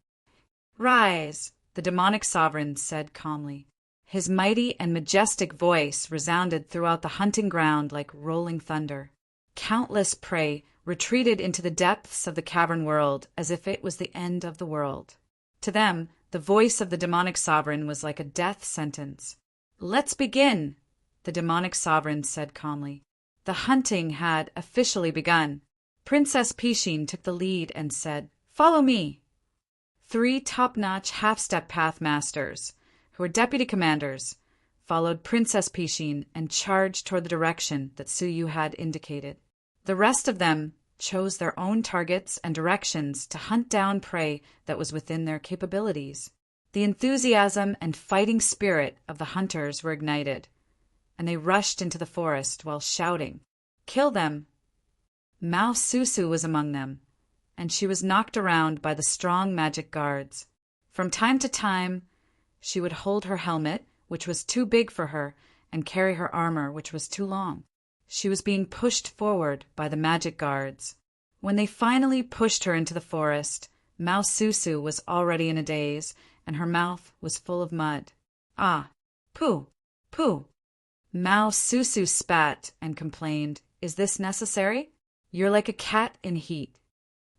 "Rise," the demonic sovereign said calmly. His mighty and majestic voice resounded throughout the hunting ground like rolling thunder. Countless prey retreated into the depths of the cavern world as if it was the end of the world. To them, the voice of the demonic sovereign was like a death sentence. "Let's begin," the demonic sovereign said calmly. The hunting had officially begun. Princess Pishin took the lead and said, "Follow me." 3 top-notch half-step pathmasters, who were deputy commanders, followed Princess Pishin and charged toward the direction that Su Yu had indicated. The rest of them chose their own targets and directions to hunt down prey that was within their capabilities. The enthusiasm and fighting spirit of the hunters were ignited, and they rushed into the forest while shouting, "Kill them!" Mao Susu was among them, and she was knocked around by the strong magic guards. From time to time, she would hold her helmet, which was too big for her, and carry her armor, which was too long. She was being pushed forward by the magic guards. When they finally pushed her into the forest, Mao Susu was already in a daze, and her mouth was full of mud. Ah, pooh, pooh. Mao Susu spat and complained, "Is this necessary? You're like a cat in heat."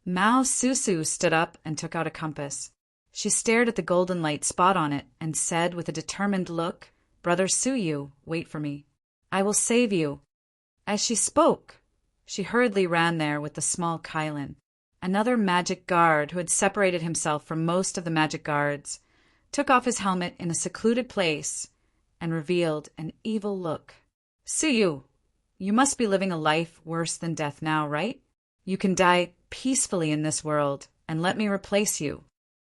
Mao Susu stood up and took out a compass. She stared at the golden light spot on it and said with a determined look, "Brother Suyu, wait for me. I will save you." As she spoke, she hurriedly ran there with the small Kylan. Another magic guard, who had separated himself from most of the magic guards, took off his helmet in a secluded place and revealed an evil look. "Suyu, you must be living a life worse than death now, right? You can die peacefully in this world and let me replace you.